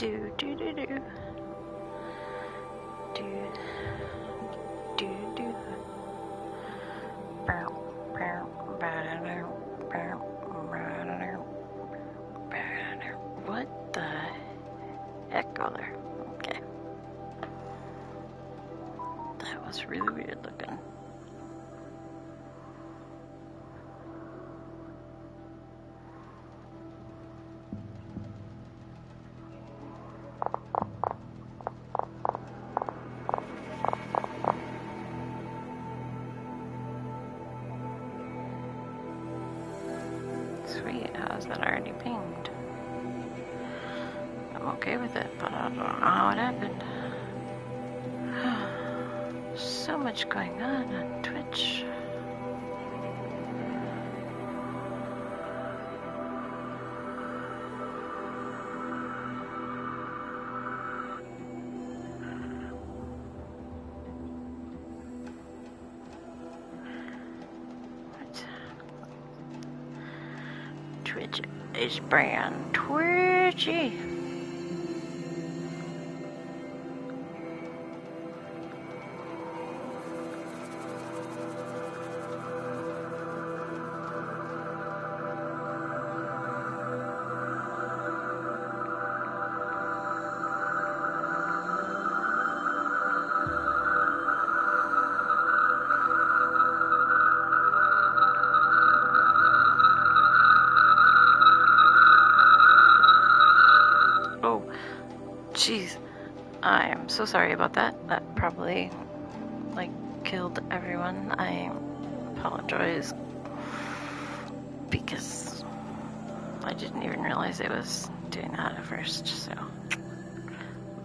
do do do do do do do. What the heck, other? Okay. That was really weird looking. Sweet, how's that already pinged? I'm okay with it, but I don't know how it happened. So much going on Twitch. Twitch is brand twitchy. Jeez, I'm so sorry about that. That probably, killed everyone. I apologize because I didn't even realize it was doing that at first, so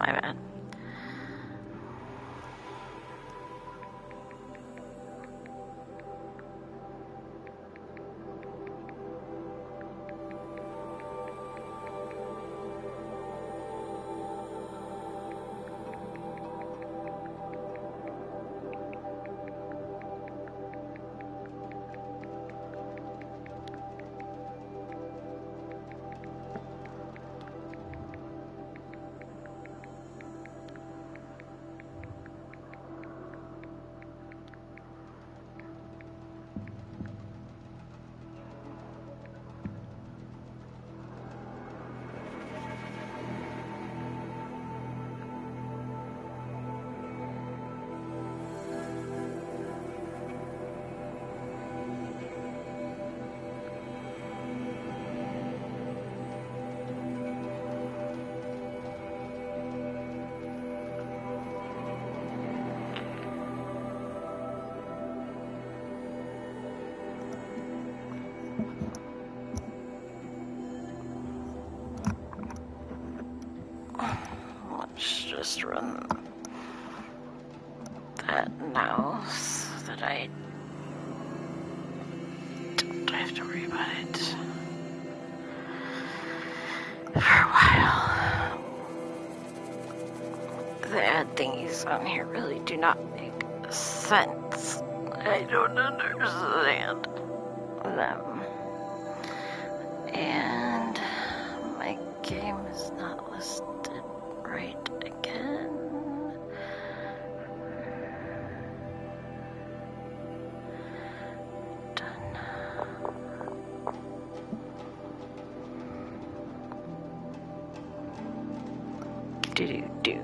my bad. Let's just run that now so that I don't have to worry about it for a while. The ad thingies on here really do not make sense. I don't understand them. And my game is not listed right again. Done. Do.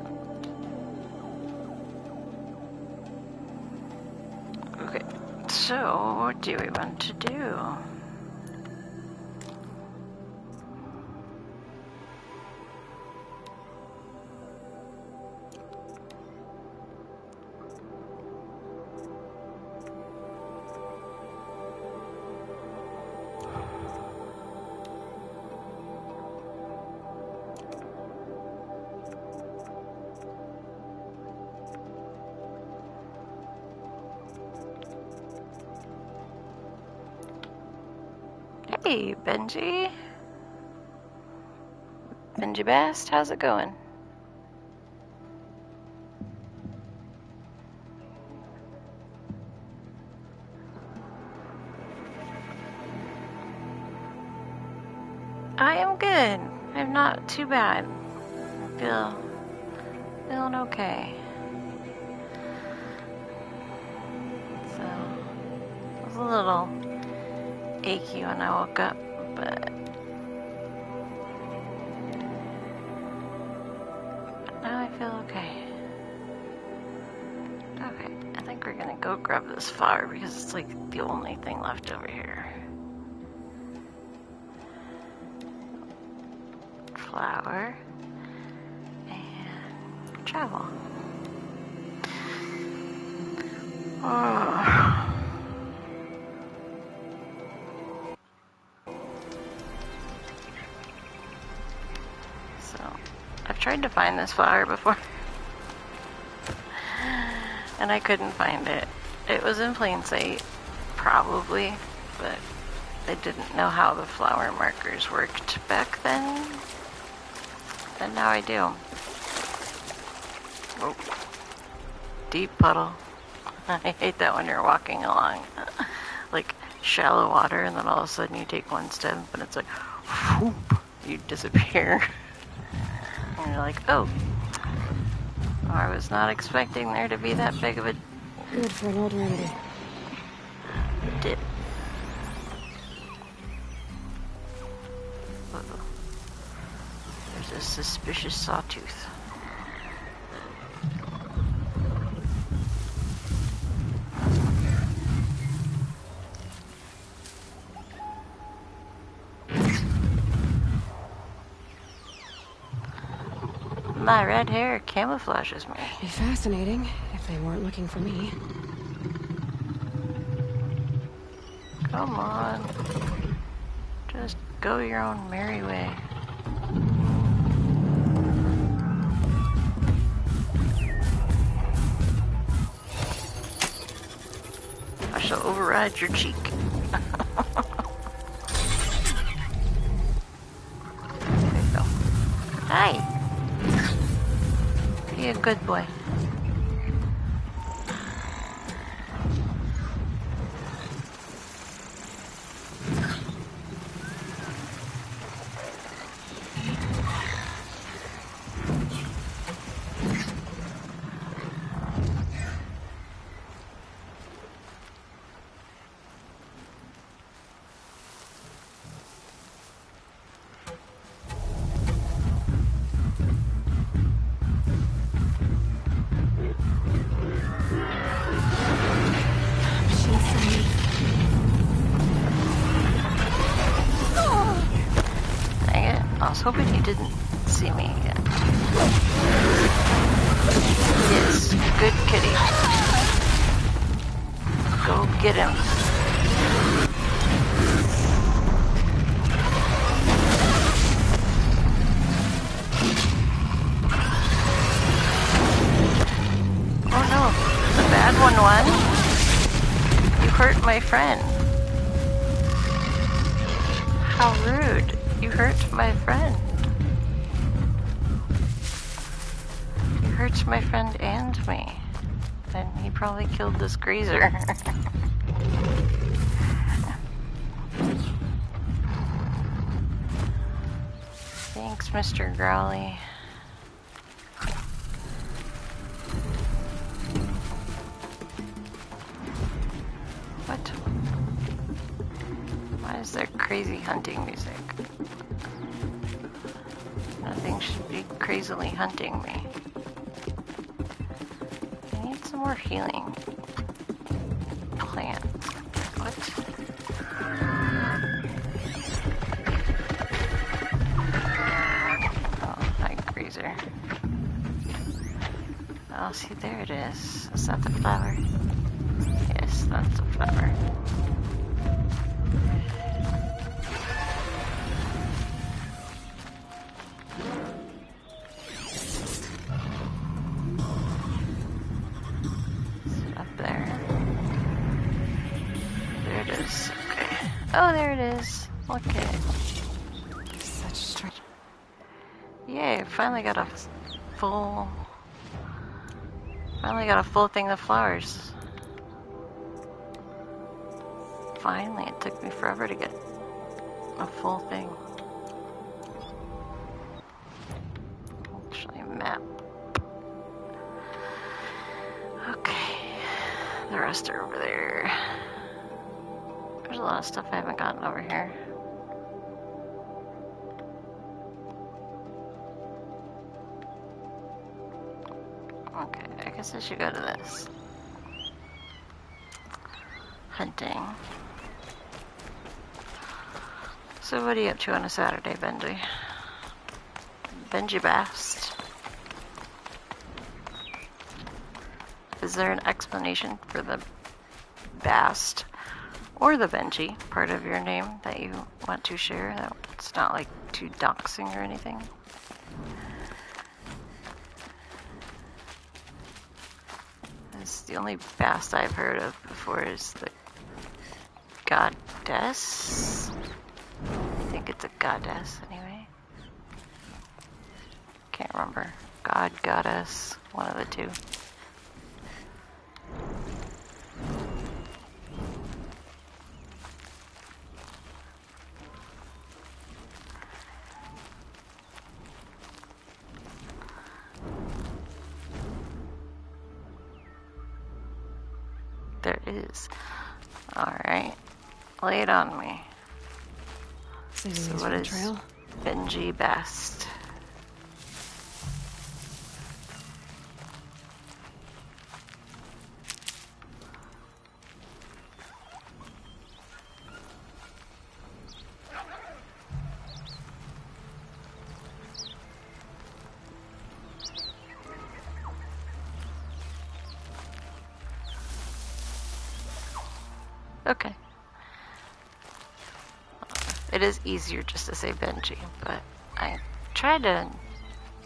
Okay, so what do we want to do? Hey, Benji. Benji Best, how's it going? I am good. I'm not too bad. Feeling okay. So, I was a little achy when I woke up, but now I feel okay. Okay, I think we're gonna go grab this flower because it's like the only thing left over here. Flower and travel. Oh. So, I've tried to find this flower before and I couldn't find it. It was in plain sight, probably, but I didn't know how the flower markers worked back then. And now I do. Oh. Deep puddle. I hate that when you're walking along like shallow water and then all of a sudden you take one step and it's like whoop, you disappear. And you're like, oh, I was not expecting there to be that big of a good for an old remedy. dip. There's a suspicious sawtooth. My red hair camouflages me. Be fascinating if they weren't looking for me. Come on. Just go your own merry way. I shall override your cheek. There you go. Hi. Be a good boy. I was hoping he didn't see me again. Yes, good kitty. Go get him. Oh no, the bad one won? You hurt my friend. How rude. You hurt my friend. You hurt my friend and me. And he probably killed this grazer. Thanks, Mr. Growly. What? Why is there crazy hunting music? Nothing should be crazily hunting me. I need some more healing. Plant. What? Oh, hi, grazer. Oh, see, there it is. Is that the flower? Yes, that's the flower. Oh, there it is. Look at it. Such strange. Yay, finally got a full... Finally got a full thing of flowers. Finally, it took me forever to get a full thing. Actually, rest are over there. There's a lot of stuff I haven't gotten over here. Okay, I guess I should go to this. Hunting. So what are you up to on a Saturday, Benji? Benji Bast. Is there an explanation for the Bast or the Benji part of your name that you want to share? That it's not like too doxing or anything. It's the only Bast I've heard of before is the goddess. I think it's a goddess anyway. Can't remember. God, goddess, one of the two. There is. Alright. Lay it on me. So what is trail? Benji Bast? Okay. It is easier just to say Benji, but I try to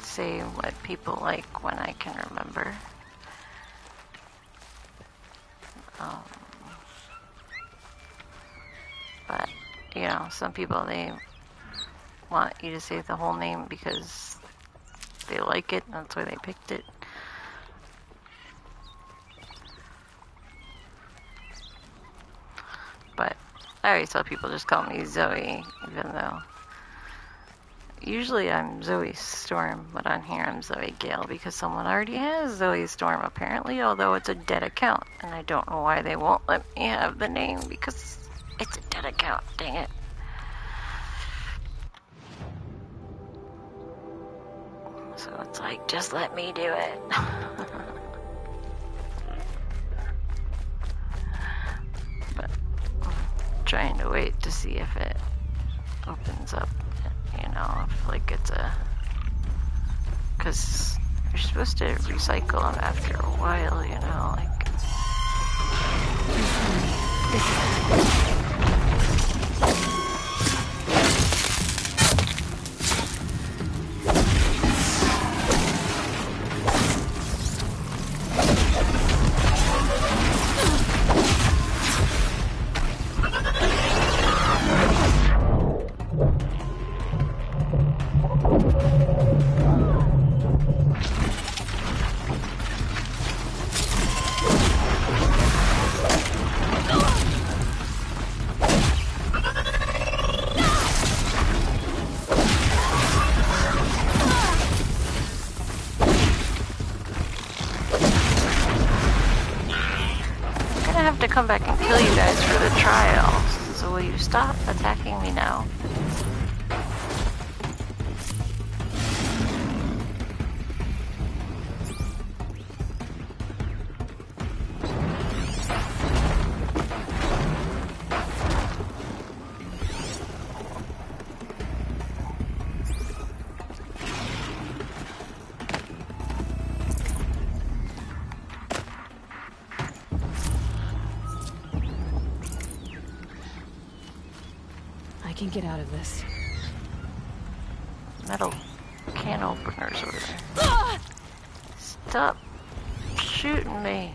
say what people like when I can remember. But, you know, some people, they want you to say the whole name because they like it, and that's why they picked it. But I always tell people just call me Zoe, even though usually I'm Zoe Storm, but on here I'm Zoe Gale because someone already has Zoe Storm apparently, although it's a dead account, and I don't know why they won't let me have the name because it's a dead account, dang it. So it's like, just let me do it. But I'm trying to wait to see if it opens up, you know, if like it's a... Because you're supposed to recycle them after a while, you know, like... to come back and kill you guys for the trial. So will you stop attacking me now? I can get out of this. Metal can openers over there. Stop shooting me.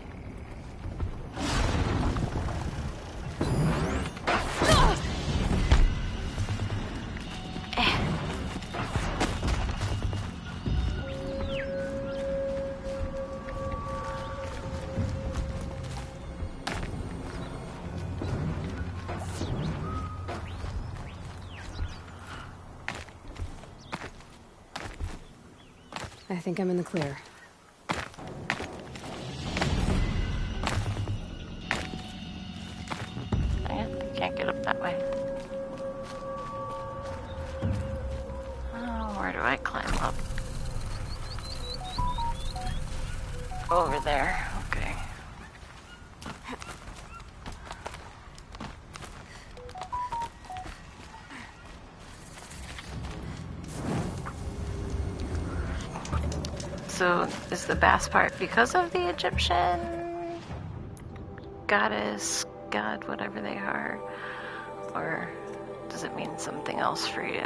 I think I'm in the clear. I climb up? Over there. Okay. So, is the bass part because of the Egyptian goddess, god, whatever they are? Or does it mean something else for you?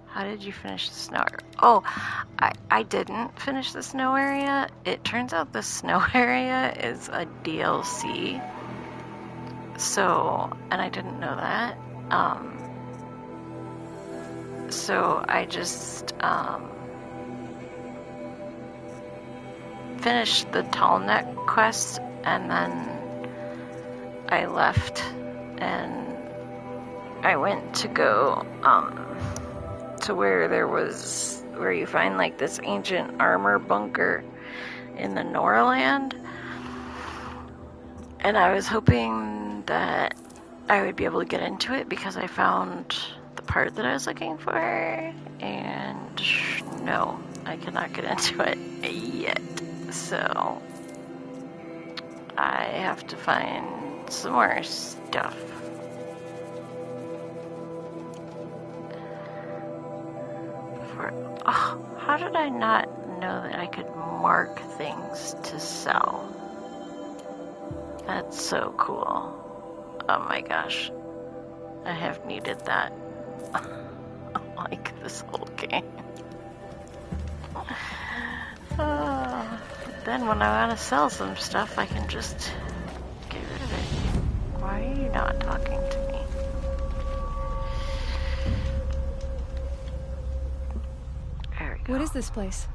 How did you finish the snow area? Oh, I didn't finish the snow area. It turns out the snow area is a DLC. So, and I didn't know that. So I just finished the Tall Neck quest, and then I left and I went to go to where you find like this ancient armor bunker in the Norland, and I was hoping that I would be able to get into it because I found the part that I was looking for, and no, I cannot get into it yet, so I have to find some more stuff. Oh, how did I not know that I could mark things to sell? That's so cool. Oh my gosh. I have needed that. Like this whole game. Then when I want to sell some stuff, I can just get rid of it. Why are you not talking to me? What is this place?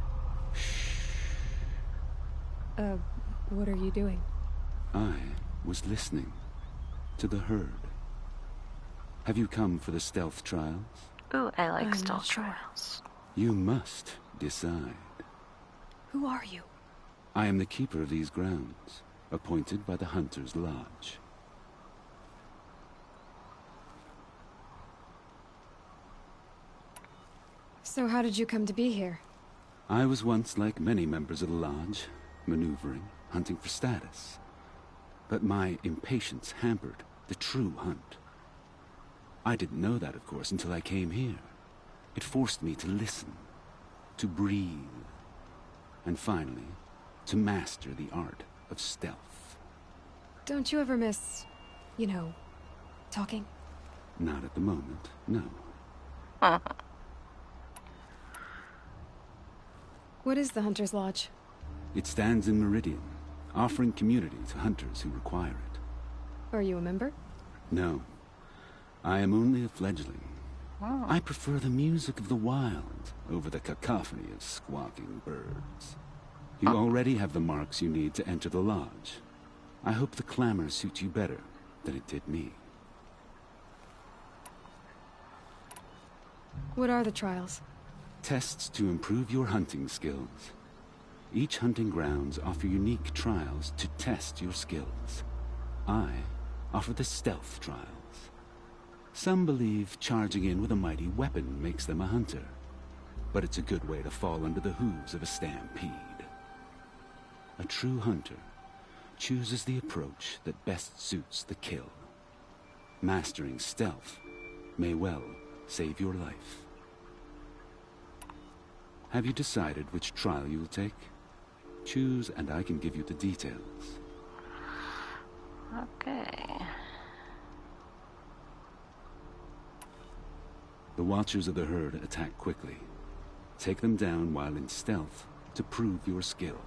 What are you doing? I was listening to the herd. Have you come for the stealth trials? Ooh, I like I'm stealth not sure. trials. You must decide. Who are you? I am the keeper of these grounds, appointed by the Hunter's Lodge. So how did you come to be here? I was once like many members of the Lodge, maneuvering, hunting for status. But my impatience hampered the true hunt. I didn't know that, of course, until I came here. It forced me to listen, to breathe, and finally, to master the art of stealth. Don't you ever miss, you know, talking? Not at the moment, no. What is the Hunter's Lodge? It stands in Meridian, offering community to hunters who require it. Are you a member? No, I am only a fledgling. Oh. I prefer the music of the wild over the cacophony of squawking birds. You already have the marks you need to enter the lodge. I hope the clamor suits you better than it did me. What are the trials? Tests to improve your hunting skills. Each hunting grounds offer unique trials to test your skills. I offer the stealth trials. Some believe charging in with a mighty weapon makes them a hunter, but it's a good way to fall under the hooves of a stampede. A true hunter chooses the approach that best suits the kill. Mastering stealth may well save your life. Have you decided which trial you will take? Choose and I can give you the details. Okay. The Watchers of the Herd attack quickly. Take them down while in stealth to prove your skill.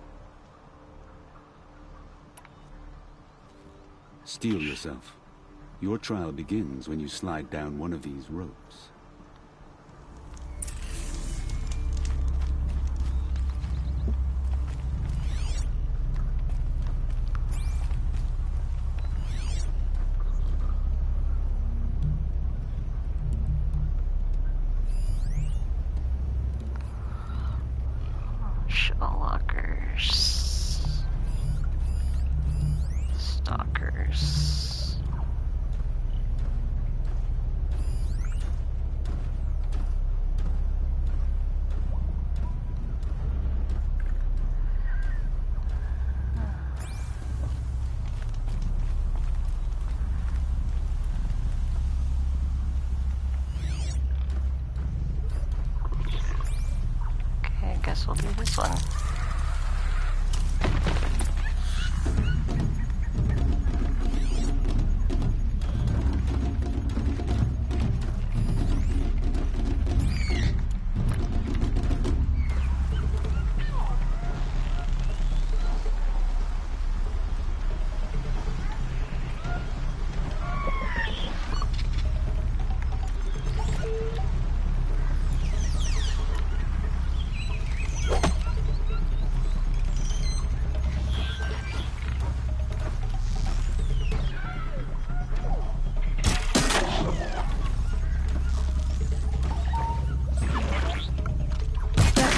Steel yourself. Your trial begins when you slide down one of these ropes. we'll do this one.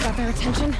Got their attention.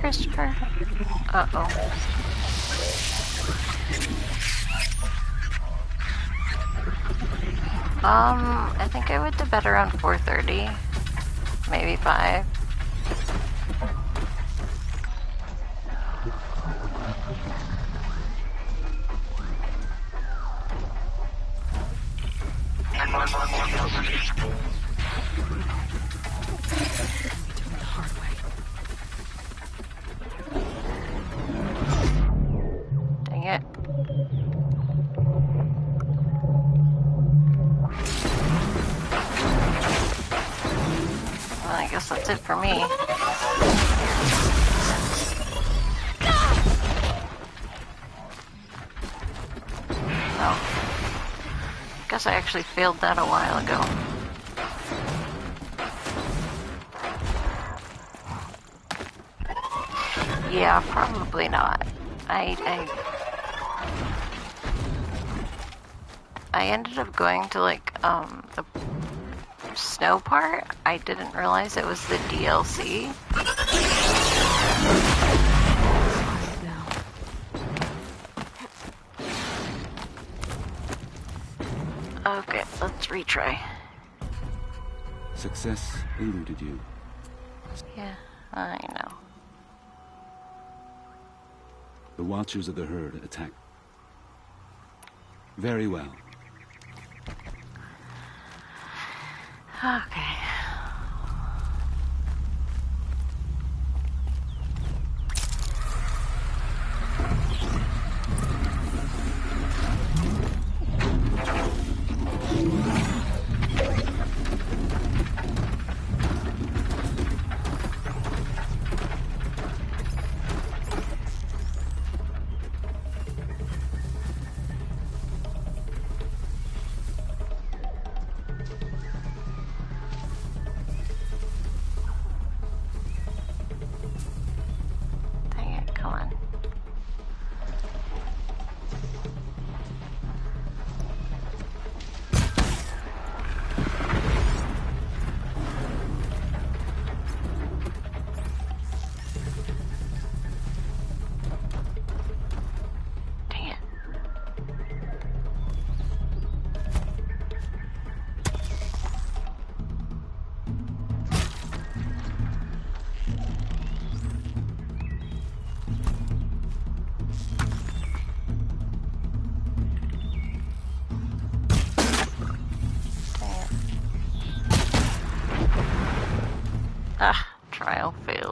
Christopher. Uh-oh. I think I went to bed around 4:30, maybe 5. Dang it. Well, I guess that's it for me. Oh. Guess I actually failed that a while ago. Yeah, probably not. I ended up going to like the snow part. I didn't realize it was the DLC. Okay, let's retry. Success eluded you. Yeah, I know. The Watchers of the Herd attacked. Very well. Okay.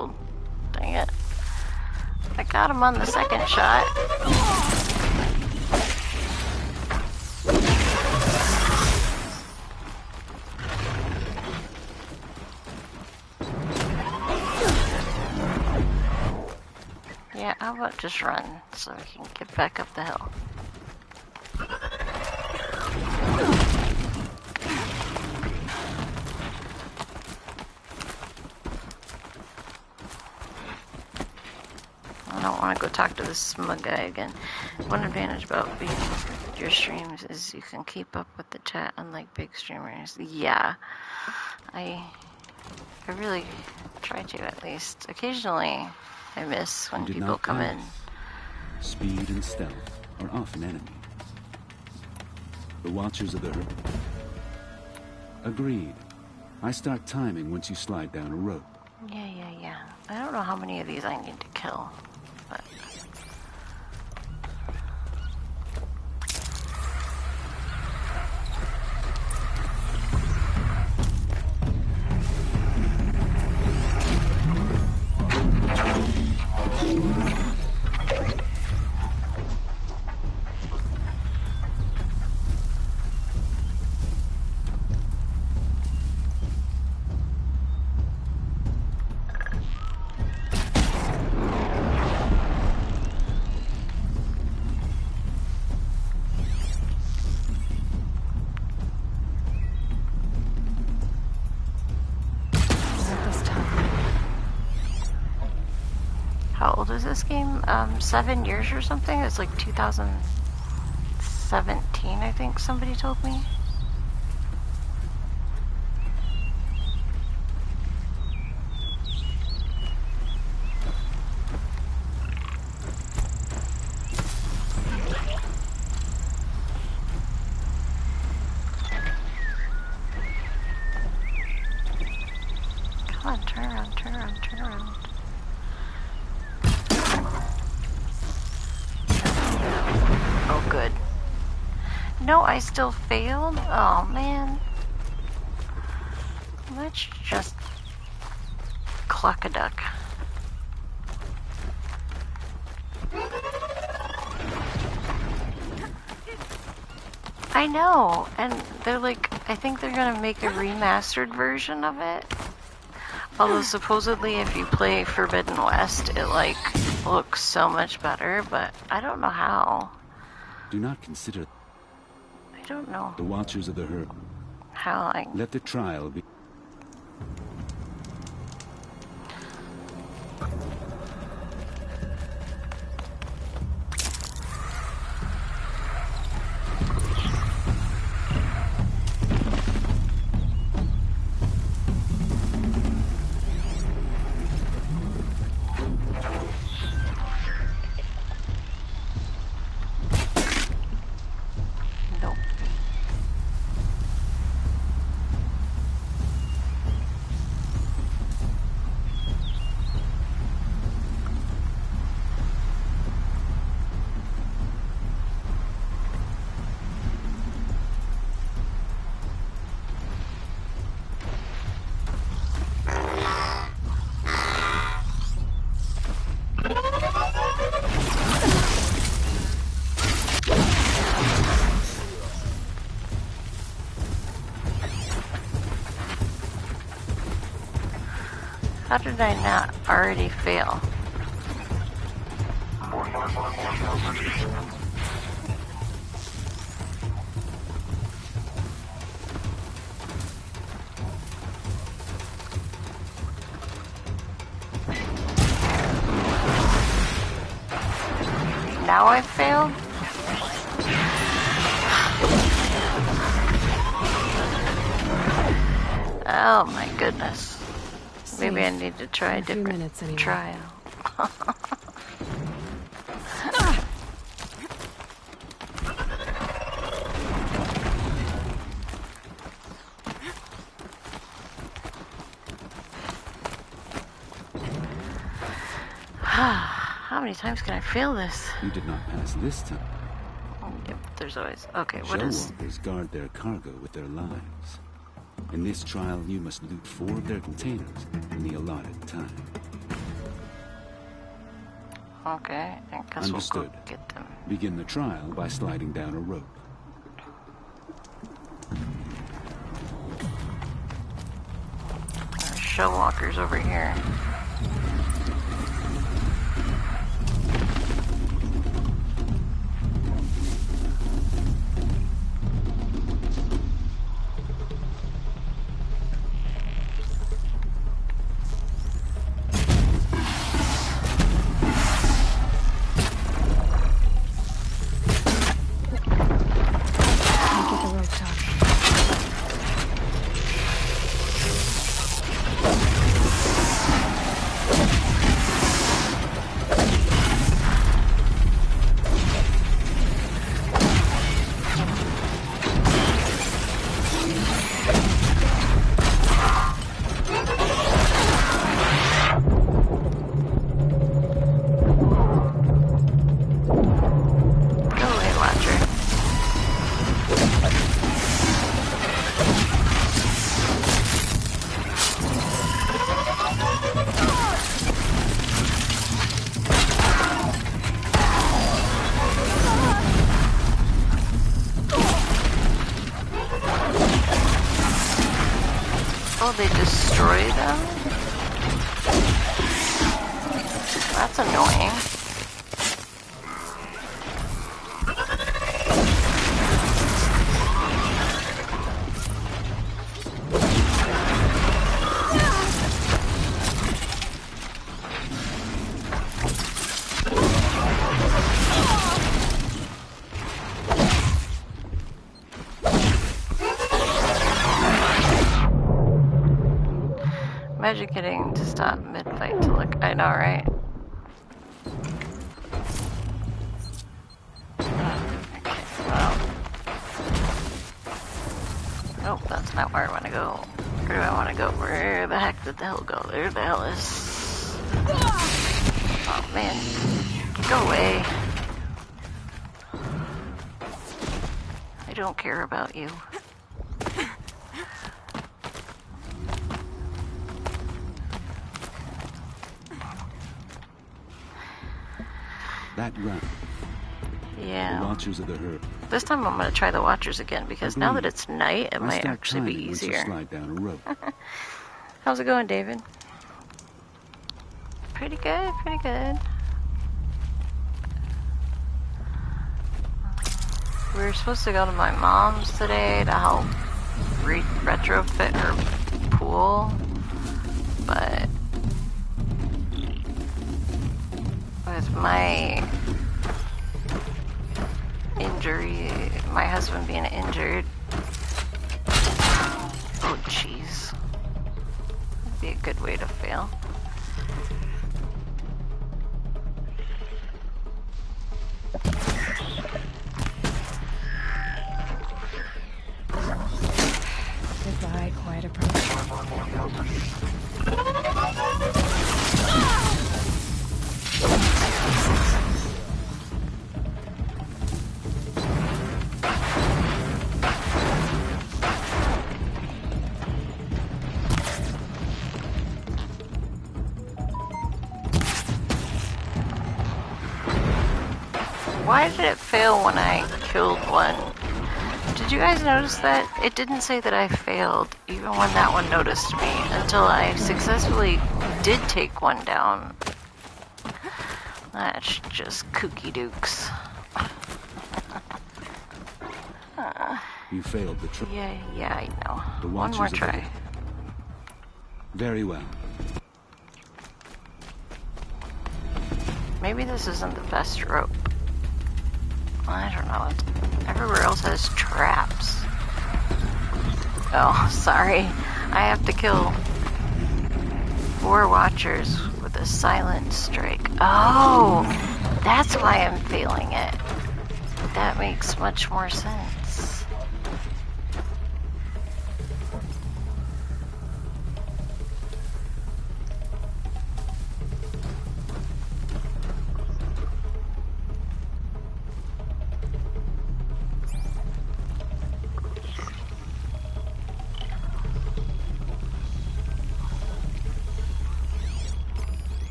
killed. Dang it. I got him on the second shot. Yeah, how about just run so we can get back up the hill? I don't want to go talk to this smug guy again. One advantage about being your streams is you can keep up with the chat, unlike big streamers. Yeah, I really try to, at least. Occasionally, I miss when people come in. Speed and stealth are often enemies. The Watchers of the Herd. Agreed. I start timing once you slide down a rope. Yeah. I don't know how many of these I need to kill, but... How old is this game? 7 years or something? It's like 2017, I think somebody told me. Come on, turn around. Oh, good. No, I still failed? Oh, man. Let's just cluck a duck. I know, and they're like, I think they're gonna make a remastered version of it. Although supposedly if you play Forbidden West, it like looks so much better, but I don't know how. Do not consider... I don't know. The Watchers of the Herd. How I... Let the trial be... How did I not already fail? Now I failed? Oh my goodness. Maybe I need to try a different trial. How many times can I fail this? You did not pass this time. Yep, there's always... Okay, what is... Shellwalkers guard their cargo with their lives. In this trial, you must loot 4 of their containers in the allotted time. Okay, I guess Understood. we'll go get them. Begin the trial by sliding down a rope. There's shell walkers over here. Get the rope top. Go away, Watcher. Oh, they destroy them? That's annoying. Imagine getting to stop mid-fight to look. I know, right? Okay, well. Nope, that's not where I want to go. Where do I want to go? Where the heck did the hell go? There the hell is. Oh man. Go away. I don't care about you. That run. The Yeah. Watchers of the Herd. This time I'm gonna try the Watchers again because now that it's night, it I might start actually be timing once you easier. slide down a rope. How's it going, David? Pretty good, pretty good. We were supposed to go to my mom's today to help retrofit her pool, but with my injury, my husband being injured. Oh, jeez. That'd be a good way to fail. Goodbye, quiet approach. Why did it fail when I killed one? Did you guys notice that? It didn't say that I failed, even when that one noticed me, until I successfully did take one down. That's just kooky dukes. You failed the trial. Yeah, I know. The One Watchers more of the try. Herd. Very well. Maybe this isn't the best rope. I don't know. Everywhere else has traps. Oh, sorry. I have to kill 4 Watchers with a silent strike. Oh, that's why I'm failing it. That makes much more sense.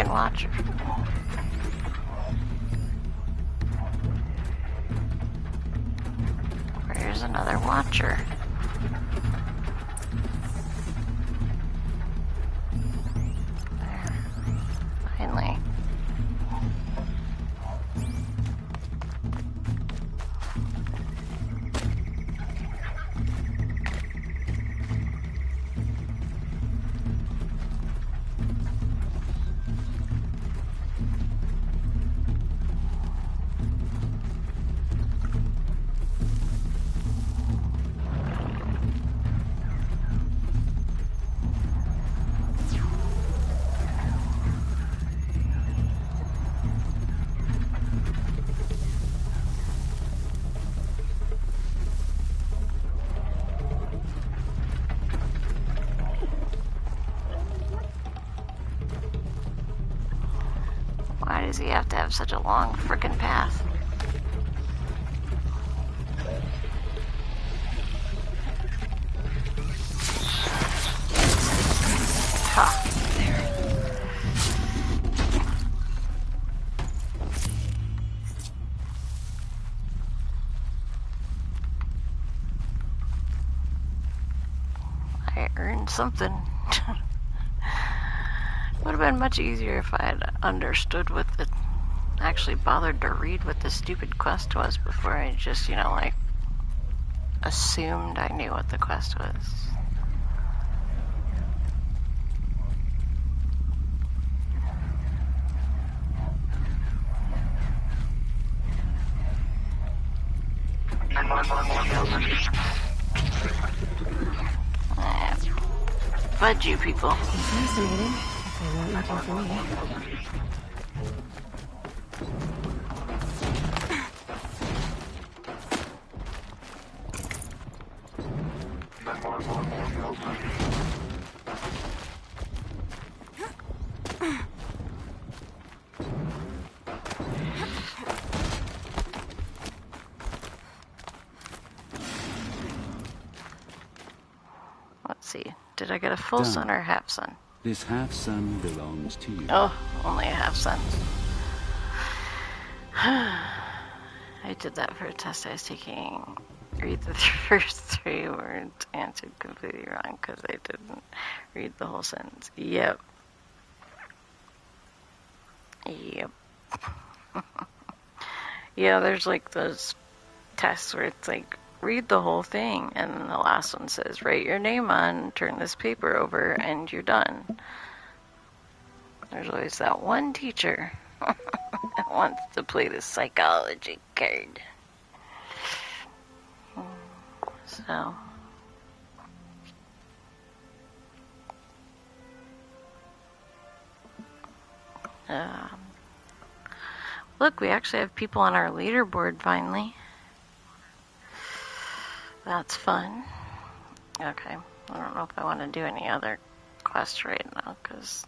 freaking watcher. Where's another watcher? There. Finally. Why does he have to have such a long frickin' path? Ha! I earned something. Would have been much easier if I had understood what the actually bothered to read what the stupid quest was before I just, you know, like assumed I knew what the quest was. Fudge you people. Fascinating. If they weren't looking for me. Let's see. Did I get a full sun or a half sun? This half sun belongs to you. Oh, only a half sun. I did that for a test I was taking. Read the first 3 words, answered completely wrong because I didn't read the whole sentence. Yep. Yep. Yeah, there's like those tests where it's like, read the whole thing, and then the last one says, write your name on, turn this paper over, and you're done. There's always that one teacher that wants to play the psychology card. So, look, we actually have people on our leaderboard finally. That's fun. Okay, I don't know if I want to do any other quests right now, because...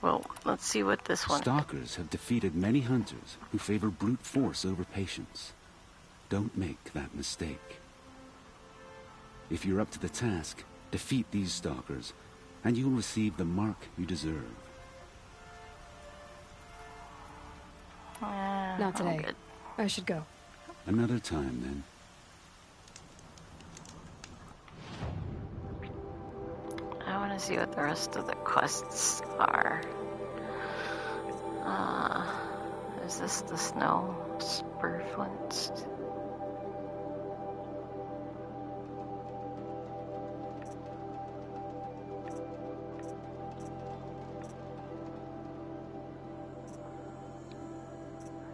Well, let's see what this one... Stalkers have defeated many hunters who favor brute force over patience. Don't make that mistake. If you're up to the task, defeat these stalkers, and you'll receive the mark you deserve. Not today. Good. I should go. Another time, then. I want to see what the rest of the quests are. Is this the snow spur flints?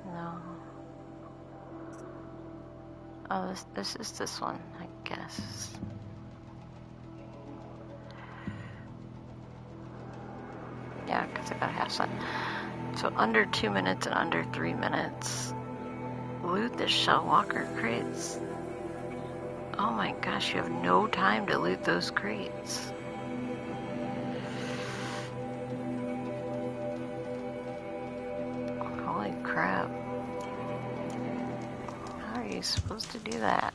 No. Oh, this is this one, I guess. Yeah, because I got a half sun. So under 2 minutes and under 3 minutes. Loot the shell walker crates. Oh my gosh, you have no time to loot those crates. Holy crap. How are you supposed to do that?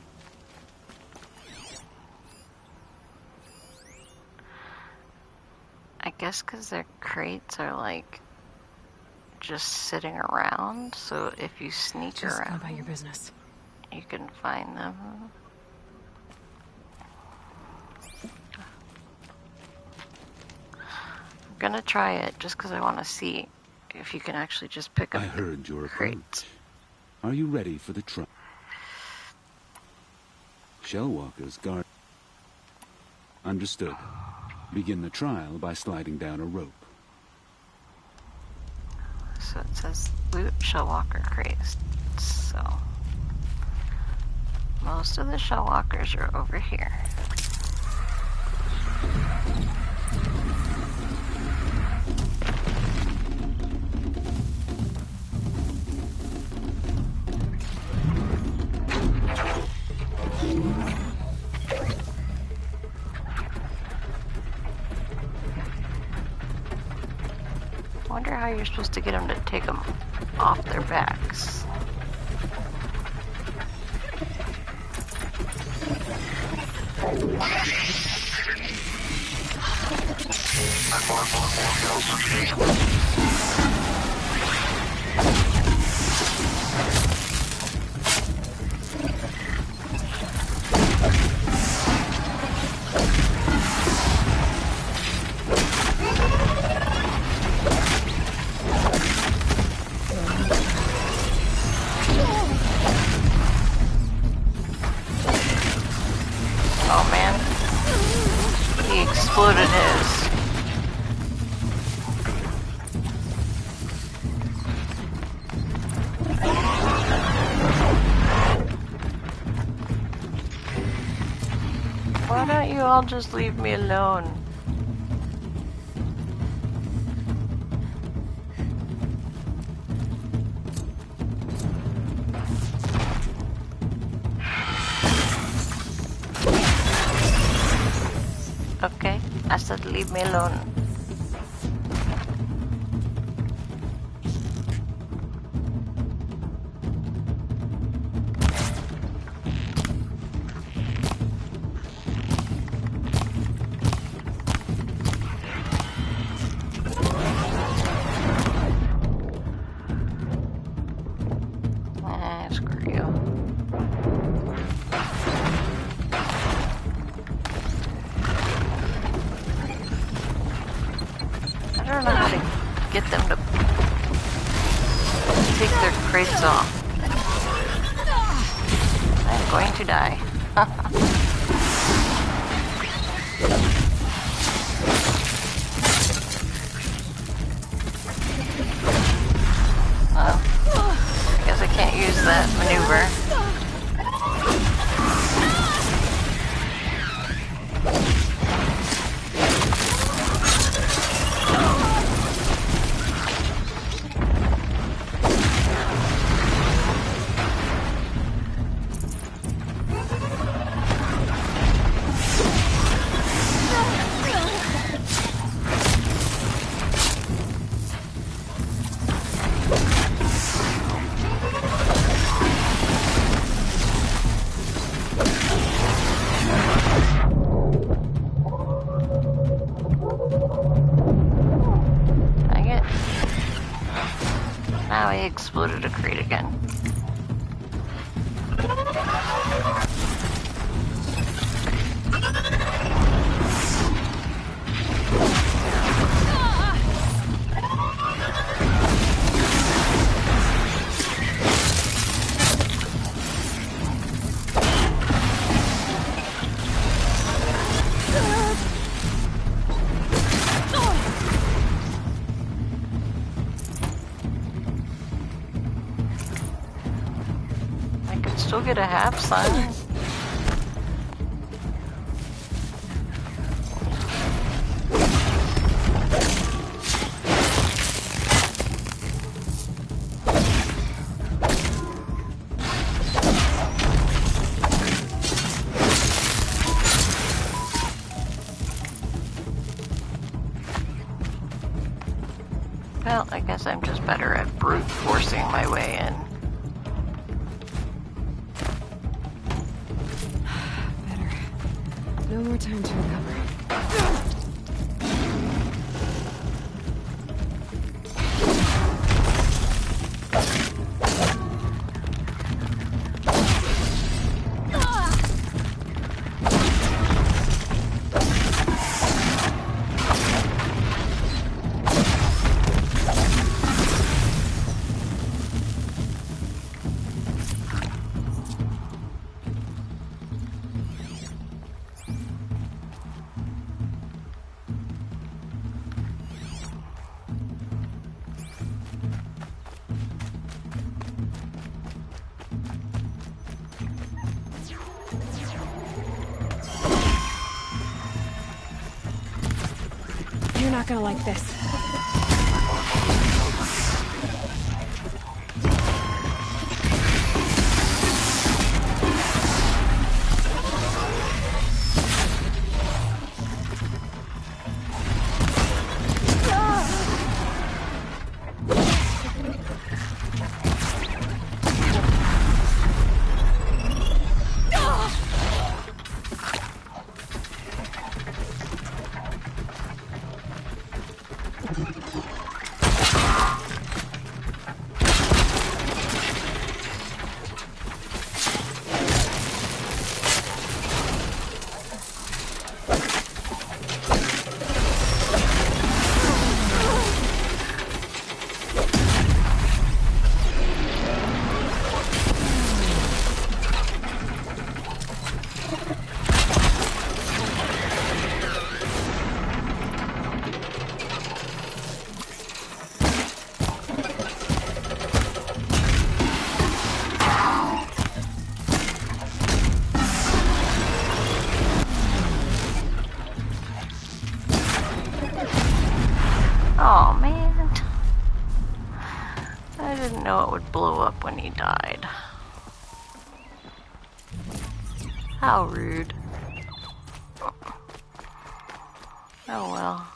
I guess because their crates are like just sitting around, so if you sneak Just go around, about your business. you can find them. I'm gonna try it just because I want to see if you can actually just pick up I heard your crates. approach. Are you ready for the trial? Shellwalkers guard. Understood. Begin the trial by sliding down a rope. So it says loot Shellwalker crates. So most of the Shellwalkers are over here. I wonder how you're supposed to get them to take them off their backs. Oh man, he exploded his. Why don't you all just leave me alone? Okay, I said leave me alone. Screw you. I don't know how to get them to take their crates off. I'm going to die. Well, I guess I can't use that maneuver. Now he exploded a crate again. Still get a half sign. Well, I guess I'm just better at brute forcing my way in. No more time to recover. gonna like this. Oh man. I didn't know it would blow up when he died. How rude. Oh well.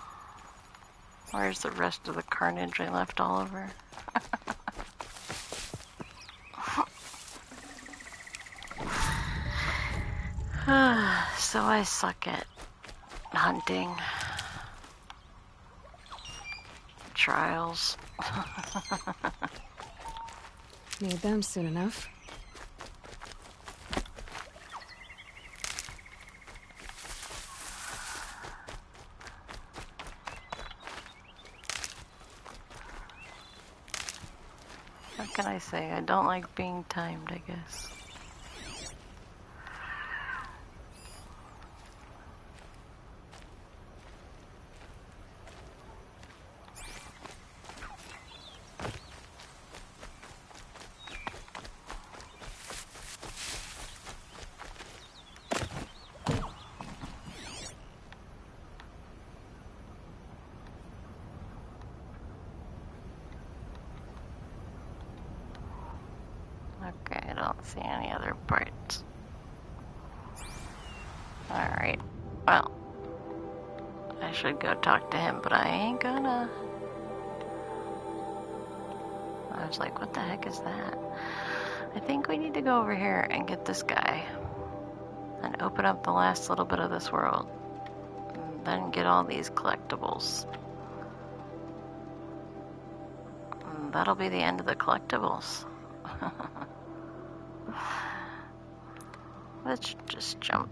Where's the rest of the carnage I left all over? So I suck at hunting. Trials. Need them soon enough. What can I say? I don't like being timed, I guess. Okay, I don't see any other parts. Alright, well, I should go talk to him, but I ain't gonna. I was like, what the heck is that? I think we need to go over here and get this guy. And open up the last little bit of this world. And then get all these collectibles. And that'll be the end of the collectibles. Let's just jump.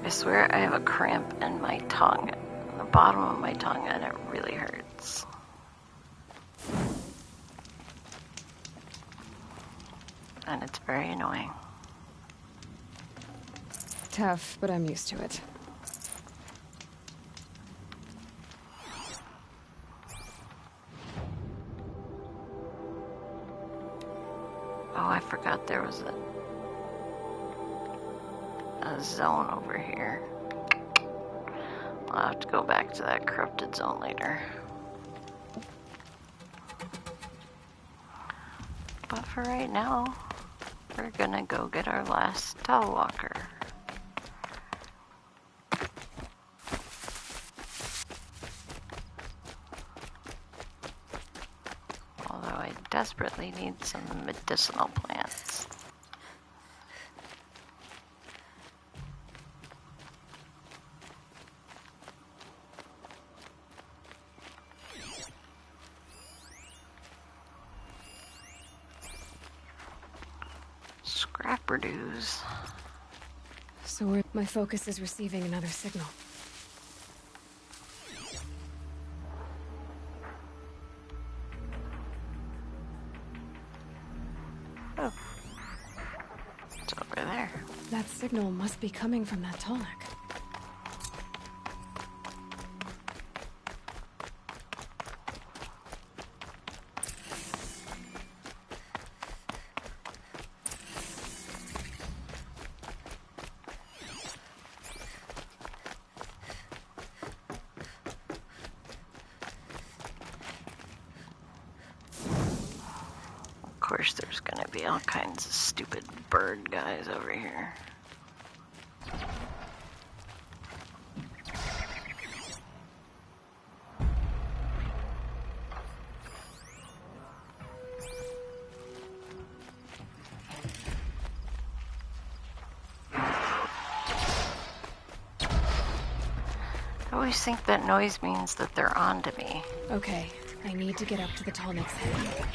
I swear I have a cramp in my tongue, the bottom of my tongue, and it really hurts. And it's very annoying. Tough, but I'm used to it. Oh, I forgot there was a zone over here. I'll have to go back to that corrupted zone later. But for right now, we're gonna go get our last Talwalker. Although I desperately need some medicinal plants. Scrapperdoos. So my focus is receiving another signal. Oh. It's over there. That signal must be coming from that Tallneck. course there's gonna be all kinds of stupid bird guys over here. I always think that noise means that they're on to me. Okay, I need to get up to the Tallneck's head.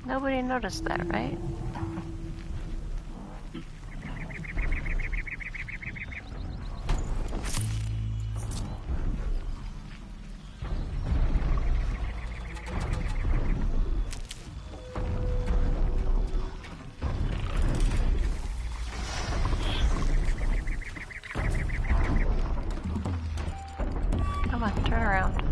Nobody noticed that, right? Come on, turn around.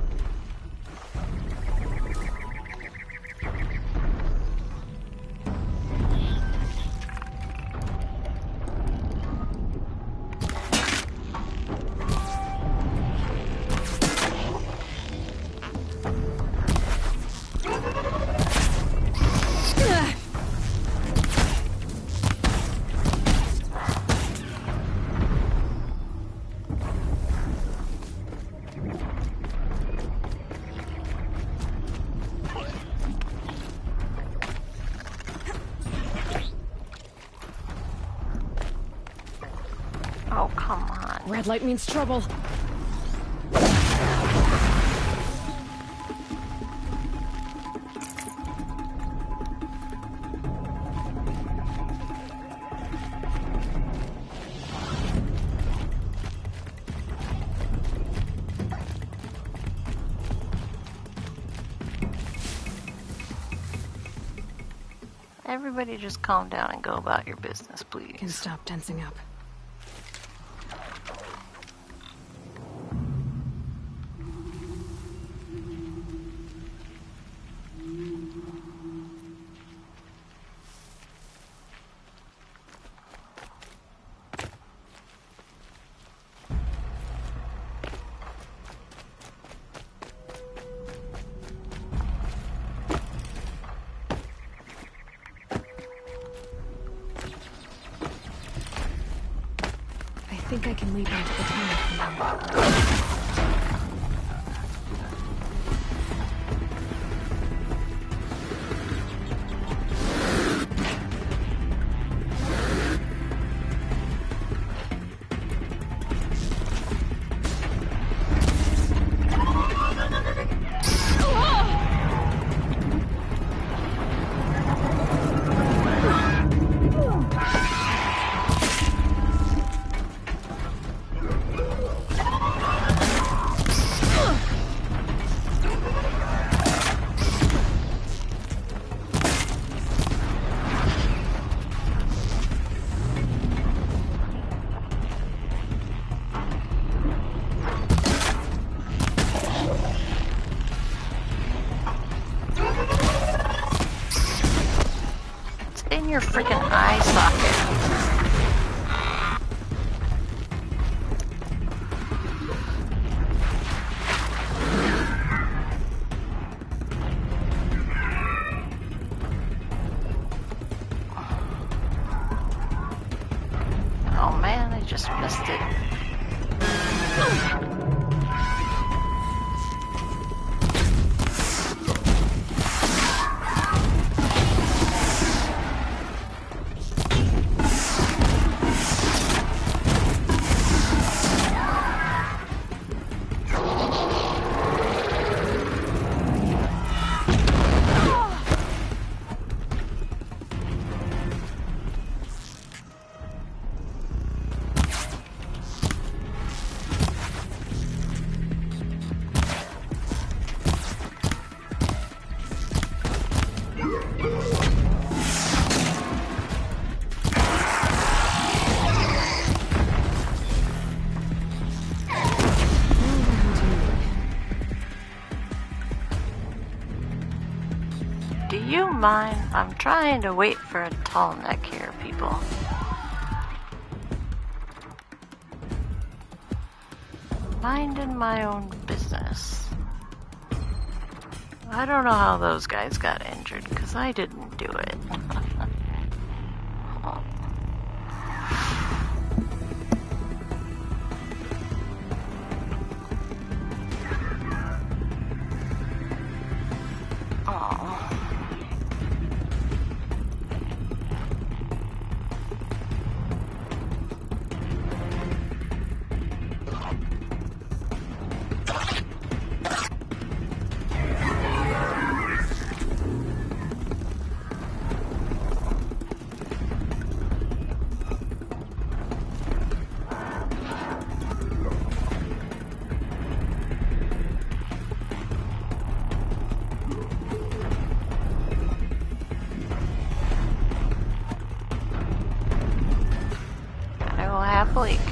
Oh, come on. Red light means trouble. Everybody just calm down and go about your business, please. Can stop tensing up. I think I can leap into the tunnel from here. In your freaking eye socket. Oh man, I just missed it. Do you mind? I'm trying to wait for a Tallneck here, people. Minding my own business. I don't know how those guys got injured, because I didn't do it.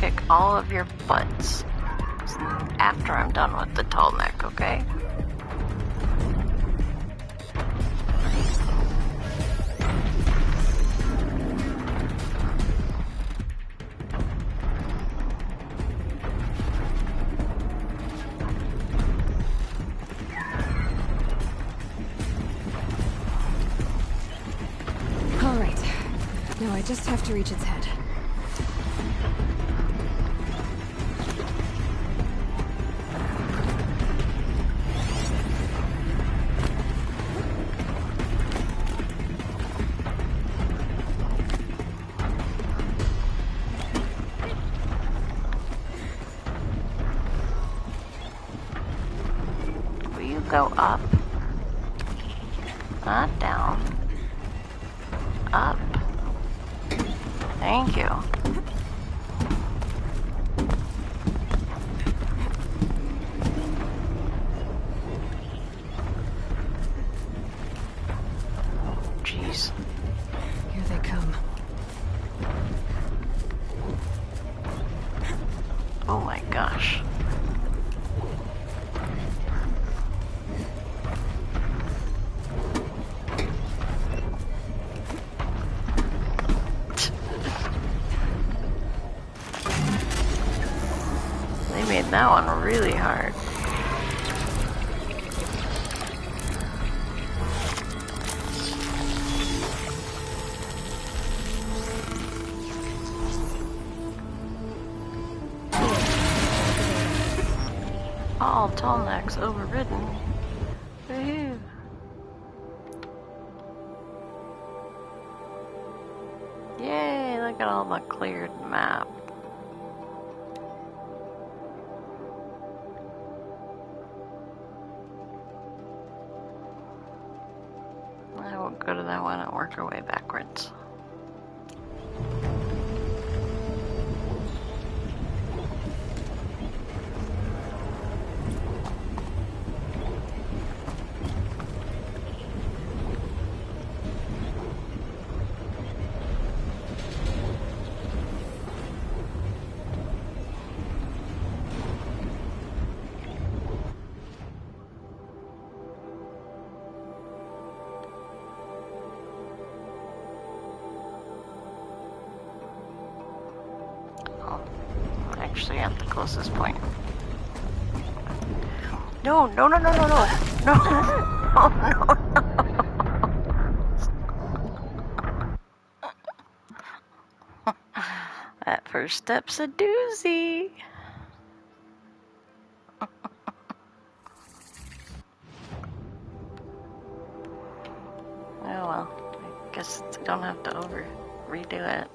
Kick all of your butts after I'm done with the tall neck, okay? All right. Now I just have to reach its head. Go up, not down, up. Thank you. Jeez. Here they come. Oh my gosh. That one really hard. All tall necks overridden. Woohoo. Yay, look at all the cleared map. Go to that one and work our way backwards. Actually at the closest point. No, no, no, no, no, no. No, no, no, no. That first step's a doozy. Oh well, I guess I don't have to redo it.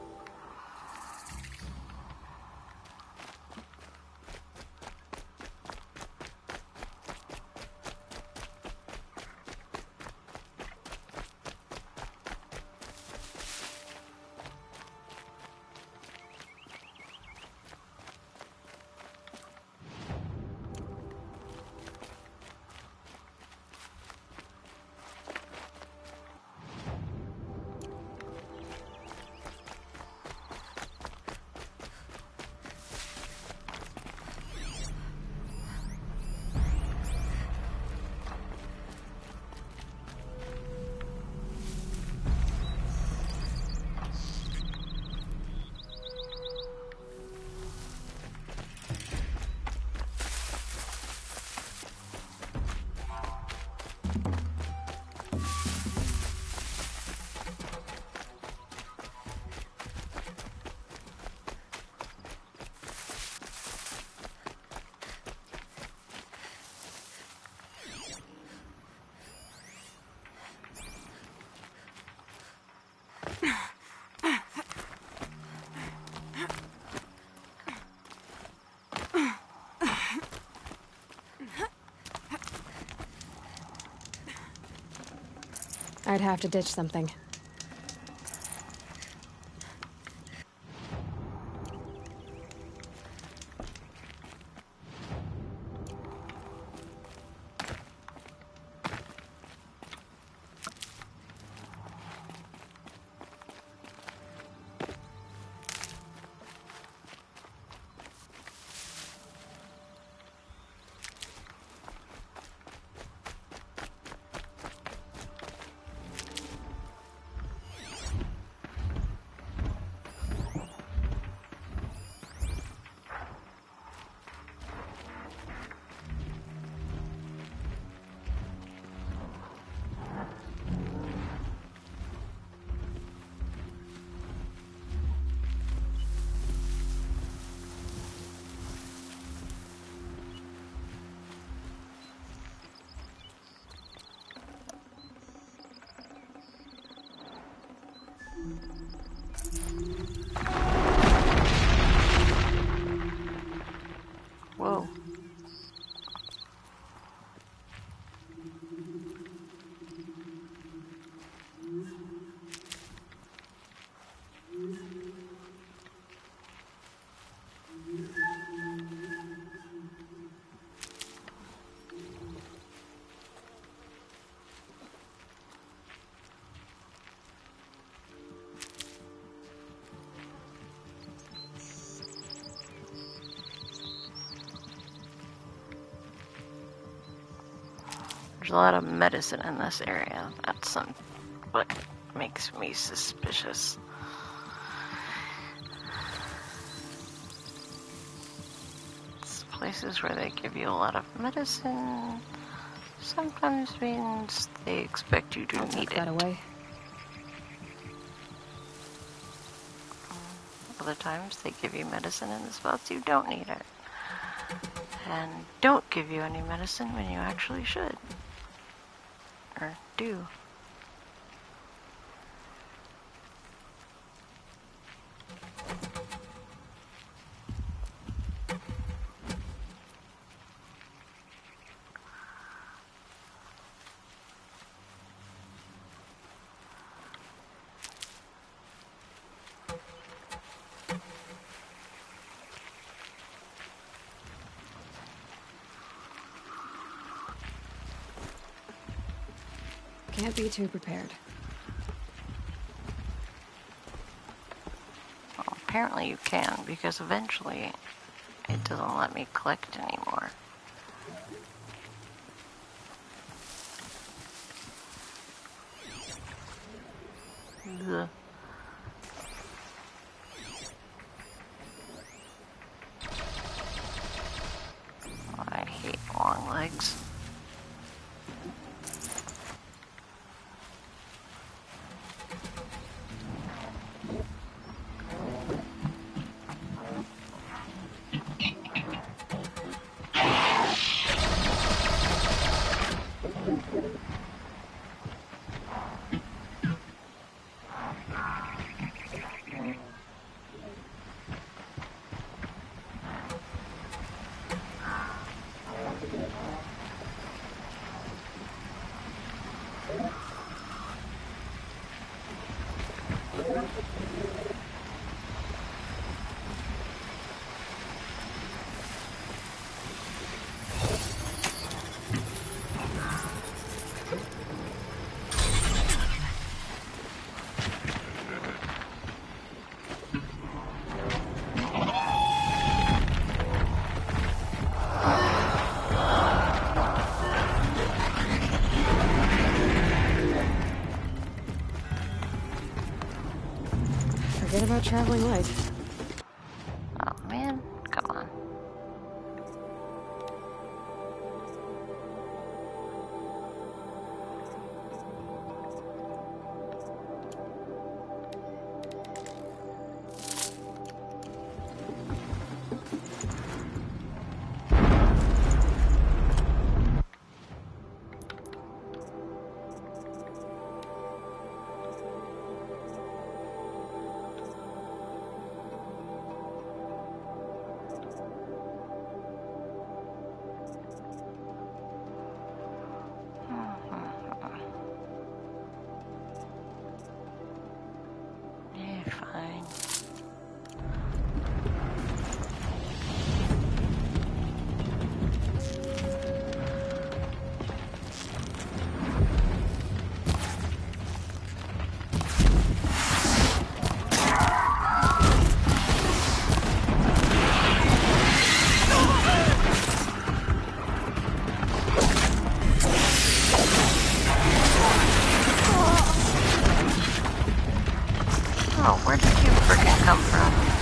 I'd have to ditch something. Whoa. There's a lot of medicine in this area. That's what makes me suspicious. It's places where they give you a lot of medicine sometimes means they expect you to need it. That away. Other times they give you medicine in the spots you don't need it. And don't give you any medicine when you actually should. Or do. Can't be too prepared. Well, apparently you can, because eventually it doesn't let me collect anymore. Ugh. I hate long legs. Forget about traveling light. Oh man, come on. Oh, where did you frickin' come from?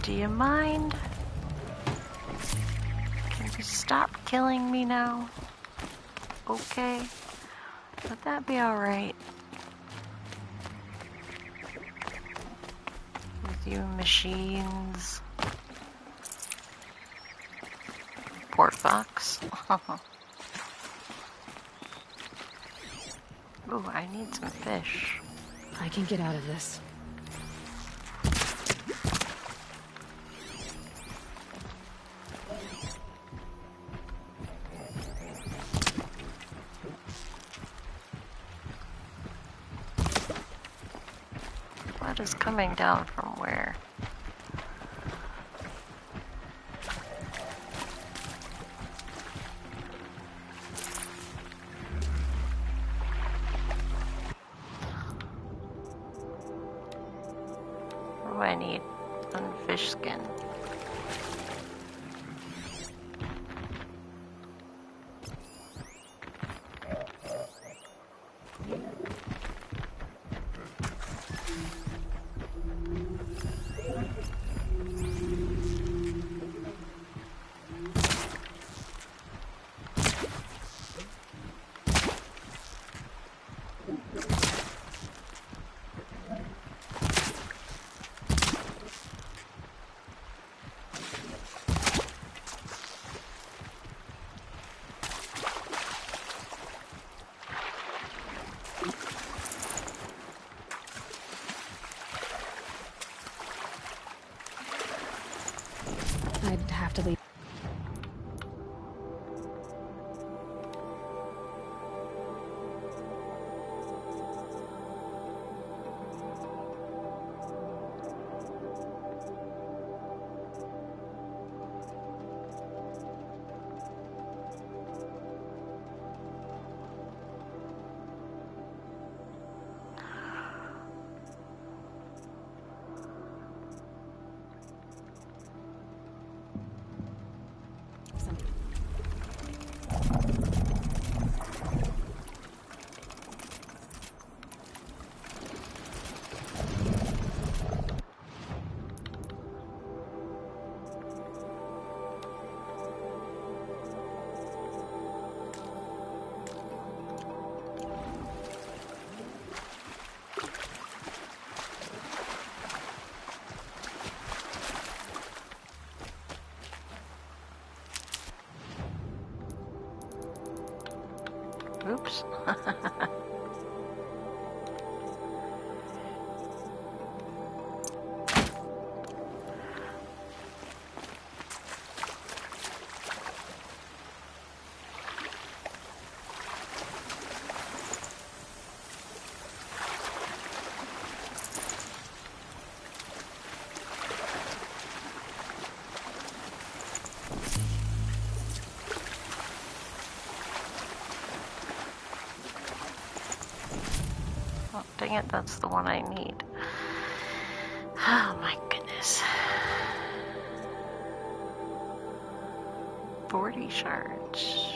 Do you mind? Can you stop killing me now? Okay. Would that be alright? With you machines. Port box. Ooh, I need some fish. I can get out of this. What is coming down from where? What do I need? One fish skin. Dang it, that's the one I need. Oh my goodness. 40 shards.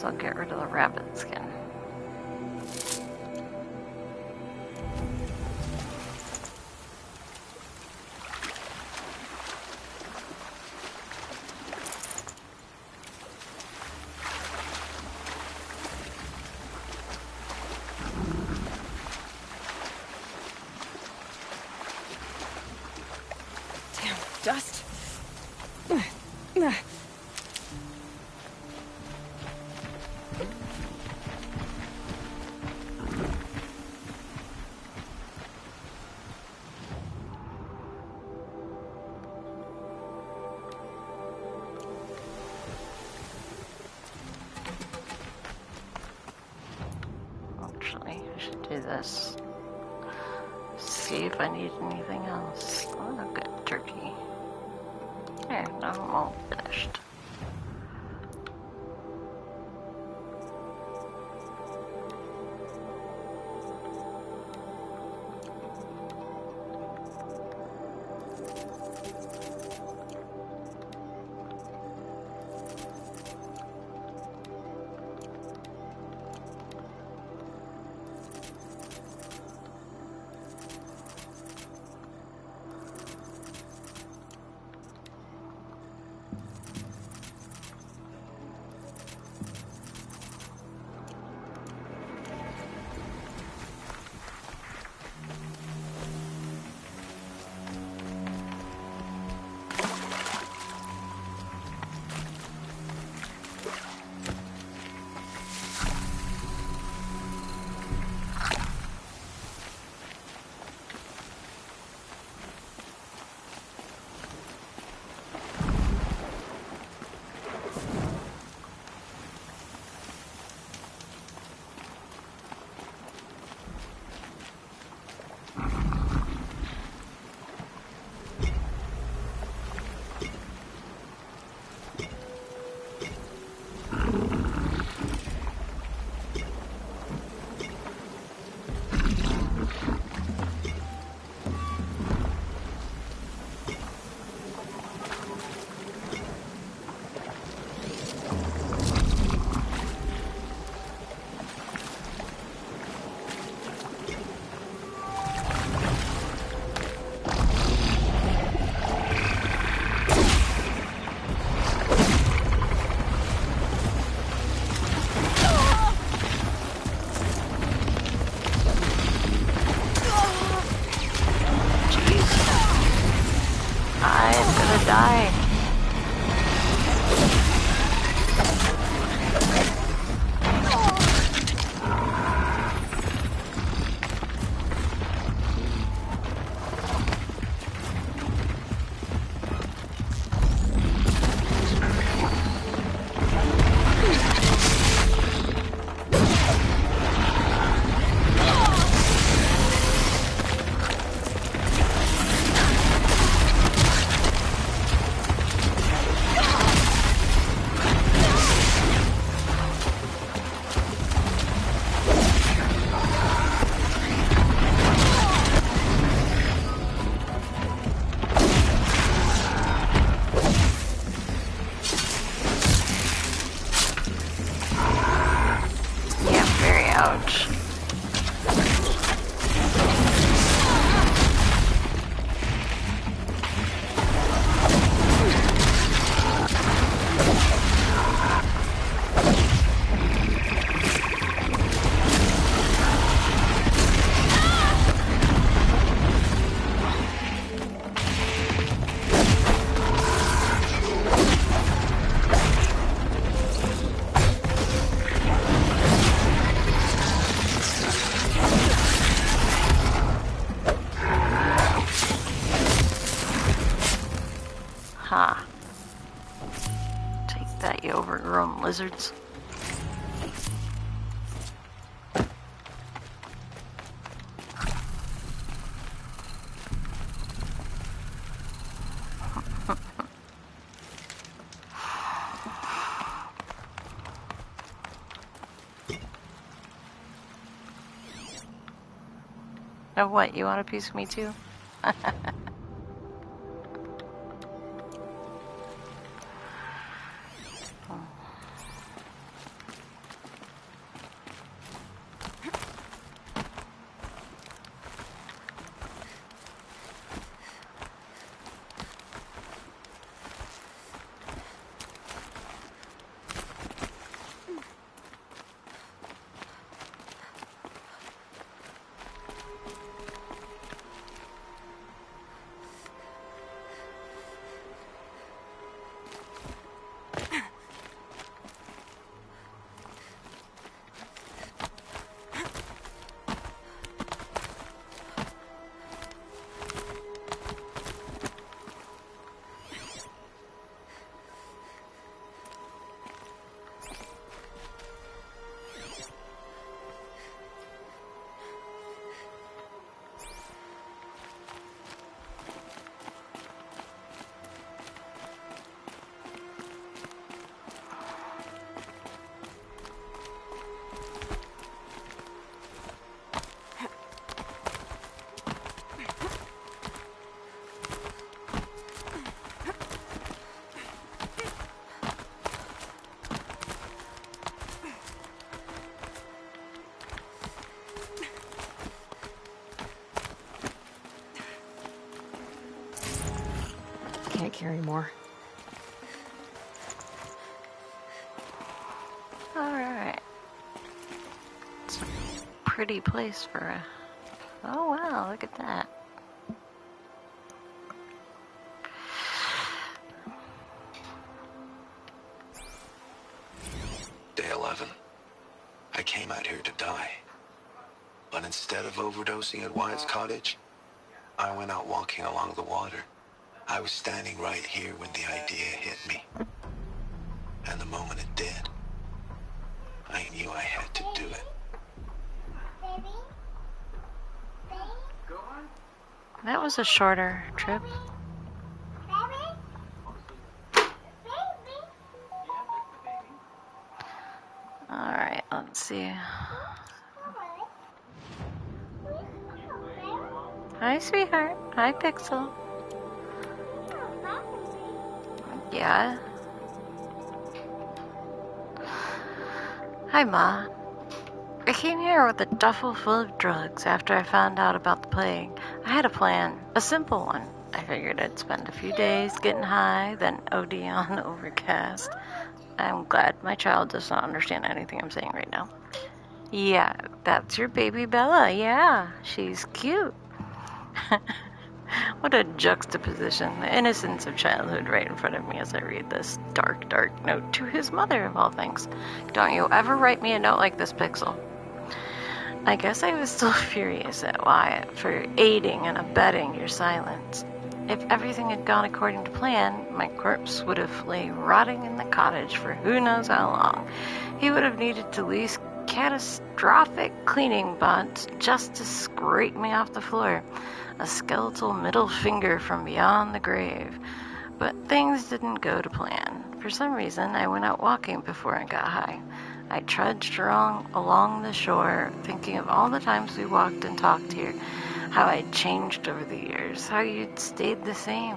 I'll get rid of the rabbit skin. Damn, dust. Actually, I should do this. See if I need anything else. Oh, good turkey. There, now I'm all finished. Die. Ouch. lizards. Oh, what? You want a piece of me too? Can't carry more. Alright. It's a pretty place for a... Oh wow, look at that. Day 11. I came out here to die. But instead of overdosing at Wyatt's cottage, I went out walking along the water. I was standing right here when the idea hit me. And the moment it did, I knew I had to do it. That was a shorter trip. Alright, let's see. Hi, sweetheart. Hi, Pixel. Yeah? Hi, Ma. I came here with a duffel full of drugs after I found out about the plague. I had a plan, a simple one. I figured I'd spend a few days getting high, then OD on Overcast. I'm glad my child does not understand anything I'm saying right now. Yeah, that's your baby Bella. Yeah, she's cute. What a juxtaposition. The innocence of childhood right in front of me as I read this dark, dark note to his mother, of all things. Don't you ever write me a note like this, Pixel. I guess I was still furious at Wyatt for aiding and abetting your silence. If everything had gone according to plan, my corpse would have lay rotting in the cottage for who knows how long. He would have needed to lease catastrophic cleaning bots just to scrape me off the floor. A skeletal middle finger from beyond the grave. But things didn't go to plan. For some reason, I went out walking before I got high. I trudged along the shore, thinking of all the times we walked and talked here, how I'd changed over the years, how you'd stayed the same,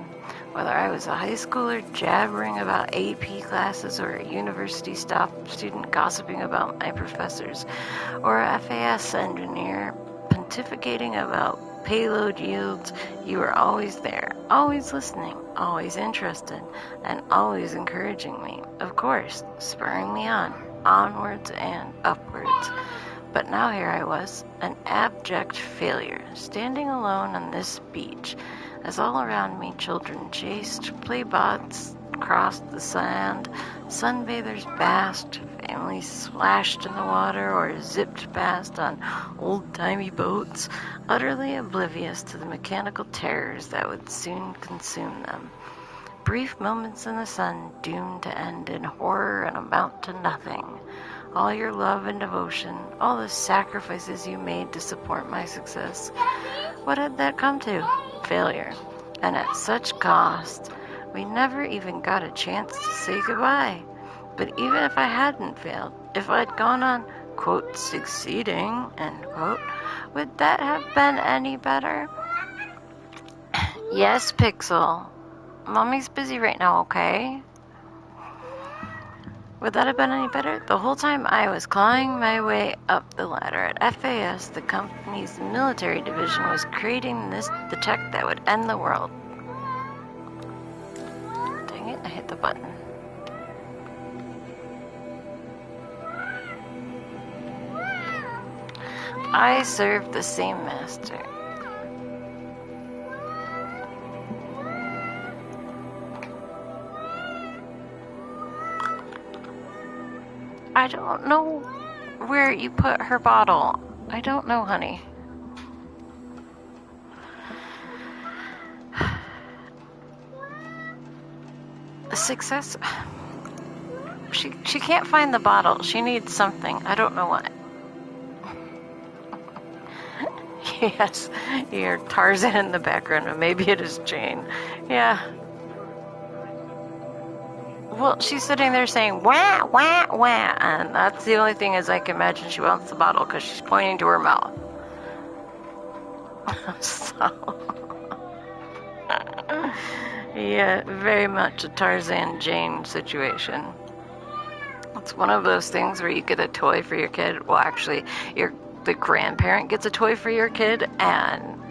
whether I was a high schooler jabbering about AP classes or a university student gossiping about my professors, or a FAS engineer pontificating about payload yields. You were always there, always listening, always interested, and always encouraging me, of course, spurring me on, onwards and upwards. But now here I was, an abject failure, standing alone on this beach, as all around me children chased, playbots crossed the sand, sunbathers basked, families splashed in the water or zipped past on old-timey boats, utterly oblivious to the mechanical terrors that would soon consume them. Brief moments in the sun doomed to end in horror and amount to nothing. All your love and devotion, all the sacrifices you made to support my success. What had that come to? Failure. And at such cost, we never even got a chance to say goodbye. But even if I hadn't failed, if I'd gone on, quote, succeeding, end quote, would that have been any better? Yes, Pixel. Mommy's busy right now, okay? Would that have been any better? The whole time I was clawing my way up the ladder at FAS, the company's military division was creating the tech that would end the world. Dang it, I hit the button. I served the same master. I don't know where you put her bottle. I don't know, honey. Success? She can't find the bottle. She needs something. I don't know what. Yes, you hear Tarzan in the background, or maybe it is Jane. Yeah. Well, she's sitting there saying, wah, wah, wah, and that's the only thing is I can imagine she wants the bottle because she's pointing to her mouth. So, yeah, very much a Tarzan Jane situation. It's one of those things where you get a toy for your kid. Well, actually, the grandparent gets a toy for your kid, and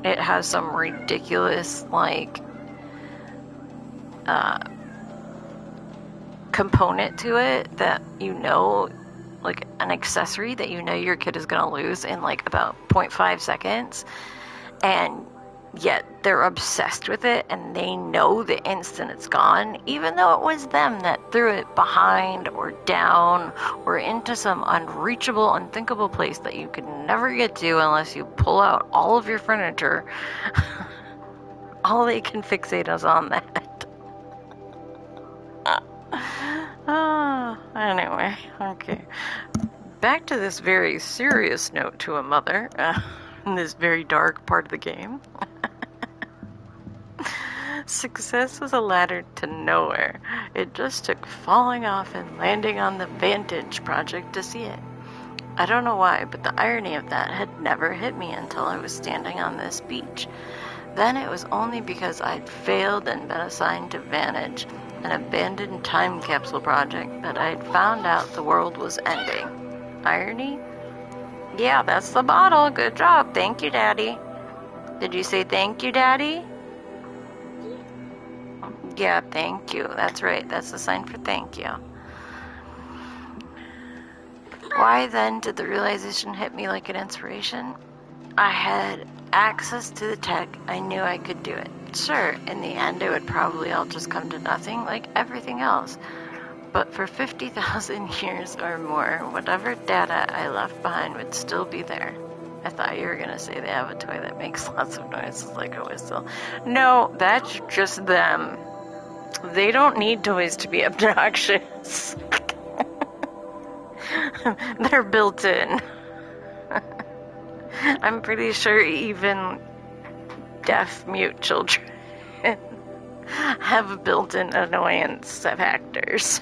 it has some ridiculous, like, component to it that you know, like an accessory that you know your kid is going to lose in like about 0.5 seconds, and yet they're obsessed with it, and they know the instant it's gone, even though it was them that threw it behind or down or into some unreachable, unthinkable place that you could never get to unless you pull out all of your furniture. All they can fixate is on that. Anyway, okay. Back to this very serious note to a mother in this very dark part of the game. Success was a ladder to nowhere. It just took falling off and landing on the Vantage project to see it. I don't know why, but the irony of that had never hit me until I was standing on this beach. Then it was only because I'd failed and been assigned to Vantage, an abandoned time capsule project, that I'd found out the world was ending. Irony? Yeah, that's the bottle. Good job. Thank you, Daddy. Did you say thank you, Daddy? Yeah, thank you. That's right. That's the sign for thank you. Why then did the realization hit me like an inspiration? I had access to the tech. I knew I could do it. Sure, in the end it would probably all just come to nothing like everything else. But for 50,000 years or more, whatever data I left behind would still be there. I thought you were going to say they have a toy that makes lots of noises like a whistle. No, that's just them. They don't need toys to be obnoxious. They're built in. I'm pretty sure even deaf mute children have built-in annoyance factors.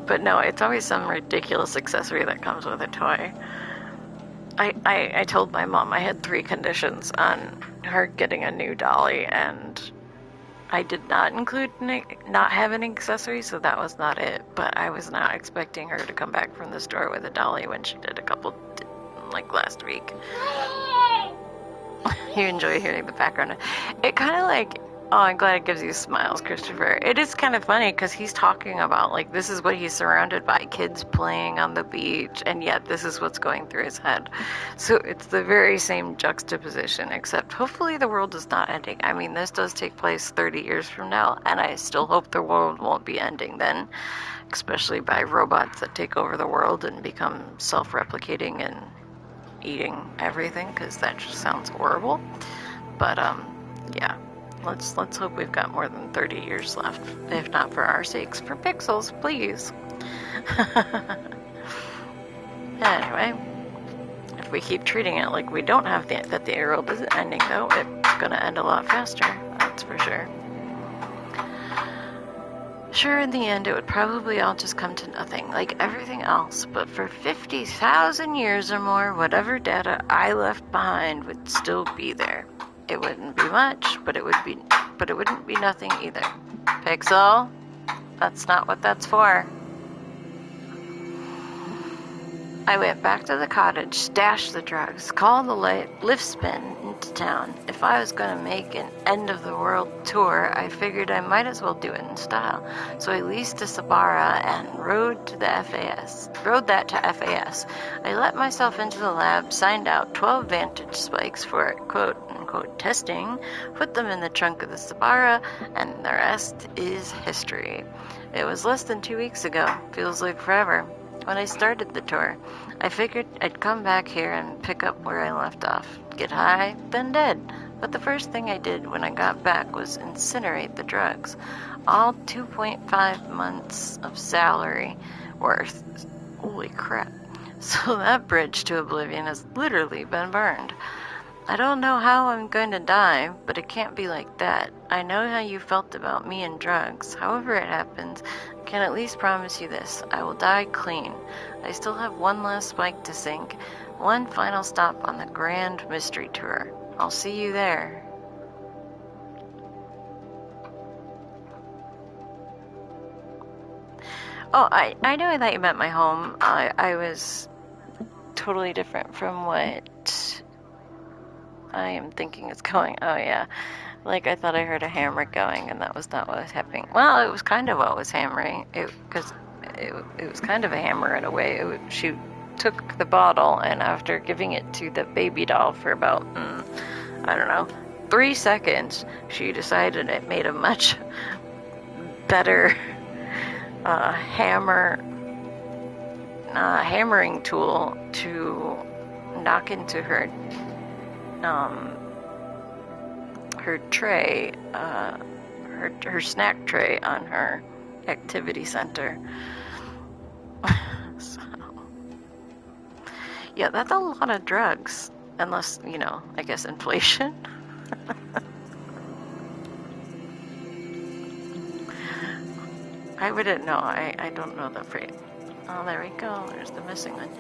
But no, it's always some ridiculous accessory that comes with a toy. I told my mom I had 3 conditions on her getting a new dolly, and I did not include not having an accessory, so that was not it. But I was not expecting her to come back from the store with a dolly when she did a couple, like last week. You enjoy hearing the background. It kind of like, oh, I'm glad it gives you smiles, Christopher. It is kind of funny because he's talking about, like, this is what he's surrounded by, kids playing on the beach, and yet this is what's going through his head. So it's the very same juxtaposition, except hopefully the world is not ending. I mean, this does take place 30 years from now, and I still hope the world won't be ending then, especially by robots that take over the world and become self-replicating and eating everything, because that just sounds horrible. But yeah, let's hope we've got more than 30 years left. If not for our sakes, for Pixels, please. Anyway, if we keep treating it like we don't have that the world isn't ending, though, it's gonna end a lot faster. That's for sure. Sure, in the end, it would probably all just come to nothing, like everything else, but for 50,000 years or more, whatever data I left behind would still be there. It wouldn't be much, but it wouldn't be nothing either. Pixel? That's not what that's for. I went back to the cottage, stashed the drugs, called the lift spin into town. If I was going to make an end-of-the-world tour, I figured I might as well do it in style. So I leased a Sabara and rode that to FAS. I let myself into the lab, signed out 12 Vantage spikes for quote-unquote testing, put them in the trunk of the Sabara, and the rest is history. It was less than 2 weeks ago. Feels like forever. When I started the tour, I figured I'd come back here and pick up where I left off. Get high, then dead. But the first thing I did when I got back was incinerate the drugs. All 2.5 months of salary worth. Holy crap. So that bridge to oblivion has literally been burned. I don't know how I'm going to die, but it can't be like that. I know how you felt about me and drugs. However it happens, I can at least promise you this. I will die clean. I still have one last spike to sink. One final stop on the Grand Mystery Tour. I'll see you there. Oh, I know I thought you meant my home. I was totally different from what I am thinking is going. Oh, yeah. Like, I thought I heard a hammer going, and that was not what was happening. Well, it was kind of what was hammering. Because it was kind of a hammer in a way. She took the bottle, and after giving it to the baby doll for about, I don't know, 3 seconds, she decided it made a much better hammering tool to knock into her tray, her snack tray on her activity center. So, yeah, that's a lot of drugs, unless, I guess inflation. I wouldn't know. I don't know the freight. Oh, there we go. There's the missing one.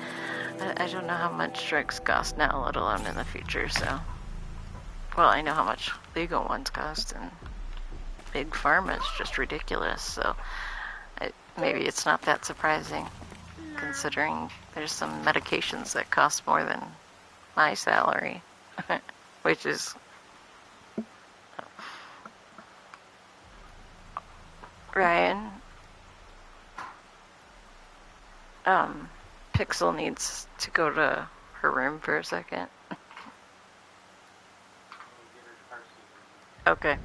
I don't know how much drugs cost now, let alone in the future, so. Well, I know how much legal ones cost, and Big Pharma is just ridiculous, so maybe it's not that surprising, considering there's some medications that cost more than my salary, which is... Ryan, Pixel needs to go to her room for a second. Okay.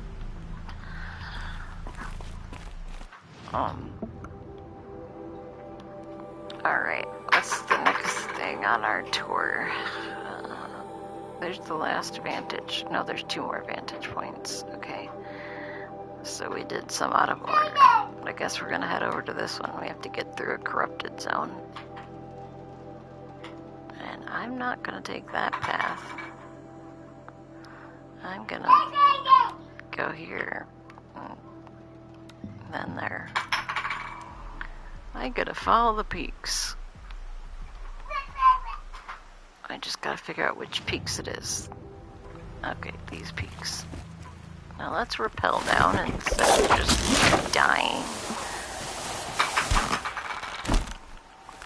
Alright, what's the next thing on our tour? There's the last vantage. No, there's 2 more vantage points. Okay. So we did some out of order. But I guess we're gonna head over to this one. We have to get through a corrupted zone. And I'm not gonna take that path. I'm gonna go here. And then there. I gotta follow the peaks. I just gotta figure out which peaks it is. Okay, these peaks. Now let's rappel down instead of just dying.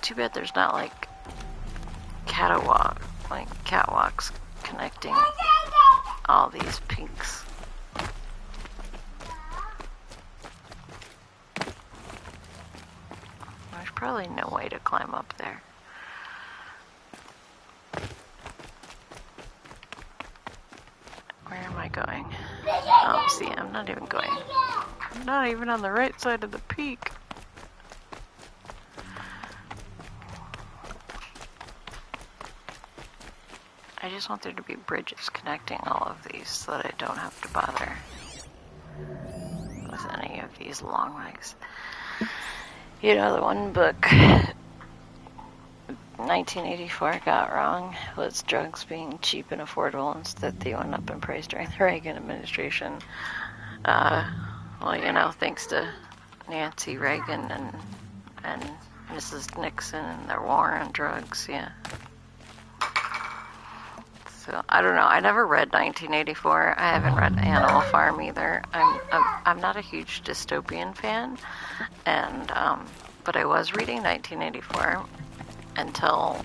Too bad there's not like catwalks connecting all these peaks. There's probably no way to climb up there. Where am I going? Oh, see, I'm not even going. I'm not even on the right side of the peak. I just want there to be bridges connecting all of these so that I don't have to bother with any of these long legs. You know, the one book 1984 got wrong was drugs being cheap and affordable instead they went up in price during the Reagan administration. Well, you know, thanks to Nancy Reagan and Mrs. Nixon and their war on drugs, yeah. So, I don't know. I never read 1984. I haven't read Animal Farm either. I'm not a huge dystopian fan, and but I was reading 1984 until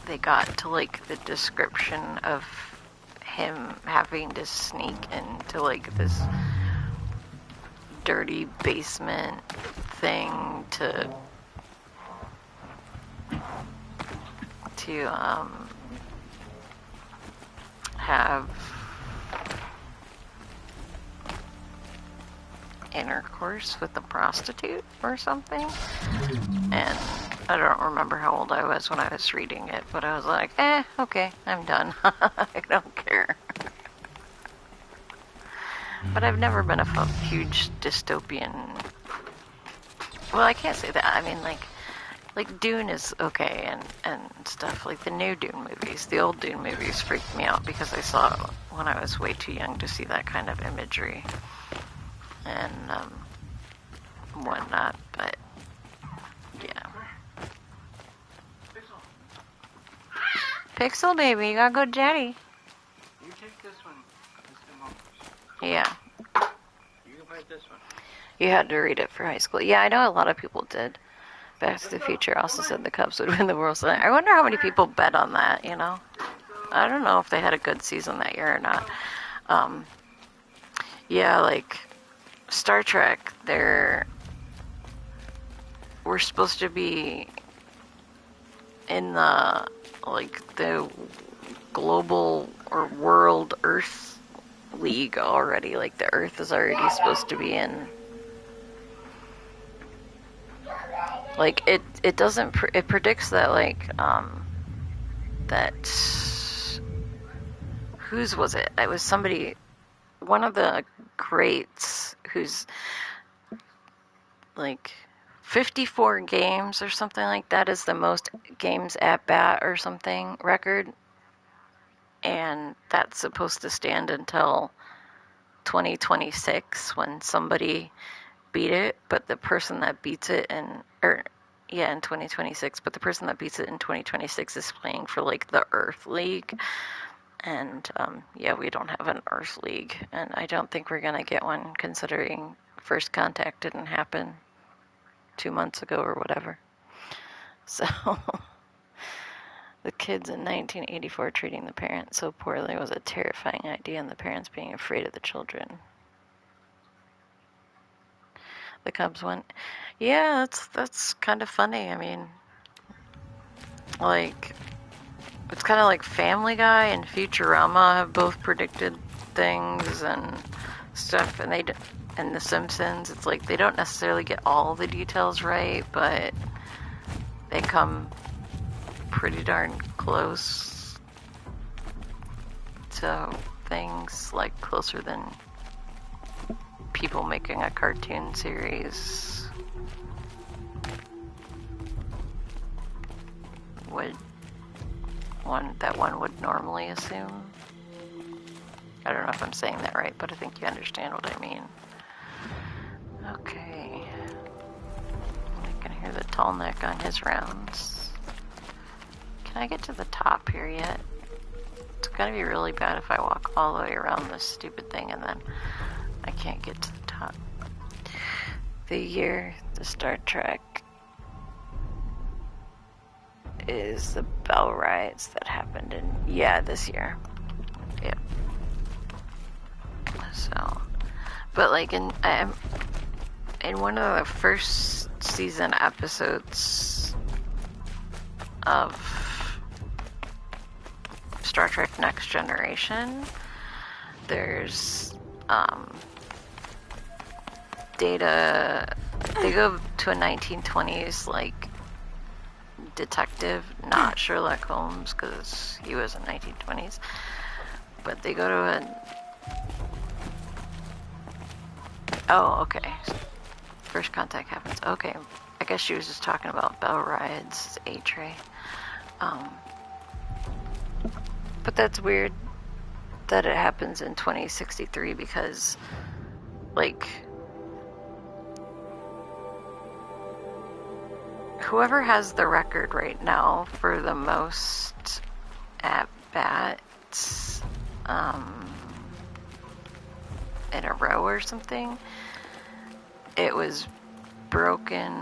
they got to like the description of him having to sneak into like this dirty basement thing to have intercourse with a prostitute or something. And I don't remember how old I was when I was reading it, but I was like, okay, I'm done. I don't care. But I've never been a huge dystopian. Well, I can't say that. I mean, like Dune is okay and stuff. Like the new Dune movies, the old Dune movies freaked me out because I saw it when I was way too young to see that kind of imagery and whatnot. But yeah, Pixel baby, you gotta go to daddy. You take this one. Yeah. You can fight this one. You had to read it for high school. Yeah, I know a lot of people did. Back to the Future also said the Cubs would win the World Series. I wonder how many people bet on that, you know? I don't know if they had a good season that year or not. Yeah, like Star Trek, we're supposed to be in the global or world Earth League already. Like the Earth is already supposed to be in. Like it doesn't. It predicts that that. Whose was it? It was somebody. One of the greats who's like 54 games or something like that is the most games at bat or something record, and that's supposed to stand until 2026 when somebody beat it, but the person that beats it in 2026, but the person that beats it in 2026 is playing for like the Earth League. And yeah, we don't have an Earth League, and I don't think we're gonna get one considering First Contact didn't happen 2 months ago or whatever. So the kids in 1984 treating the parents so poorly was a terrifying idea, and the parents being afraid of the children. The Cubs went. Yeah, that's kind of funny. I mean, like, it's kind of like Family Guy and Futurama have both predicted things and stuff, and The Simpsons. It's like they don't necessarily get all the details right, but they come pretty darn close to things, like closer than people making a cartoon series would one would normally assume. I don't know if I'm saying that right, but I think you understand what I mean. Okay. I can hear the tall neck on his rounds. Can I get to the top here yet? It's gonna be really bad if I walk all the way around this stupid thing and then I can't get to the top. The year the Star Trek is the Bell riots that happened in, this year. Yeah. So, but like in one of the first season episodes of Star Trek Next Generation, there's Data. They go to a 1920s like detective, not Sherlock Holmes, because he was in 1920s. But they go to a... Oh, okay. First contact happens. Okay. I guess she was just talking about Bell Rides, A-Tray. But that's weird that it happens in 2063 because, like, whoever has the record right now for the most at-bats in a row or something, it was broken.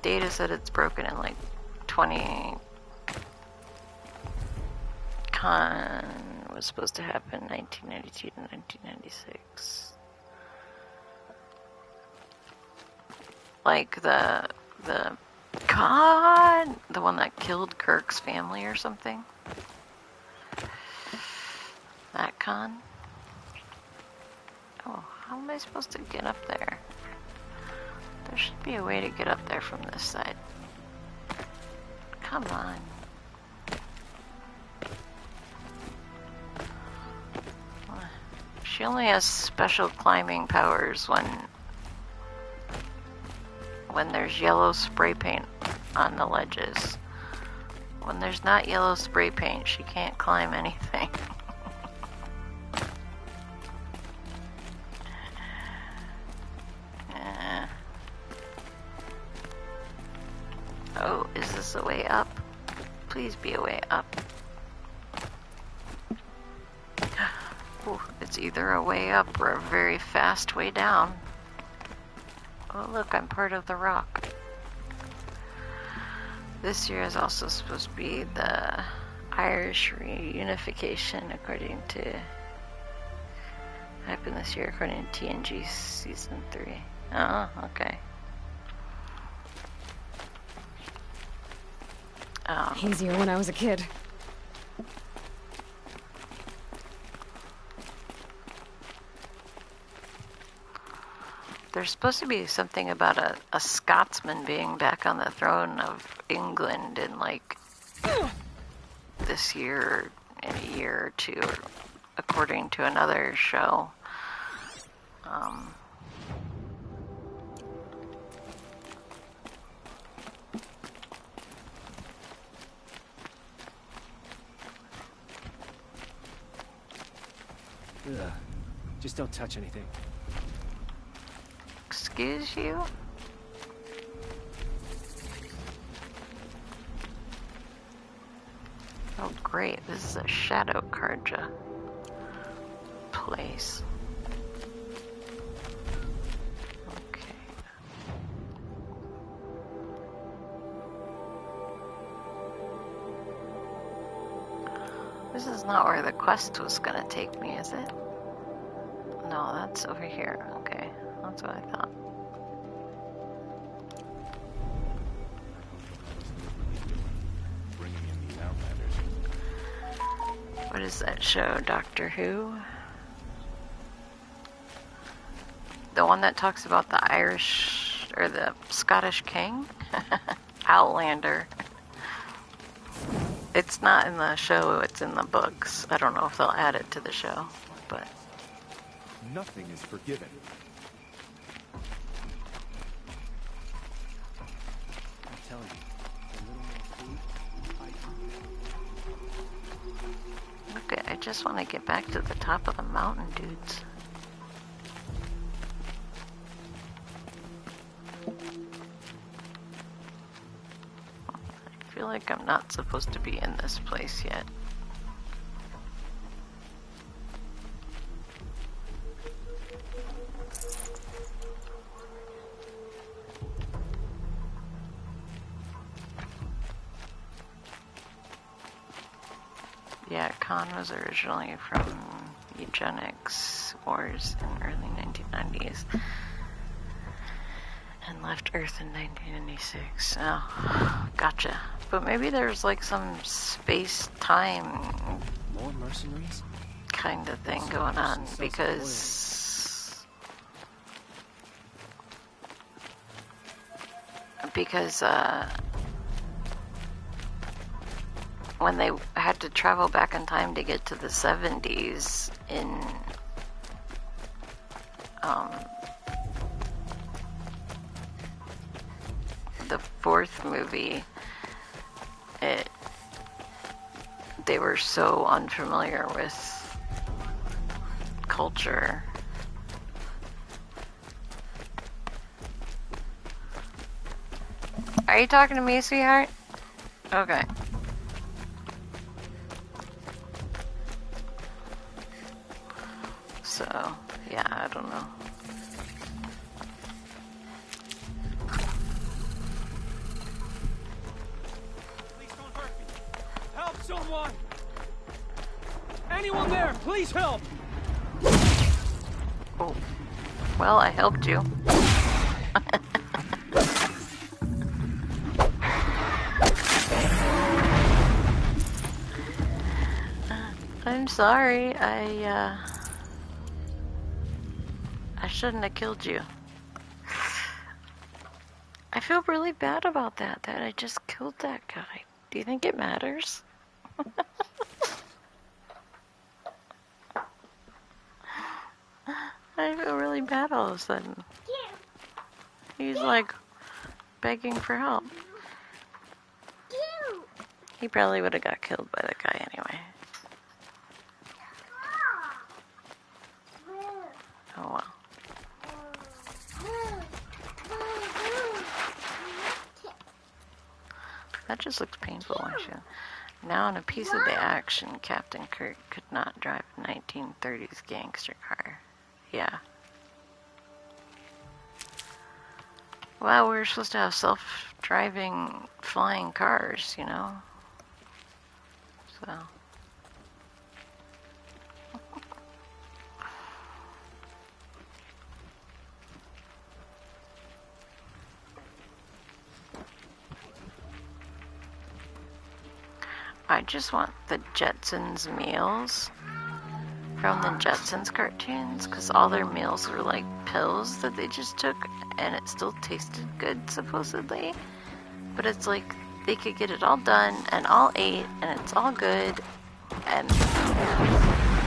Data said it's broken in like 20. Con was supposed to happen 1992 to 1996. Like the con, the one that killed Kirk's family or something. That con. Oh, how am I supposed to get up there? There should be a way to get up there from this side. Come on. She only has special climbing powers when there's yellow spray paint on the ledges. When there's not yellow spray paint, she can't climb anything. Oh, is this a way up? Please be a way up. Ooh, it's either a way up or a very fast way down. Oh look, I'm part of the rock. This year is also supposed to be the Irish reunification according to... happened this year according to TNG Season 3. Oh, okay. Easier when I was a kid. There's supposed to be something about a Scotsman being back on the throne of England in like this year, in a year or two, according to another show. Ugh. Just don't touch anything. Excuse you? Oh great, this is a Shadow Karja place. Okay. This is not where the quest was gonna take me, is it? No, that's over here. Okay, that's what I thought. What is that show, Doctor Who? The one that talks about the Irish, or the Scottish king? Outlander. It's not in the show, it's in the books. I don't know if they'll add it to the show, but... Nothing is forgiven. I'm telling you, a little more food. Okay, I just want to get back to the top of the mountain, dudes. I feel like I'm not supposed to be in this place yet. Yeah, Khan was originally from eugenics wars in early 1990s and left Earth in 1996. Oh, gotcha. But maybe there's like some space-time More mercenaries? kind of thing going on because when they had to travel back in time to get to the 70s in the fourth movie, they were so unfamiliar with culture. Are you talking to me, sweetheart? Okay. So, yeah, I don't know. Please don't hurt me. Help someone! Anyone there, please help! Oh. Well, I helped you. I'm sorry, I shouldn't have killed you. I feel really bad about that I just killed that guy. Do you think it matters? I feel really bad all of a sudden. He's like begging for help. He probably would have got killed by the guy anyway. Oh well. That just looks painful, don't you? Now in a piece of the action, Captain Kirk could not drive a 1930s gangster car. Yeah. Well, we were supposed to have self-driving flying cars, you know? So... I just want the Jetsons meals from the Jetsons cartoons, because all their meals were like pills that they just took, and it still tasted good, supposedly. But it's like they could get it all done and all ate, and it's all good, and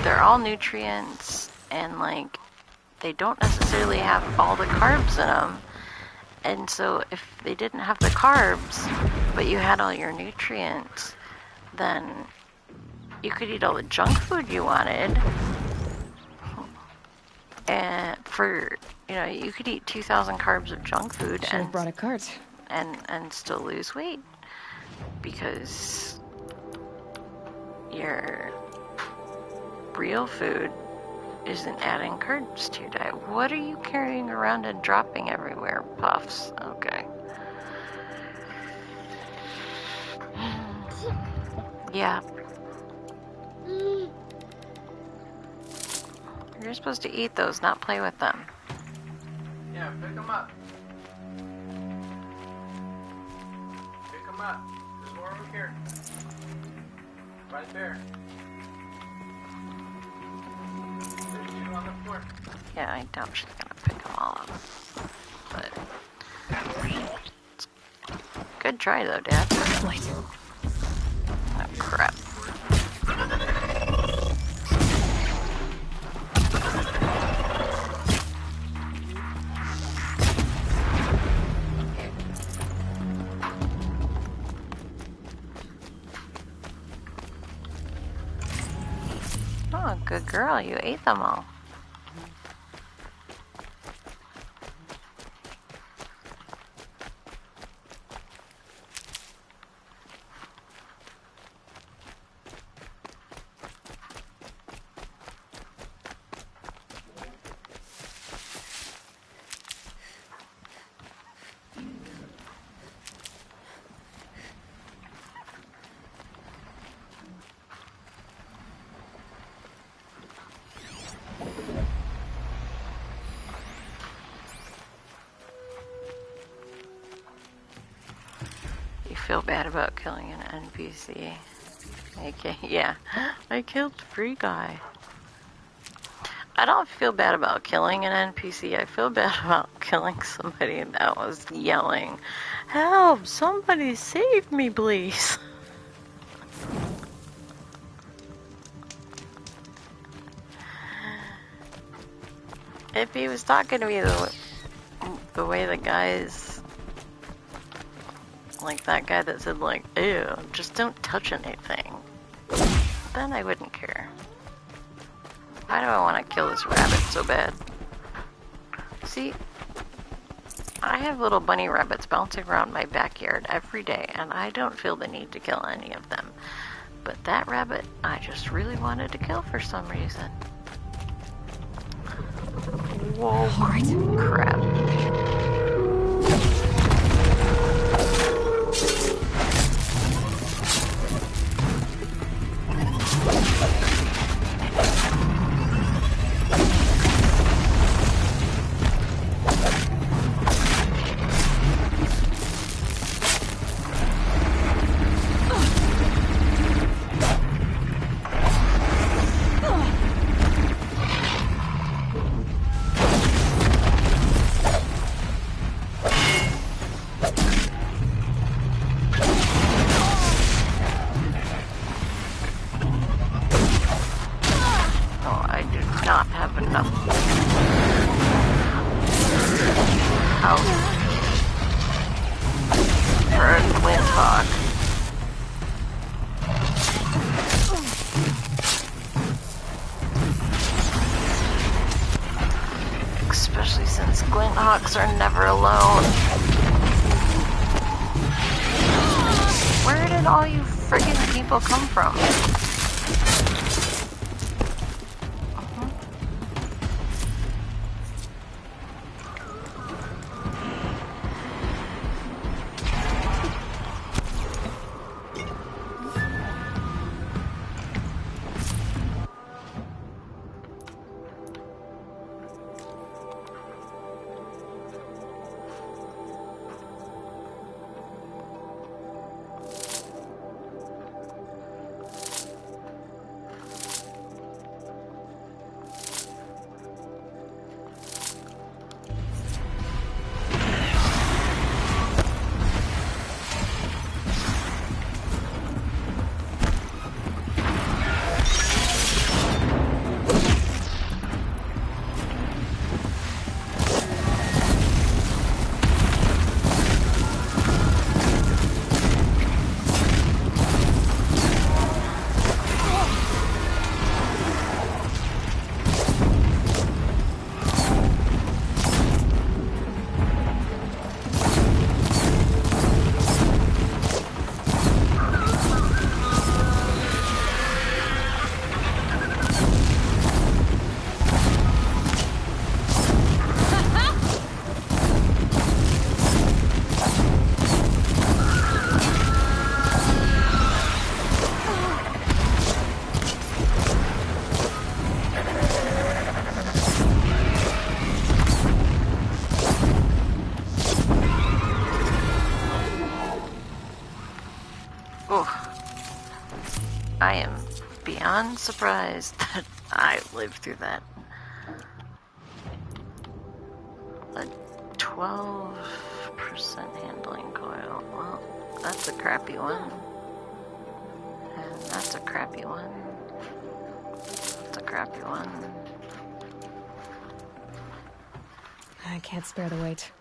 they're all nutrients, and like they don't necessarily have all the carbs in them. And so if they didn't have the carbs, but you had all your nutrients, then you could eat all the junk food you wanted, and for, you know, you could eat 2,000 carbs of junk food Should've brought a cart. and still lose weight, because your real food isn't adding carbs to your diet. What are you carrying around and dropping everywhere? Puffs. Okay. Yeah. You're supposed to eat those, not play with them. Yeah, pick them up. Pick them up. There's more over here. Right there. There's two on the floor. Yeah, I doubt she's gonna pick them all up. But good try though, Dad. Light. Oh crap. Oh, good girl, you ate them all. Feel bad about killing an NPC. Okay, yeah, I killed Free Guy. I don't feel bad about killing an NPC. I feel bad about killing somebody that was yelling, "Help! Somebody save me, please!" If he was talking to me the way the guys, like that guy that said like, "Ew, just don't touch anything," then I wouldn't care. Why do I want to kill this rabbit so bad? See, I have little bunny rabbits bouncing around my backyard every day, and I don't feel the need to kill any of them. But that rabbit, I just really wanted to kill for some reason. Whoa, crap. Are never alone. Where did all you friggin' people come from? Surprised that I lived through that. A 12% handling coil. Well, that's a crappy one. And that's a crappy one. That's a crappy one. I can't spare the weight.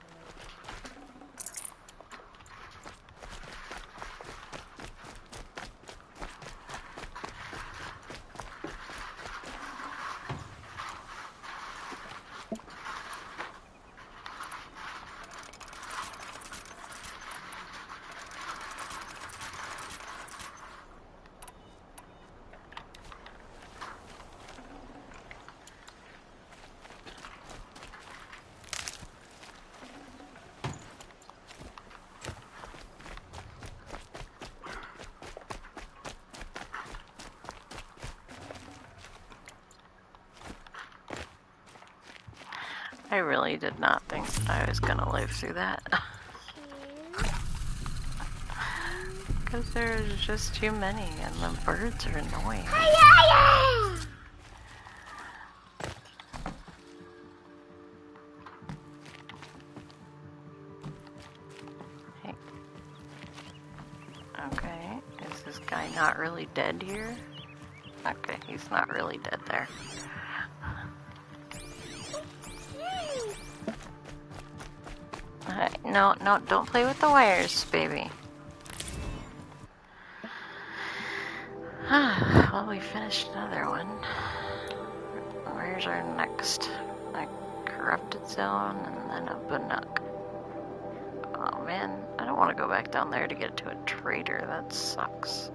I really did not think I was gonna live through that. Because there's just too many and the birds are annoying. not really dead here? Okay, he's not really dead there. No, don't play with the wires, baby. Well, we finished another one. Where's our next? A corrupted zone and then a Banuk. Oh man, I don't want to go back down there to get to a trader. That sucks.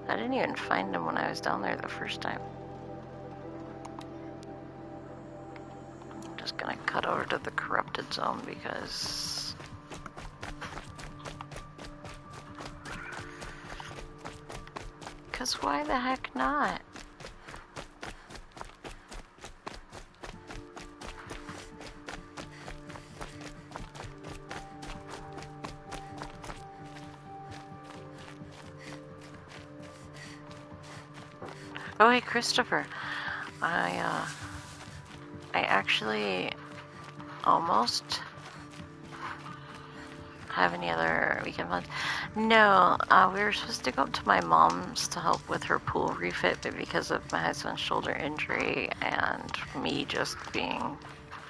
I didn't even find him when I was down there the first time. I'm just gonna cut over to the corrupted zone because... why the heck not? Oh hey Christopher, I actually almost have any other weekend plans. No, we were supposed to go up to my mom's to help with her pool refit, but because of my husband's shoulder injury and me just being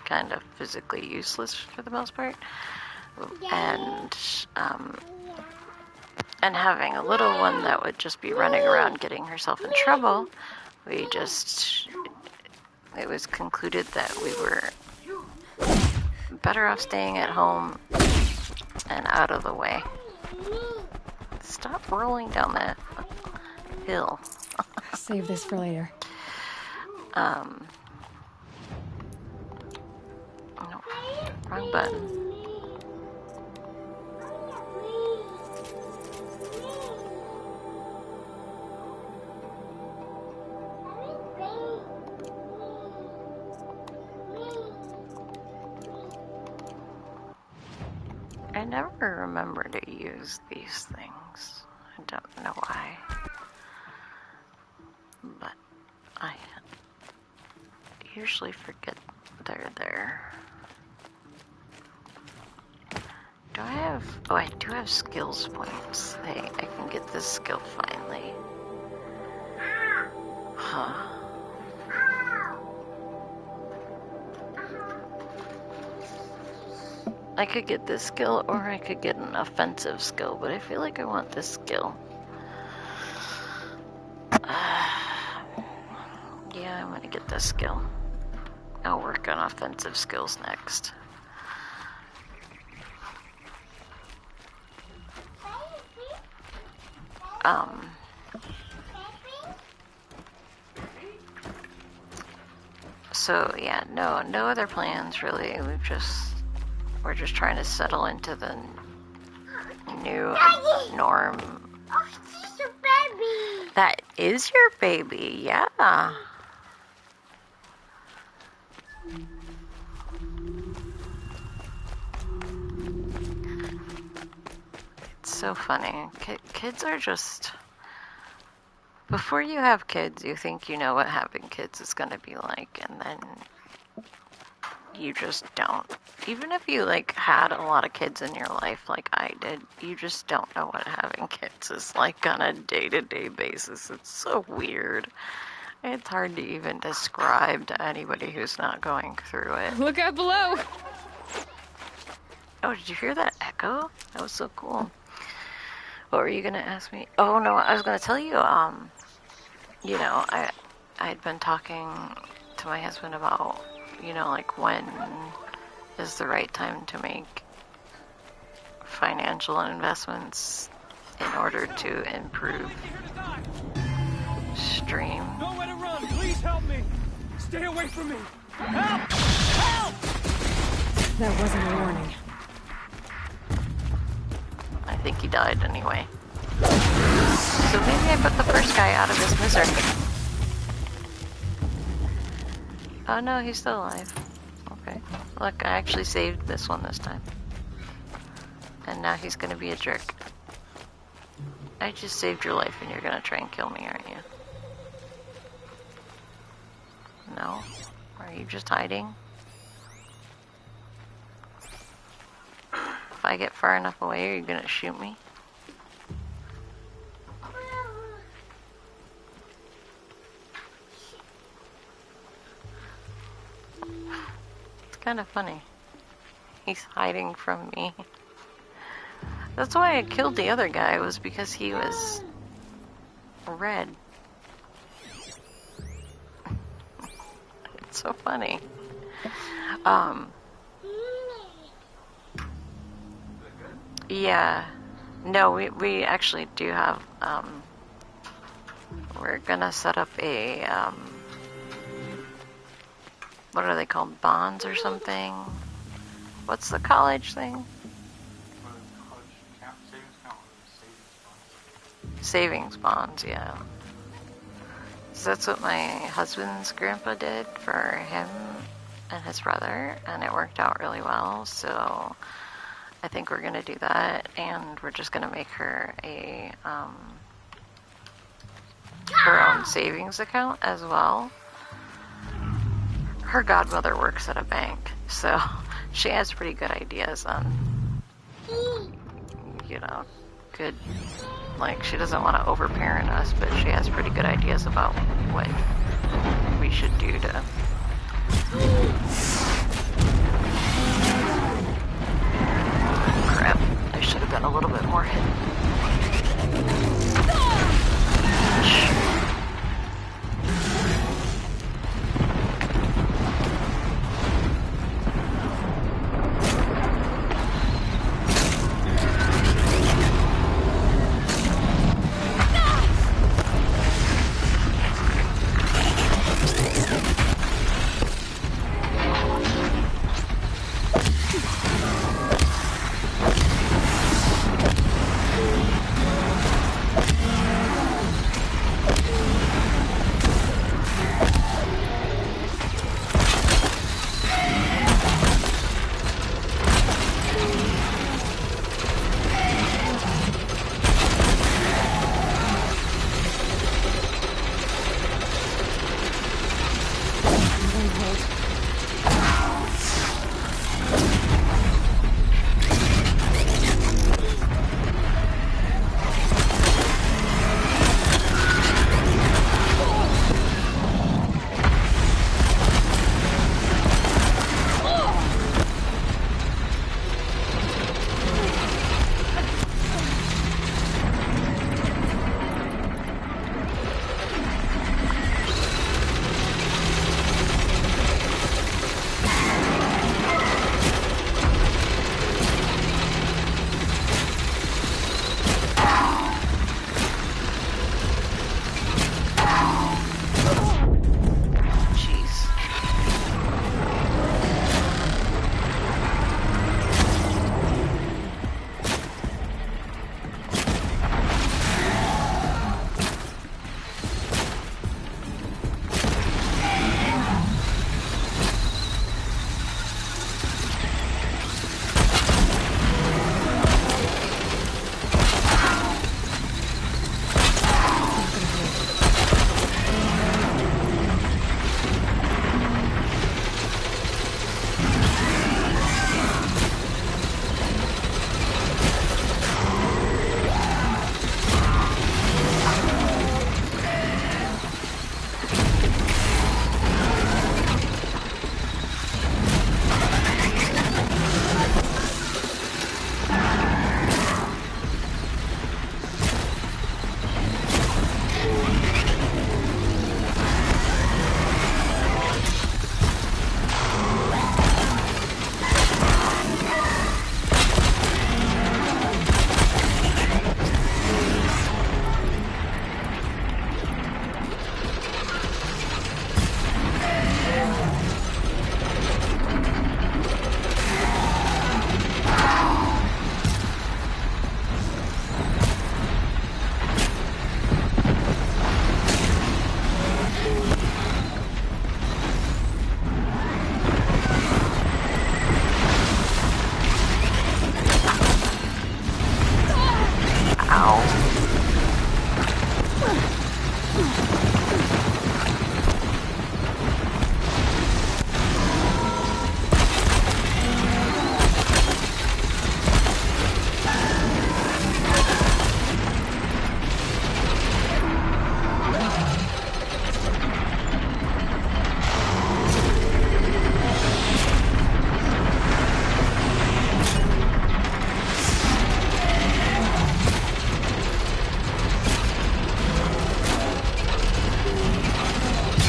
kind of physically useless for the most part, and having a little one that would just be running around getting herself in trouble, it was concluded that we were better off staying at home and out of the way. Stop rolling down that hill. Save this for later. Nope. Wrong button. I never remember to use these things. I don't know why. But I usually forget they're there. Do I have... oh, I do have skills points. Hey, I can get this skill finally. Huh. I could get this skill, or I could get an offensive skill, but I feel like I want this skill. Yeah, I'm gonna get this skill. I'll work on offensive skills next. So yeah, no other plans really. We're just trying to settle into the new norm. Oh, she's your baby. That is your baby, yeah. It's so funny. Kids are just... before you have kids, you think you know what having kids is going to be like, and then you just don't. Even if you, like, had a lot of kids in your life like I did, you just don't know what having kids is like on a day-to-day basis. It's so weird. It's hard to even describe to anybody who's not going through it. Look out below! Oh, did you hear that echo? That was so cool. What were you gonna ask me? Oh, no, I was gonna tell you, you know, I'd been talking to my husband about, you know, like, when is the right time to make financial investments in order to improve stream. Nowhere to run. Please help me. Stay away from me. Help! Help! That wasn't a warning. I think he died anyway. So maybe I put the first guy out of his misery. Oh no, he's still alive. Okay. Look, I actually saved this one this time. And now he's gonna be a jerk. I just saved your life and you're gonna try and kill me, aren't you? No? Are you just hiding? If I get far enough away, are you gonna shoot me? kind of funny. He's hiding from me. That's why I killed the other guy, was because he was red. It's so funny. Yeah. No, we actually do have, we're gonna set up a, what are they called? Bonds or something? What's the college thing? Savings bonds, yeah. So that's what my husband's grandpa did for him and his brother, and it worked out really well, so I think we're gonna do that, and we're just gonna make her a, her own savings account as well. Her godmother works at a bank, so she has pretty good ideas on, you know, good, like, she doesn't want to overparent us, but she has pretty good ideas about what we should do to... Crap, I should have been a little bit more hidden.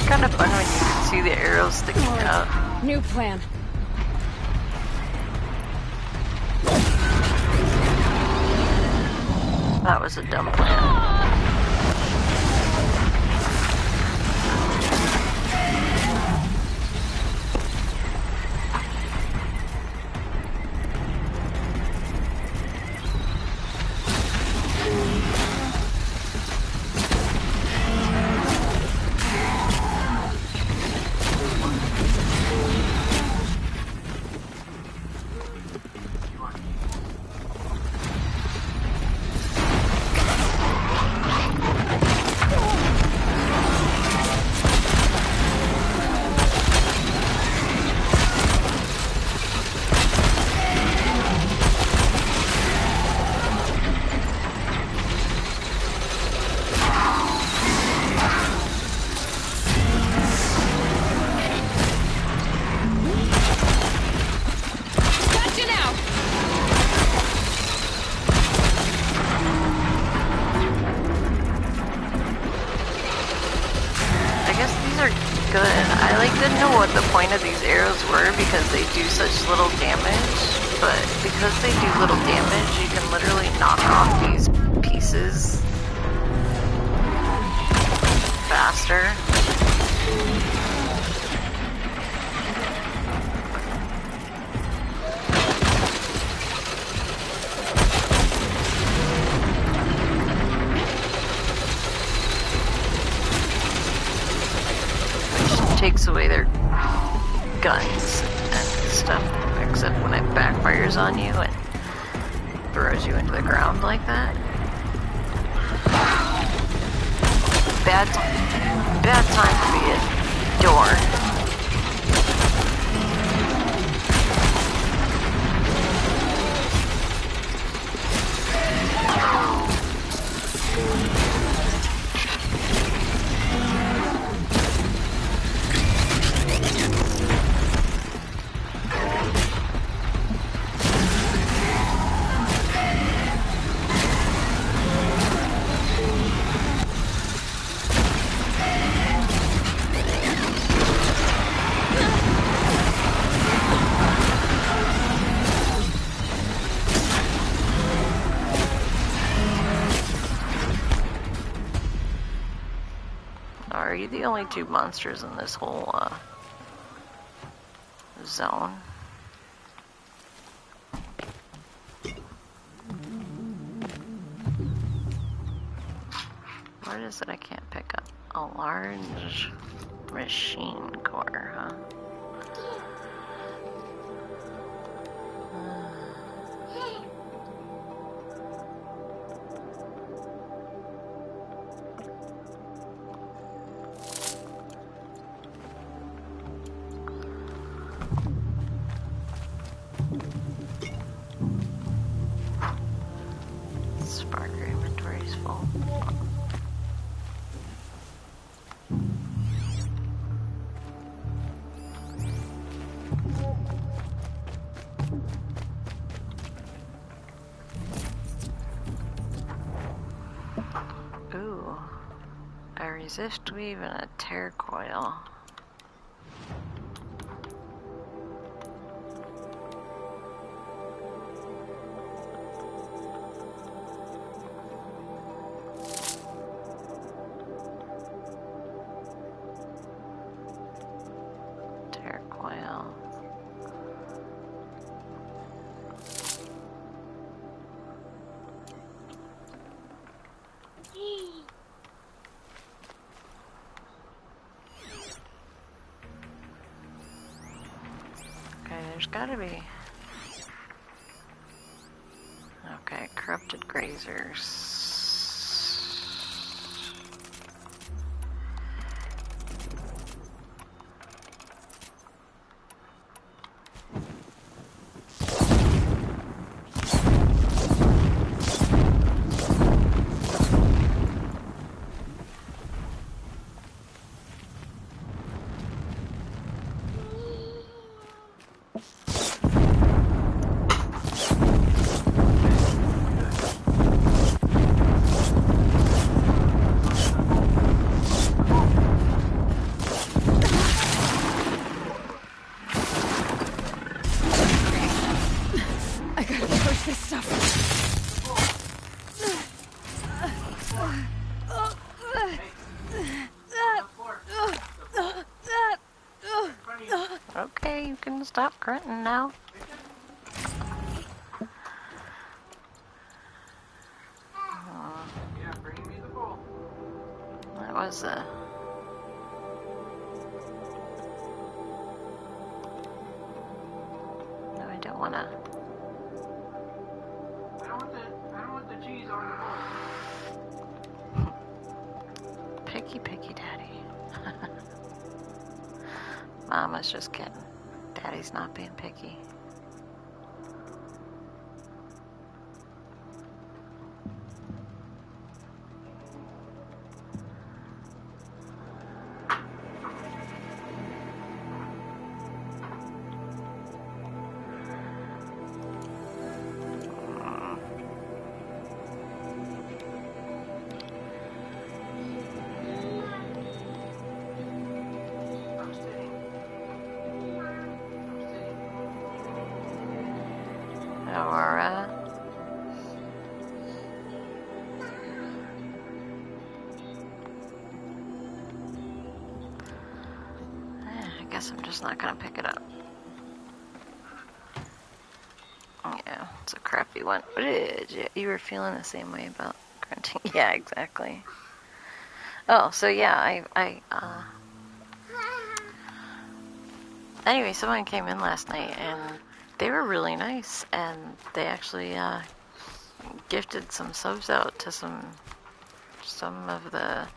kind of fun when you can see the arrows sticking out. New plan. That was a dumb plan. Because they do such little damage, but because they do little damage, you can literally knock off these pieces faster. Which takes away their guns and stuff, except when it backfires on you and throws you into the ground like that. Bad time to be a door. Are you the only two monsters in this whole zone? What is it I can't pick up? A large machine core, huh? Sparker inventory's full. Ooh, a resist weave and a tear coil. Tear coil. Okay, there's gotta be... Okay, corrupted grazers. stop grunting now? Yeah, bring me the bowl. That was No, I don't wanna. I don't want the cheese on the bowl. Picky, picky daddy. Mama's just kidding. Daddy's not being picky. Aurora. I guess I'm just not gonna pick it up. Yeah, it's a crappy one. What is it? You were feeling the same way about grunting. Yeah, exactly. Oh, so yeah, anyway, someone came in last night and they were really nice, and they actually gifted some subs out to some of the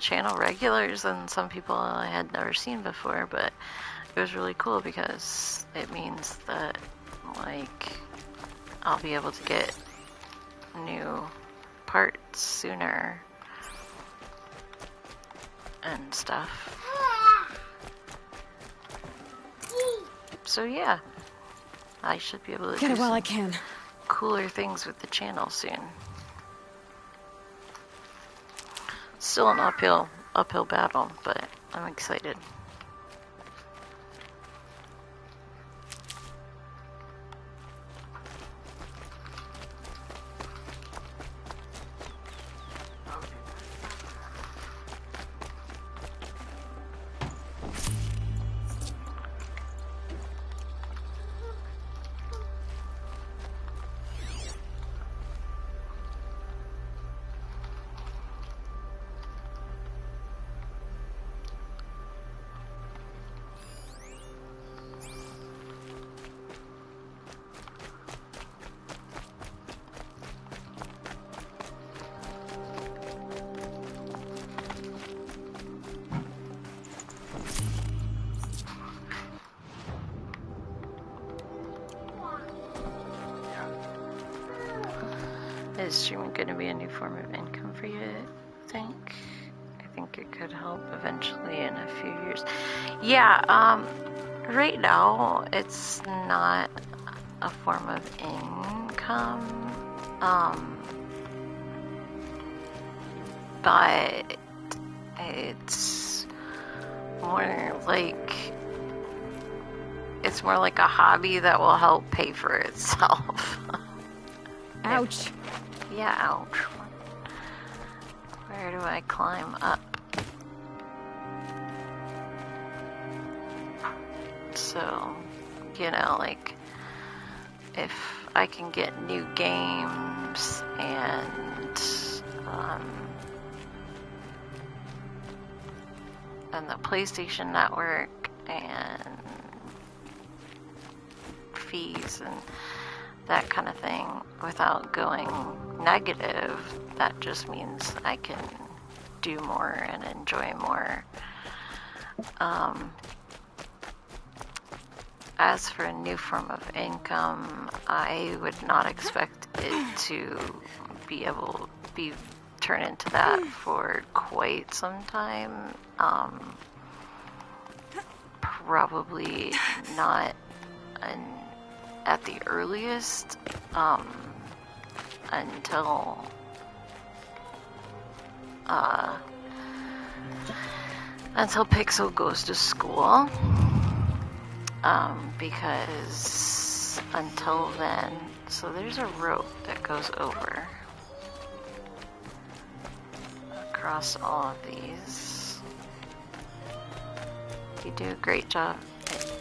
channel regulars and some people I had never seen before, but it was really cool because it means that, like, I'll be able to get new parts sooner and stuff. So yeah, I should be able to get do it while I some can. cooler things with the channel soon. Still an uphill battle, but I'm excited. Is streaming going to be a new form of income for you, I think? I think it could help eventually in a few years. Yeah, right now it's not a form of income, but it's more like a hobby that will help pay for itself. Ouch. Yeah, ouch. Where do I climb up? So, you know, like, if I can get new games and the PlayStation Network and fees and that kind of thing without going negative, that just means I can do more and enjoy more. As for a new form of income, I would not expect it to be turn into that for quite some time. Probably not at the earliest, until Pixel goes to school, because until then, so there's a rope that goes over across all of these. You do a great job.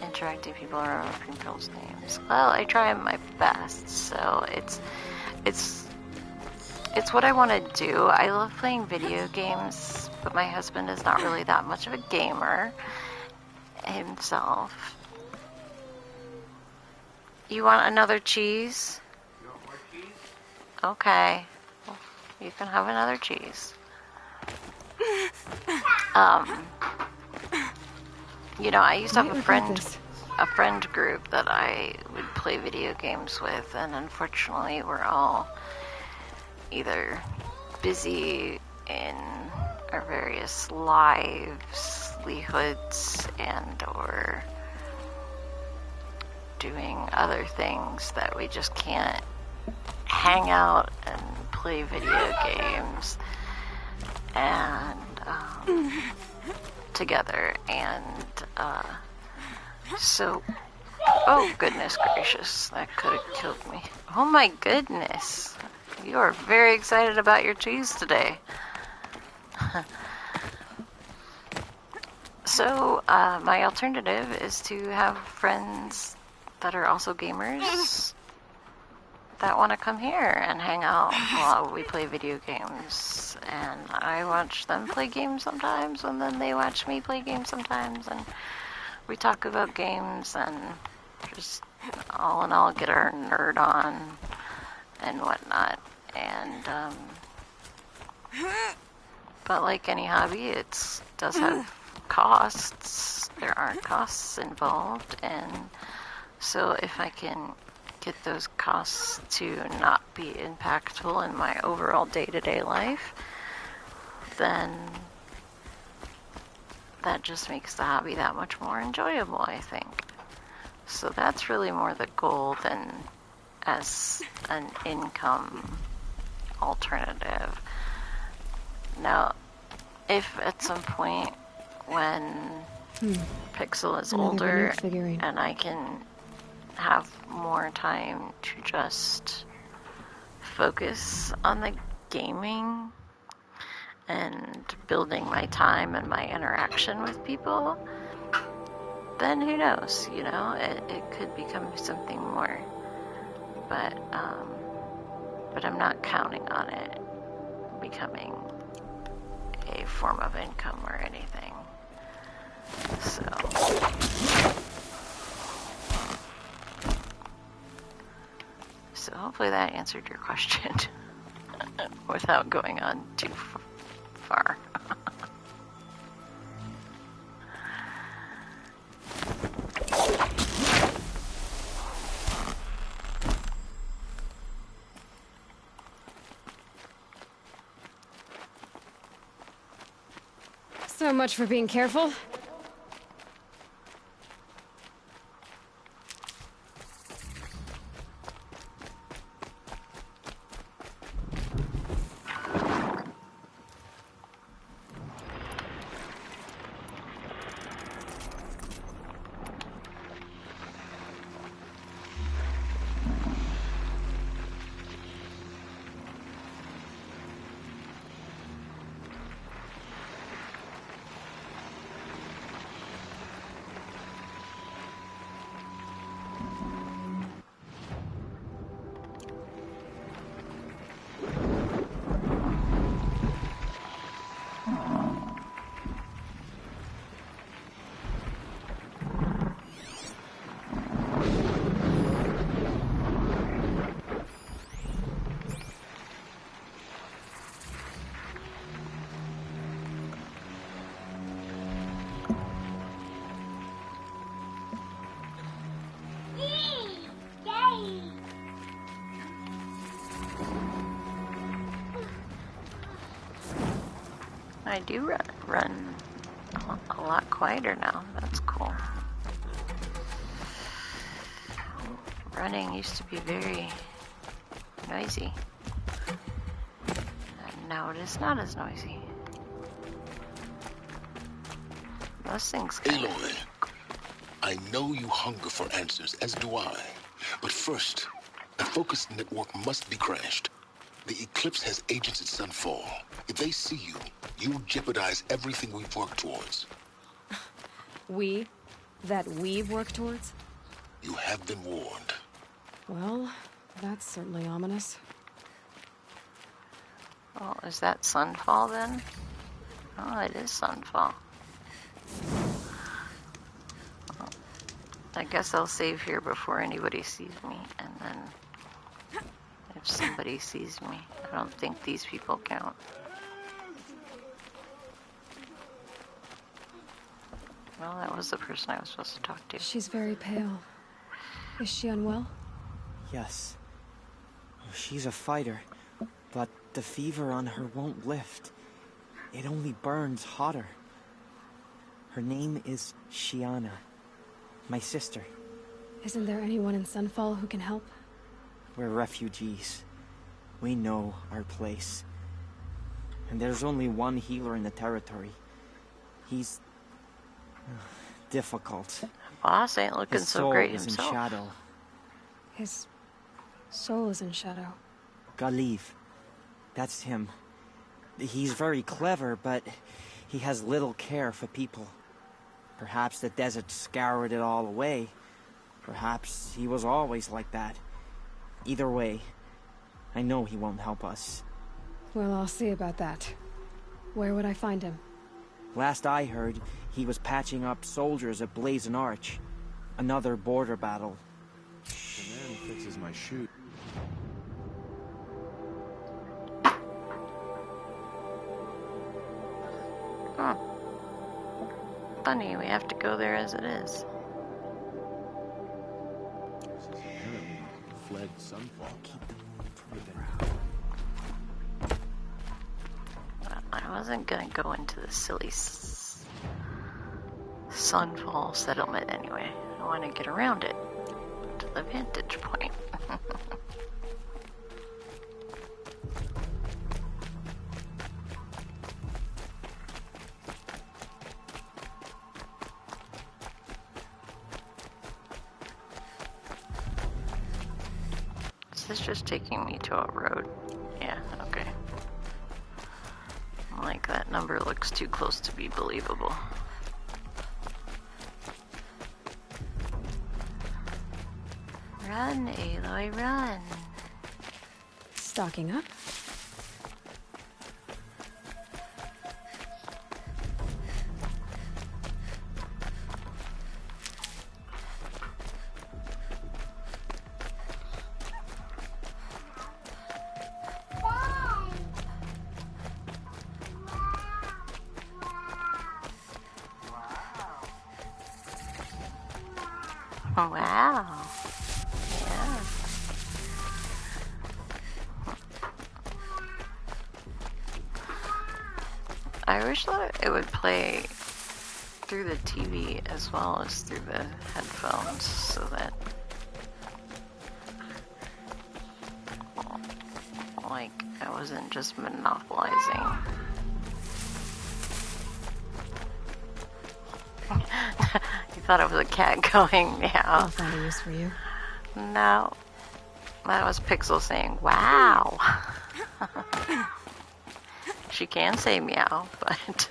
interacting people or remembering people's names. Well, I try my best, so it's what I want to do. I love playing video games, but my husband is not really that much of a gamer himself. You want another cheese? You want more cheese? Okay. Well, you can have another cheese. You know, I used to have a friend group that I would play video games with, and unfortunately we're all either busy in our various livelihoods and or doing other things that we just can't hang out and play video games and together. And so, oh goodness gracious, that could have killed me. Oh my goodness, you are very excited about your cheese today. So my alternative is to have friends that are also gamers that want to come here and hang out while we play video games. And I watch them play games sometimes, and then they watch me play games sometimes, and we talk about games and just all in all get our nerd on and whatnot. And but like any hobby, it does have costs. There are costs involved, and so if I can get those costs to not be impactful in my overall day-to-day life, then that just makes the hobby that much more enjoyable, I think. So that's really more the goal than as an income alternative. Now, if at some point when Pixel is older and I can have more time to just focus on the gaming and building my time and my interaction with people, then who knows, you know, it could become something more. But I'm not counting on it becoming a form of income or anything. So hopefully that answered your question without going on too far. So much for being careful. I do run a lot quieter now. That's cool. Running used to be very noisy, and now it is not as noisy. Those things Aloy, I know you hunger for answers, as do I. But first, the Focus network must be crashed. The Eclipse has agents at Sunfall. If they see you, you jeopardize everything we've worked towards. We? That we've worked towards? You have been warned. Well, that's certainly ominous. Oh, is that Sunfall then? Oh, it is Sunfall. Well, I guess I'll save here before anybody sees me, and then if somebody sees me, I don't think these people count. Well, that was the person I was supposed to talk to. She's very pale. Is she unwell? Yes. She's a fighter, but the fever on her won't lift. It only burns hotter. Her name is Shiana, my sister. Isn't there anyone in Sunfall who can help? We're refugees. We know our place. And there's only one healer in the territory. He's difficult. Boss ain't looking His so soul great is himself. in shadow. His soul is in shadow. Galiv. That's him. He's very clever, but he has little care for people. Perhaps the desert scoured it all away. Perhaps he was always like that. Either way, I know he won't help us. Well, I'll see about that. Where would I find him? Last I heard, he was patching up soldiers at Blazon Arch. Another border battle. The man who fixes my shoe. Huh. Funny, we have to go there as it is. This is apparently fled Sunfall. I wasn't gonna go into the silly Sunfall settlement anyway. I want to get around it to the vantage point. Is this just taking me to a road? Yeah, okay. Like, that number looks too close to be believable. Run, Aloy, run. Stocking up? Wow. Yeah. I wish that it would play through the TV as well as through the headphones so that, like, I wasn't just monopolizing. You thought it was a cat going meow. I'll find a use for you. No. That was Pixel saying, wow. She can say meow, but...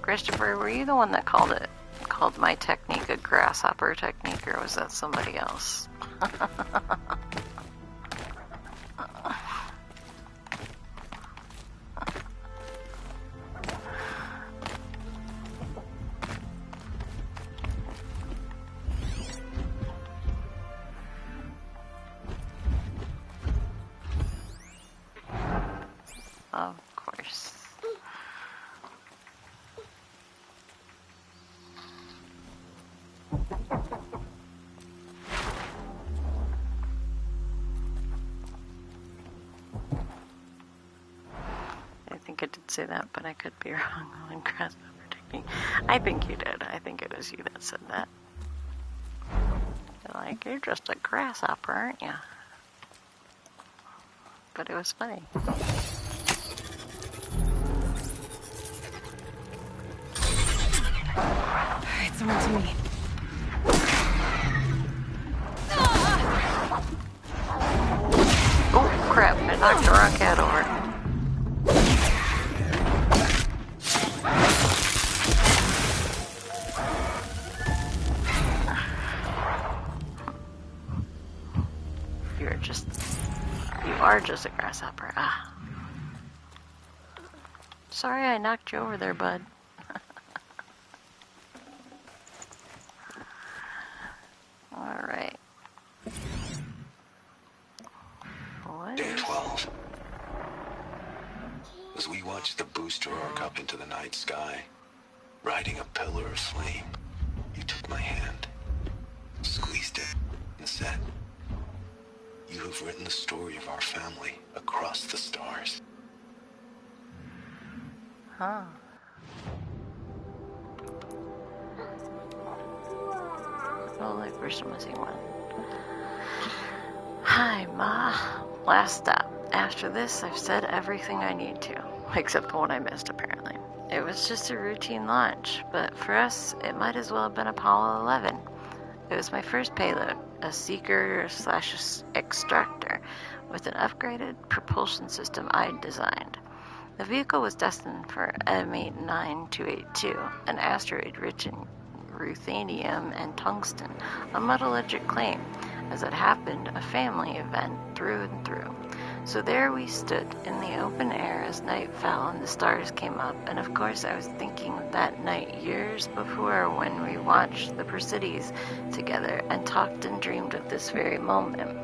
Christopher, were you the one that called my technique a grasshopper technique, or was that somebody else? Of course. I think I did say that, but I could be wrong on grasshopper technique. I think you did. I think it was you that said that. You're like, you're just a grasshopper, aren't you? But it was funny. someone to me. Oh crap, I knocked the wrong cat over. You are just a grasshopper. Ah. Sorry I knocked you over there, bud. Alright. Day 12. As we watched the booster arc up into the night sky, riding a pillar of flame, you took my hand, squeezed it, and said, "You have written the story of our family across the stars." Huh. Oh, like we're still missing one. Hi, Ma. Last stop. After this, I've said everything I need to. Except the one I missed, apparently. It was just a routine launch, but for us, it might as well have been Apollo 11. It was my first payload, a seeker/extractor, with an upgraded propulsion system I'd designed. The vehicle was destined for M89282, an asteroid rich in ruthenium and tungsten, a metallurgic claim. As it happened, a family event through and through. So there we stood in the open air as night fell and the stars came up, and of course I was thinking of that night years before when we watched the Perseus together and talked and dreamed of this very moment.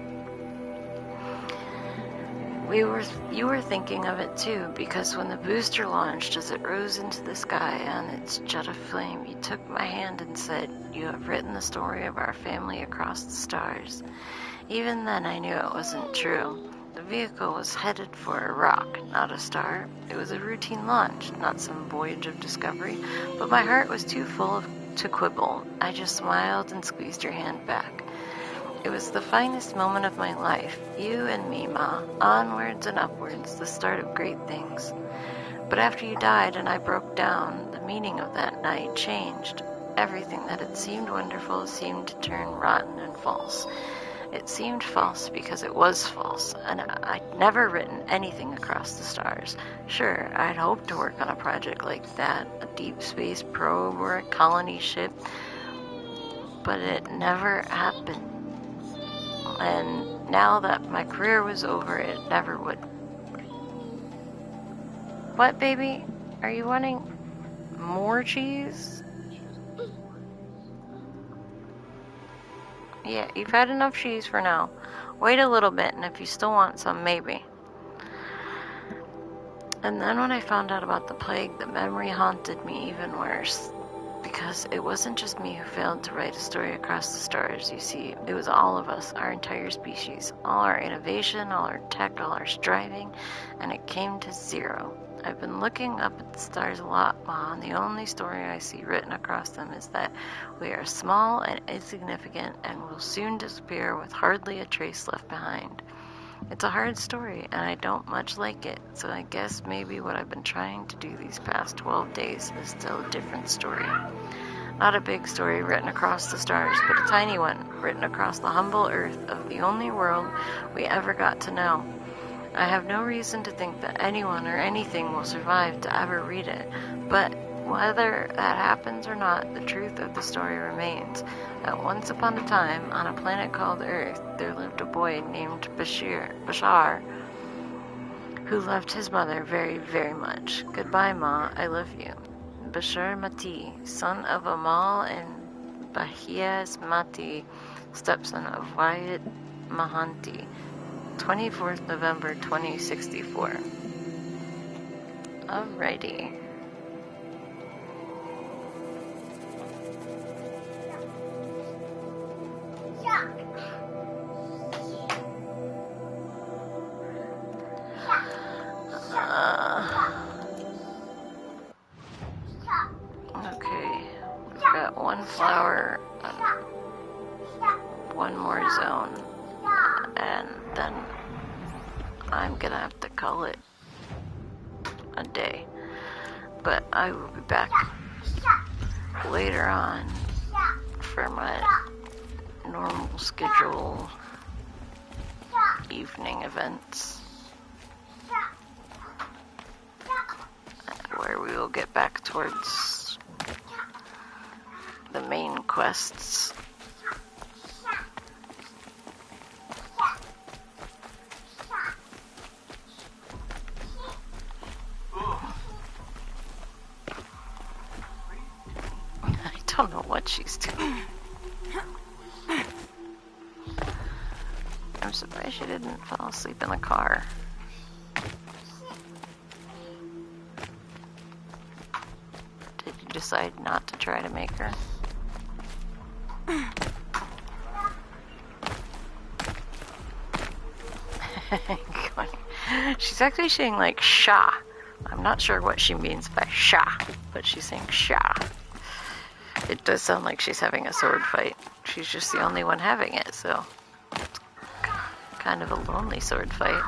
You were thinking of it too, because when the booster launched, as it rose into the sky on its jet of flame, you took my hand and said, "You have written the story of our family across the stars." Even then I knew it wasn't true. The vehicle was headed for a rock, not a star. It was a routine launch, not some voyage of discovery, but my heart was too full to quibble. I just smiled and squeezed your hand back. It was the finest moment of my life. You and me, Ma. Onwards and upwards, the start of great things. But after you died and I broke down, the meaning of that night changed. Everything that had seemed wonderful seemed to turn rotten and false. It seemed false because it was false, and I'd never written anything across the stars. Sure, I'd hoped to work on a project like that, a deep space probe or a colony ship, but it never happened. And now that my career was over, it never would. What, baby? Are you wanting more cheese? Yeah, you've had enough cheese for now. Wait a little bit, and if you still want some, maybe. And then when I found out about the plague, the memory haunted me even worse. Because it wasn't just me who failed to write a story across the stars, you see. It was all of us, our entire species. All our innovation, all our tech, all our striving, and it came to zero. I've been looking up at the stars a lot, Ma, and the only story I see written across them is that we are small and insignificant and will soon disappear with hardly a trace left behind. It's a hard story, and I don't much like it, so I guess maybe what I've been trying to do these past 12 days is still a different story. Not a big story written across the stars, but a tiny one written across the humble earth of the only world we ever got to know. I have no reason to think that anyone or anything will survive to ever read it, but whether that happens or not, the truth of the story remains. That once upon a time, on a planet called Earth, there lived a boy named Bashar, who loved his mother very, very much. Goodbye, Ma, I love you. Bashar Mati, son of Amal and Bahias Mati, stepson of Wyatt Mahanti, 24th November 2064. Alrighty. Okay, we've got one flower and one more zone, and then I'm gonna have to call it a day. But I will be back later on for my normal schedule evening events, where we will get back towards the main quests. I don't know what she's doing. I'm surprised she didn't fall asleep in the car. Did you decide not to try to make her? She's actually saying like sha. I'm not sure what she means by sha, but she's saying sha. It does sound like she's having a sword fight. She's just the only one having it, so it's kind of a lonely sword fight.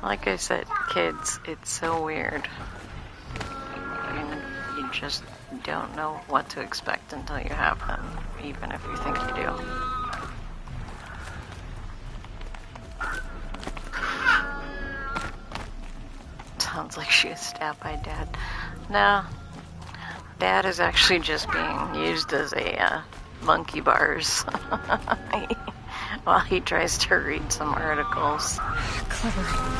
Like I said, kids, it's so weird. You just don't know what to expect until you have them, even if you think you do. Sounds like she was stabbed by Dad. No, Dad is actually just being used as a monkey bars while he tries to read some articles. Clever.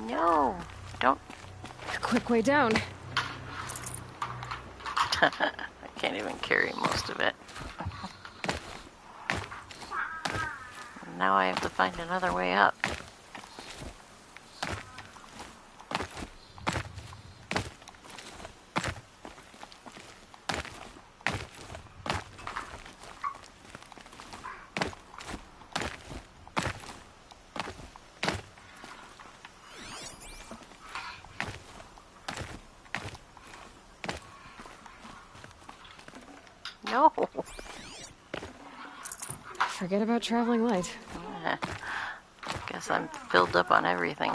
No, don't. Quick way down. I can't even carry most of it. Now I have to find another way up. No. Forget about traveling light. Guess I'm filled up on everything.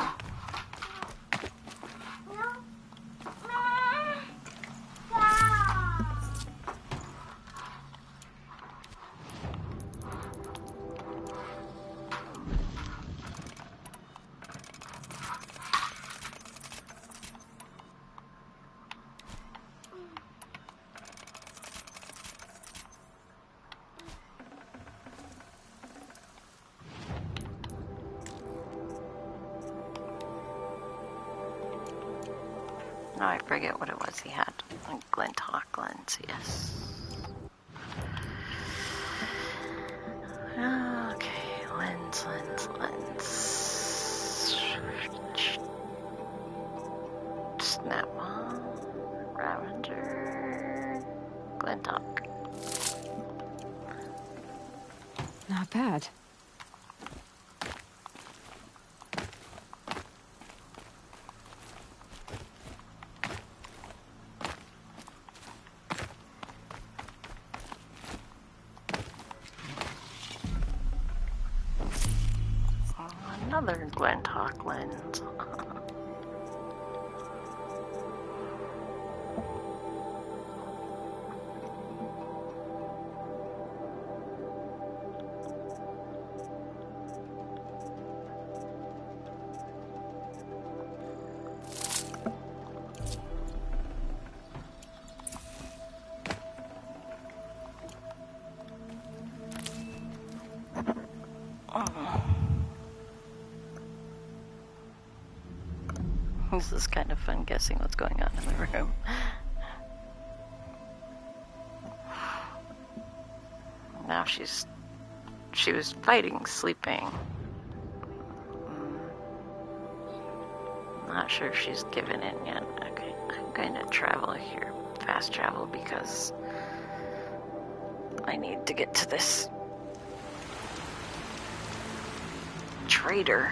No, I forget what it was he had. Glinthawk lens, yes. Okay, lens. Snap on. Ravager. Glinthawk. Not bad. Another Glentalk lens. This is kind of fun guessing what's going on in the room. Now she was fighting, sleeping. Not sure if she's given in yet. Okay, I'm going to travel here, fast travel, because I need to get to this trader.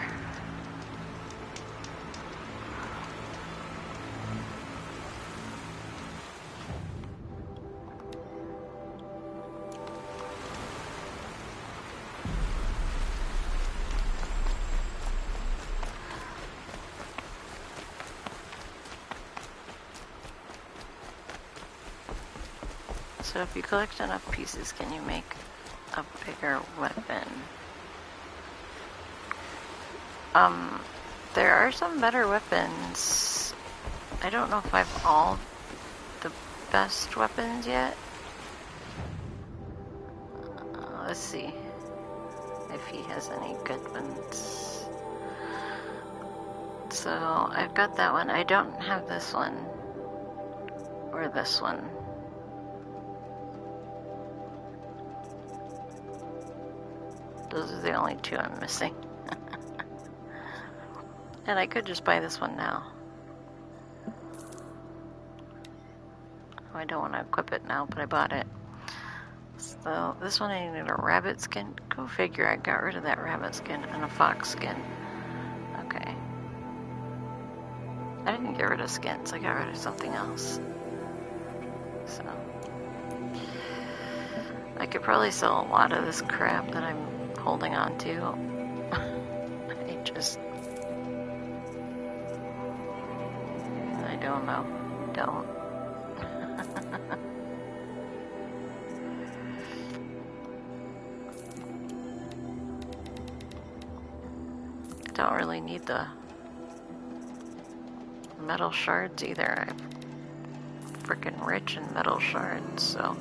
So if you collect enough pieces, can you make a bigger weapon? There are some better weapons. I don't know if I have all the best weapons yet. Let's see if he has any good ones. So I've got that one. I don't have this one or this one. Those are the only two I'm missing. And I could just buy this one now. Oh, I don't want to equip it now, but I bought it. So this one I needed a rabbit skin. Go figure, I got rid of that rabbit skin and a fox skin. Okay. I didn't get rid of skins, I got rid of something else. So I could probably sell a lot of this crap that I'm holding on to. I don't know. Don't. I don't really need the metal shards either. I'm freaking rich in metal shards, so.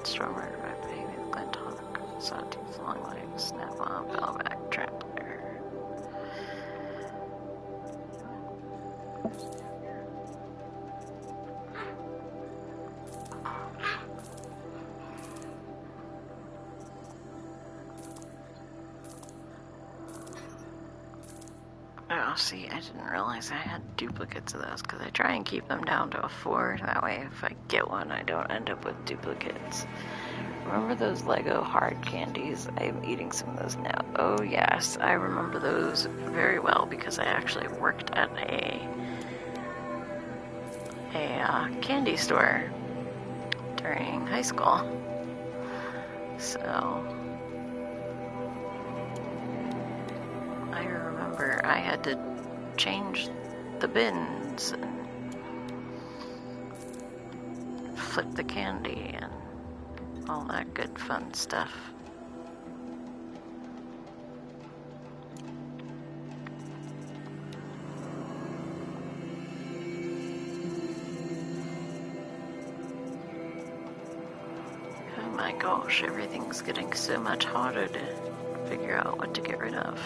Stronger, red baby, Glentalk, sawtooth, long legs, snap on, bellback, trampler. Oh, see, I didn't realize I had duplicates of those, because I try and keep them down to a 4, that way if I get one, I don't end up with duplicates. Remember those Lego hard candies? I'm eating some of those now. Oh yes, I remember those very well, because I actually worked at a candy store during high school. So I remember I had to change the bins and flip the candy and all that good fun stuff. my gosh, everything's getting so much harder to figure out what to get rid of.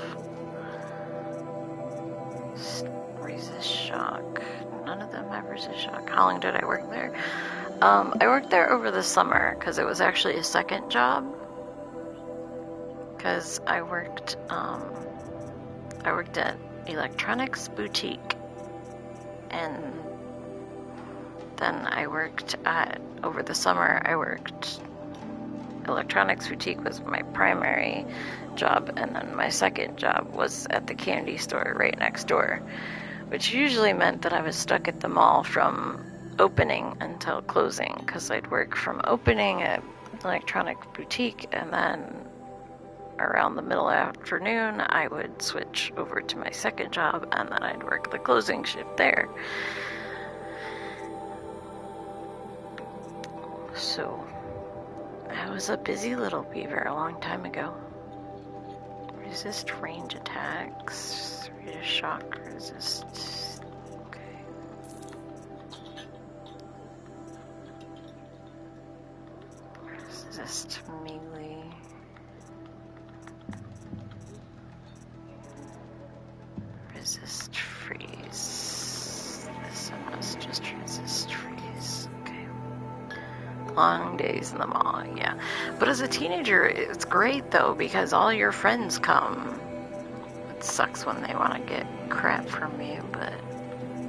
Resist shock. None of them have resist shock. How long did I work there? I worked there over the summer because it was actually a second job. Because I worked at Electronics Boutique, and then I worked over the summer, Electronics Boutique was my primary job, and then my second job was at the candy store right next door, which usually meant that I was stuck at the mall from opening until closing, because I'd work from opening at Electronics Boutique, and then around the middle afternoon I would switch over to my second job, and then I'd work the closing shift there. So I was a busy little beaver a long time ago. Resist range attacks, resist shock, resist. Okay. Resist melee. Resist freeze. This one was just resist freeze. Okay. Long days in the mall, yeah. But as a teenager, it's great though, because all your friends come. It sucks when they want to get crap from you, but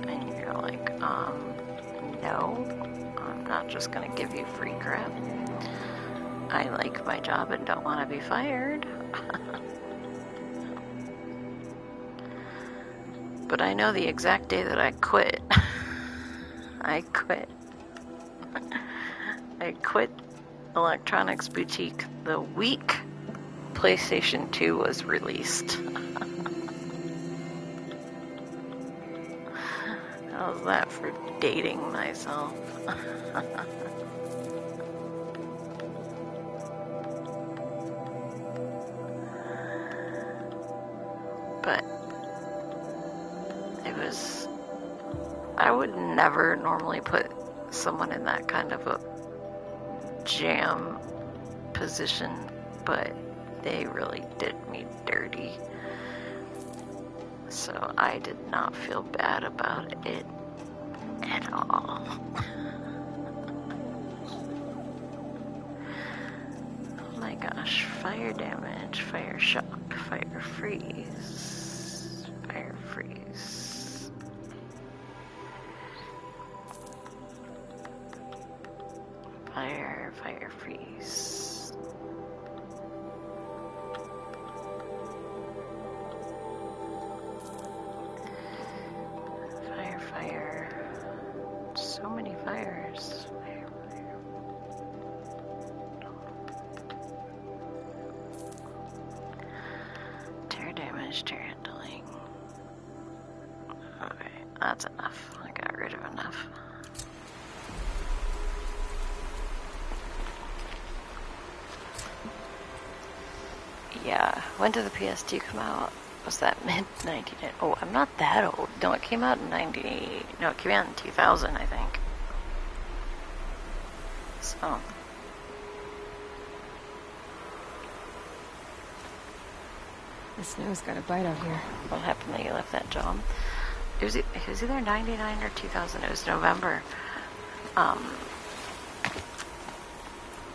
and you're like, no, I'm not just gonna give you free crap. I like my job and don't want to be fired. But I know the exact day that I quit. I quit Electronics Boutique the week PlayStation 2 was released. How's that for dating myself? But it was... I would never normally put someone in that kind of a jam position, but they really did me dirty. So I did not feel bad about it at all. Oh my gosh, fire damage, fire shock, fire freeze, fire freeze. Fire freeze. Fire. So many fires. Fire. Tear damage, tear handling. Okay, that's enough. I got rid of enough. Yeah, when did the PS2 come out? Was that mid-90? Oh, I'm not that old. No, it came out in 90... No, it came out in 2000, I think. So... The snow's got a bite out here. What happened that you left that job? It was either 99 or 2000. It was November.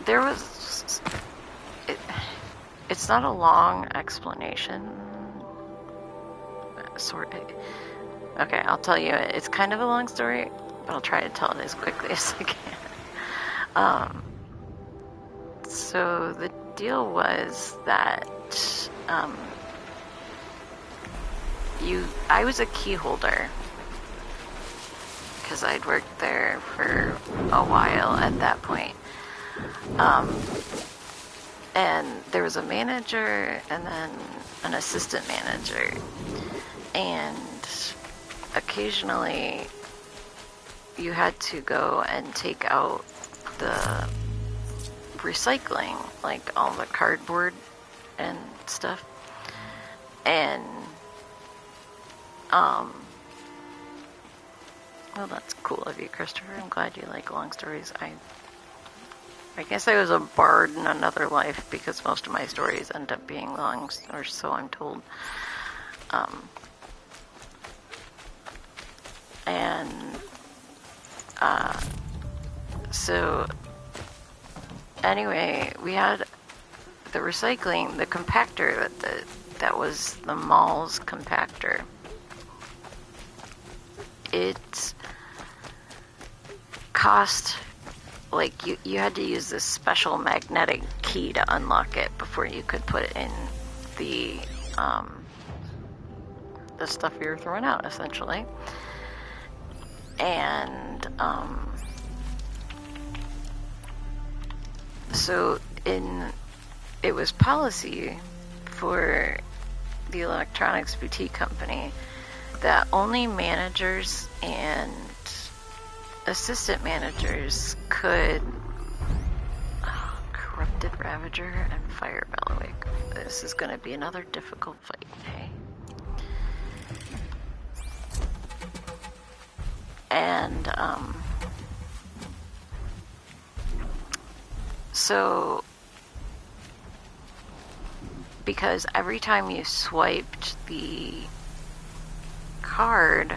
There was... It's not a long explanation. Okay, I'll tell you. It's kind of a long story, but I'll try to tell it as quickly as I can. So the deal was that I was a key holder because I'd worked there for a while at that point. And there was a manager and then an assistant manager. And occasionally you had to go and take out the recycling, like all the cardboard and stuff. And, well, that's cool of you, Christopher. I'm glad you like long stories. I I guess I was a bard in another life because most of my stories end up being long, or so I'm told. So anyway, we had the recycling, the compactor that was the mall's compactor. It cost, like, you had to use this special magnetic key to unlock it before you could put it in the stuff you were throwing out, essentially. And so it was policy for the electronics boutique company that only managers and assistant managers could... Corrupted Ravager and Fire Bailiwick. This is going to be another difficult fight, hey? And, so, because every time you swiped the card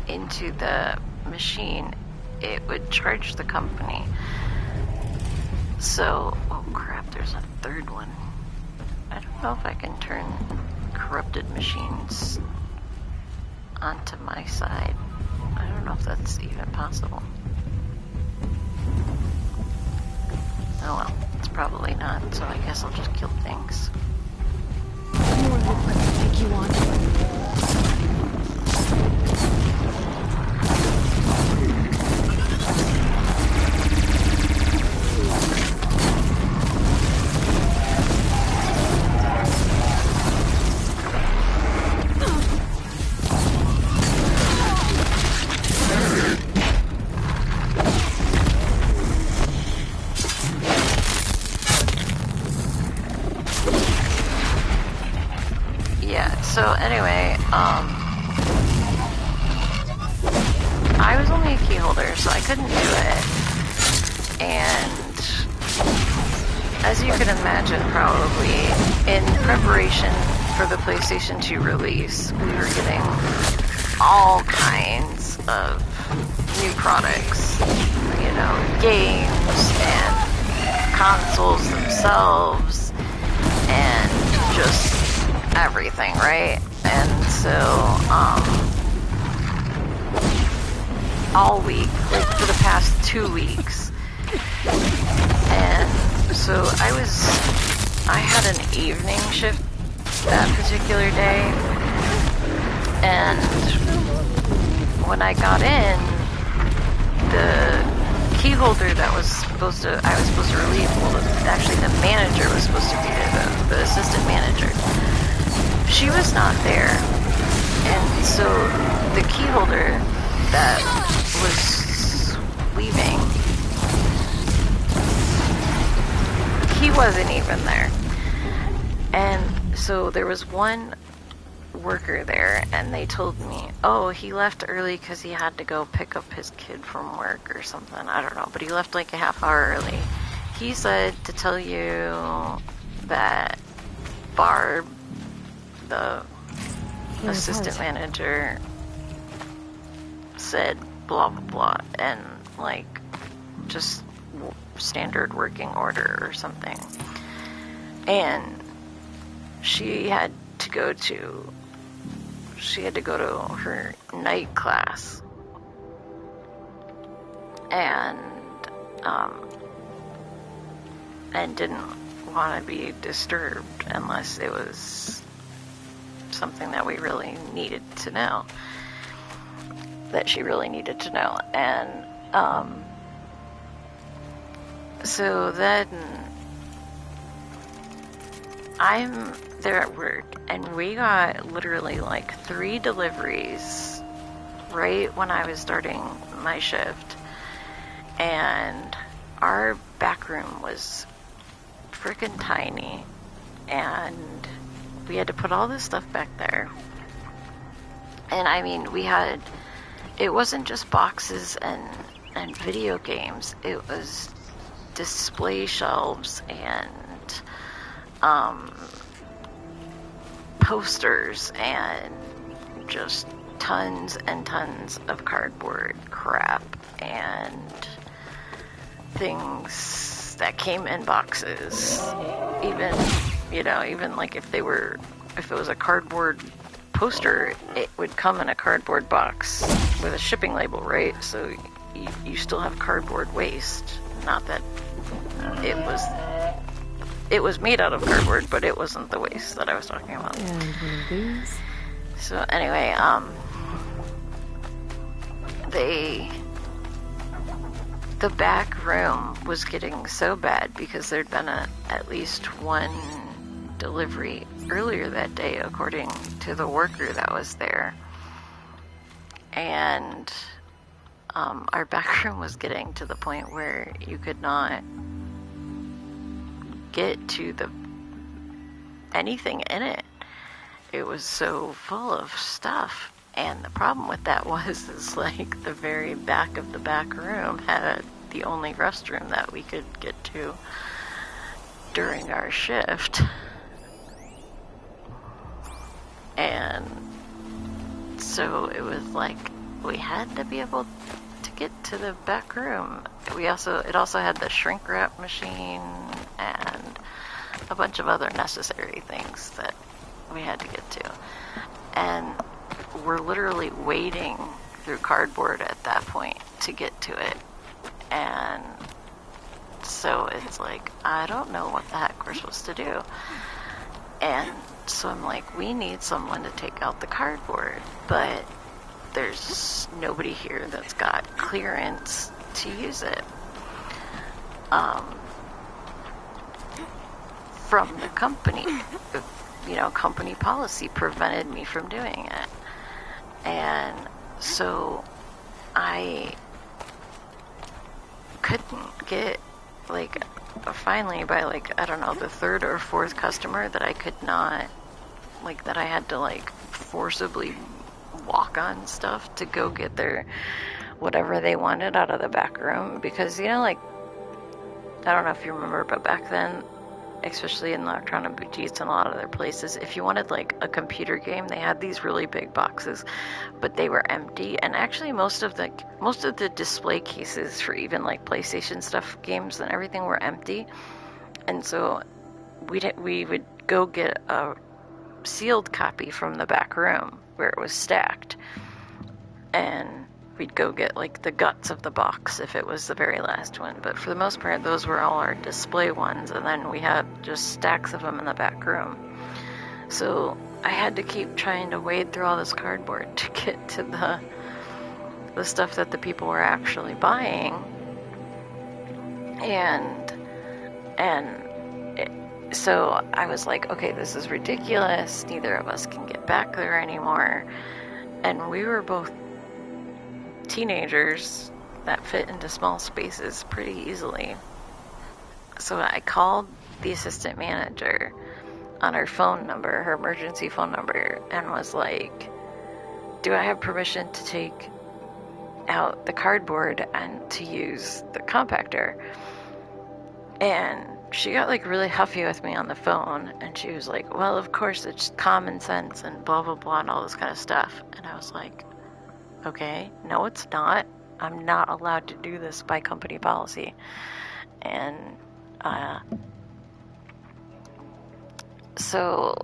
into the machine, it would charge the company. So, oh crap, there's a third one. I don't know if I can turn corrupted machines onto my side. I don't know if that's even possible. Oh well, it's probably not, so I guess I'll just kill things. More liquid to take you on. So anyway, I was only a key holder, so I couldn't do it. And as you can imagine, probably, in preparation for the PlayStation 2 release, we were getting all kinds of new products. You know, games and consoles themselves and just everything, right? And so, all week, like for the past 2 weeks. And so I had an evening shift that particular day. And when I got in, the key holder that I was supposed to relieve, well, actually the manager was supposed to be there, the assistant manager. She was not there, and so the key holder that was leaving, he wasn't even there. And so there was one worker there, and they told me, oh, he left early because he had to go pick up his kid from work or something, I don't know, but he left like a half hour early. He said to tell you that Barb, the assistant manager, said blah blah blah, and like just standard working order or something. And she had to go to her night class, and didn't want to be disturbed unless it was something that we really needed to know, that she really needed to know. And so then I'm there at work, and we got literally like 3 deliveries right when I was starting my shift, and our back room was freaking tiny, and we had to put all this stuff back there. And I mean, it wasn't just boxes and and video games. It was display shelves and posters and just tons and tons of cardboard crap and things that came in boxes. Even like if it was a cardboard poster, it would come in a cardboard box with a shipping label, right? So you still have cardboard waste. Not that it was made out of cardboard, but it wasn't the waste that I was talking about. And one of these. So anyway, the back room was getting so bad because there'd been at least one delivery earlier that day, according to the worker that was there. And our back room was getting to the point where you could not get to anything in it. It was so full of stuff. And the problem with that is like the very back of the back room had the only restroom that we could get to during our shift. And so it was like we had to be able to get to the back room. It also had the shrink wrap machine and a bunch of other necessary things that we had to get to. And we're literally wading through cardboard at that point to get to it. And so it's like, I don't know what the heck we're supposed to do. And so I'm like, we need someone to take out the cardboard, but there's nobody here that's got clearance to use it. From the company, company policy prevented me from doing it. And so I couldn't get, finally by I don't know, the third or fourth customer that I could not, that I had to forcibly walk on stuff to go get their whatever they wanted out of the back room. Because, I don't know if you remember, but back then, especially in Electronic Boutiques and a lot of other places, if you wanted a computer game, they had these really big boxes, but they were empty. And actually most of the display cases for even PlayStation stuff, games and everything, were empty. And so we would go get a sealed copy from the back room where it was stacked, and we'd go get the guts of the box if it was the very last one. But for the most part, those were all our display ones, and then we had just stacks of them in the back room. So I had to keep trying to wade through all this cardboard to get to the stuff that the people were actually buying. So I was like, okay, this is ridiculous. Neither of us can get back there anymore. And we were both teenagers that fit into small spaces pretty easily. So I called the assistant manager on her phone number, her emergency phone number, and was like, do I have permission to take out the cardboard and to use the compactor? And she got really huffy with me on the phone, and she was like, well, of course, it's common sense and blah blah blah and all this kind of stuff. And I was like, okay, no, it's not. I'm not allowed to do this by company policy. And so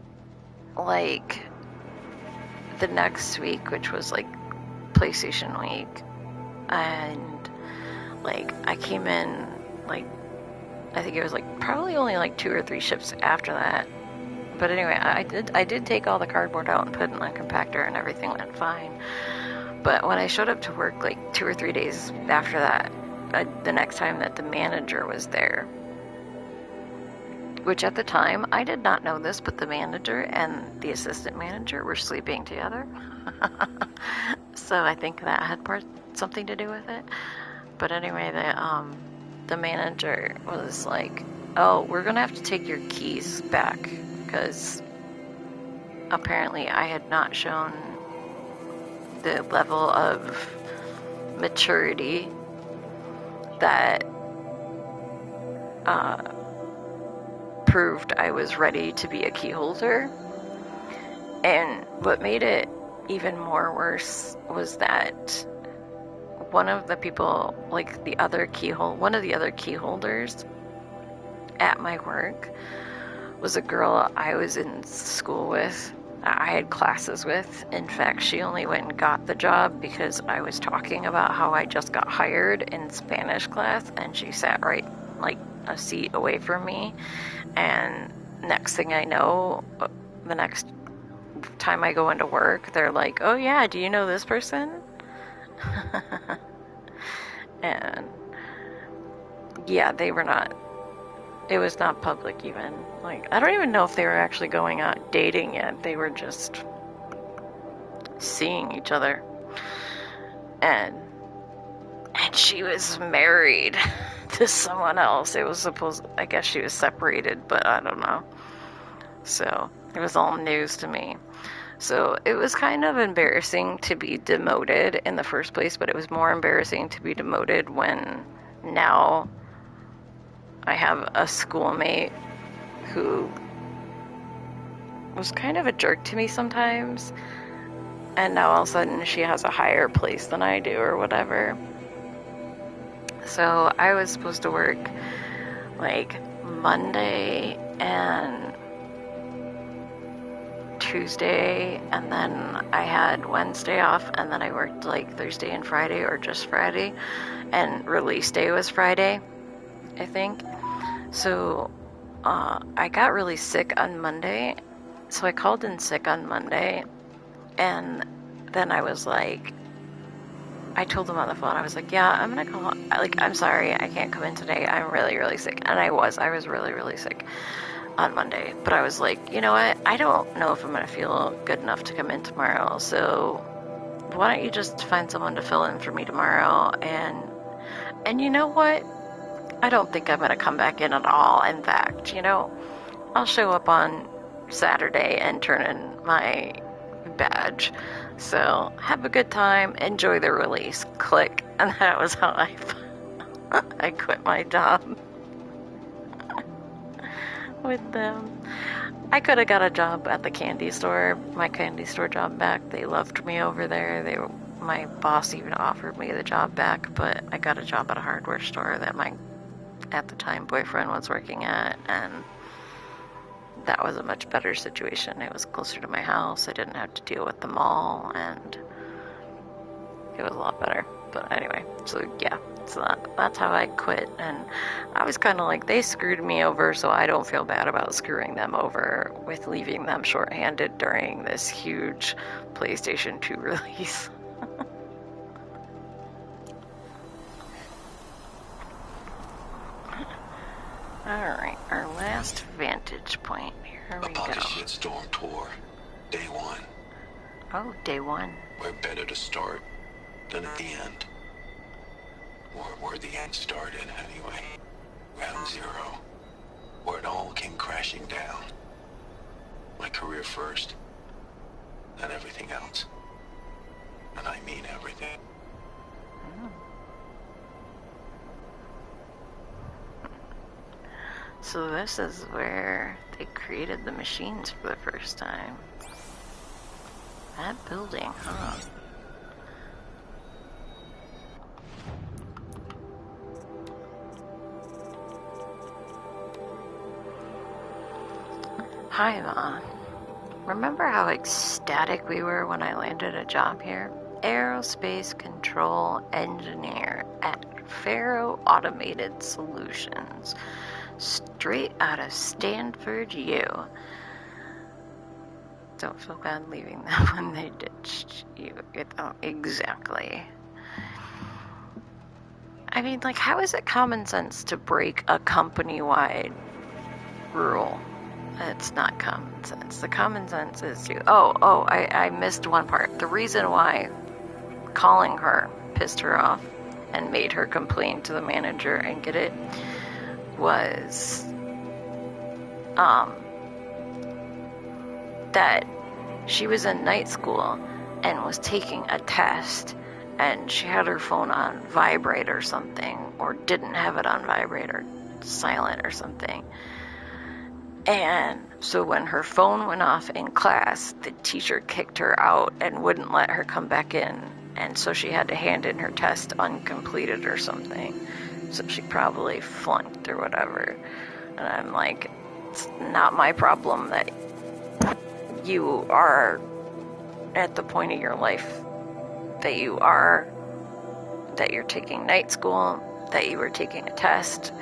the next week, which was PlayStation week, and I came in I think it was probably only 2 or 3 shifts after that. But anyway, I did take all the cardboard out and put it in the compactor, and everything went fine. But when I showed up to work 2 or 3 days after that, the next time that the manager was there, which at the time, I did not know this, but the manager and the assistant manager were sleeping together. So I think that had something to do with it. But anyway, the manager was like, oh, we're going to have to take your keys back, because apparently I had not shown the level of maturity that proved I was ready to be a key holder. And what made it even more worse was that one of the people, like one of the other key holders at my work was a girl I was in school with. I had classes with. In fact, she only went and got the job because I was talking about how I just got hired in Spanish class, and she sat right like a seat away from me. And next thing I know, the next time I go into work, they're like, "Oh yeah, do you know this person?" And yeah, they were not, it was not public even. Like, I don't even know if they were actually going out dating yet. They were just seeing each other. And she was married to someone else. It was supposed, I guess she was separated, but I don't know. So it was all news to me. So it was kind of embarrassing to be demoted in the first place, but it was more embarrassing to be demoted when now I have a schoolmate who was kind of a jerk to me sometimes, and now all of a sudden she has a higher place than I do or whatever. So I was supposed to work like Monday and Tuesday, and then I had Wednesday off, and then I worked like Thursday and Friday, or just Friday, and release day was Friday, I think. So I got really sick on Monday, so I called in sick on Monday, and then I was like, I told them on the phone, I was like, yeah, I'm gonna call, like, I'm sorry, I can't come in today, I'm really, really sick. And I was really, really sick on Monday, but I was like, you know what, I don't know if I'm gonna feel good enough to come in tomorrow, so why don't you just find someone to fill in for me tomorrow? And you know what, I don't think I'm gonna come back in at all. In fact, you know, I'll show up on Saturday and turn in my badge. So have a good time, enjoy the release, click. And that was how I quit my job with them. I could have got a job at the candy store, my candy store job back. They loved me over there. My boss even offered me the job back, but I got a job at a hardware store that my, at the time, boyfriend was working at, and that was a much better situation. It was closer to my house. I didn't have to deal with the mall, and it was a lot better. But anyway, so yeah, so that's how I quit. And I was kind of like, they screwed me over, so I don't feel bad about screwing them over with leaving them shorthanded during this huge PlayStation 2 release. Alright, our last vantage point. Here we go. Upon the shitstorm tour, day one. Oh, day one. We're better to start than at the end. Or where the end started, anyway. Ground zero. Where it all came crashing down. My career first, and everything else. And I mean everything. So this is where they created the machines for the first time. That building, huh? Hi, Ma. Remember how ecstatic we were when I landed a job here? Aerospace Control Engineer at Faro Automated Solutions. Straight out of Stanford U. Don't feel bad leaving them when they ditched you. Exactly. I mean, like, how is it common sense to break a company-wide rule? It's not common sense. The common sense is to... I missed one part. The reason why calling her pissed her off and made her complain to the manager and get it was that she was in night school and was taking a test, and she had her phone on vibrate or something, or didn't have it on vibrate or silent or something. And so when her phone went off in class, the teacher kicked her out and wouldn't let her come back in. And so she had to hand in her test uncompleted or something. So she probably flunked or whatever. And I'm like, it's not my problem that you are at the point of your life that you're taking night school, that you were taking a test,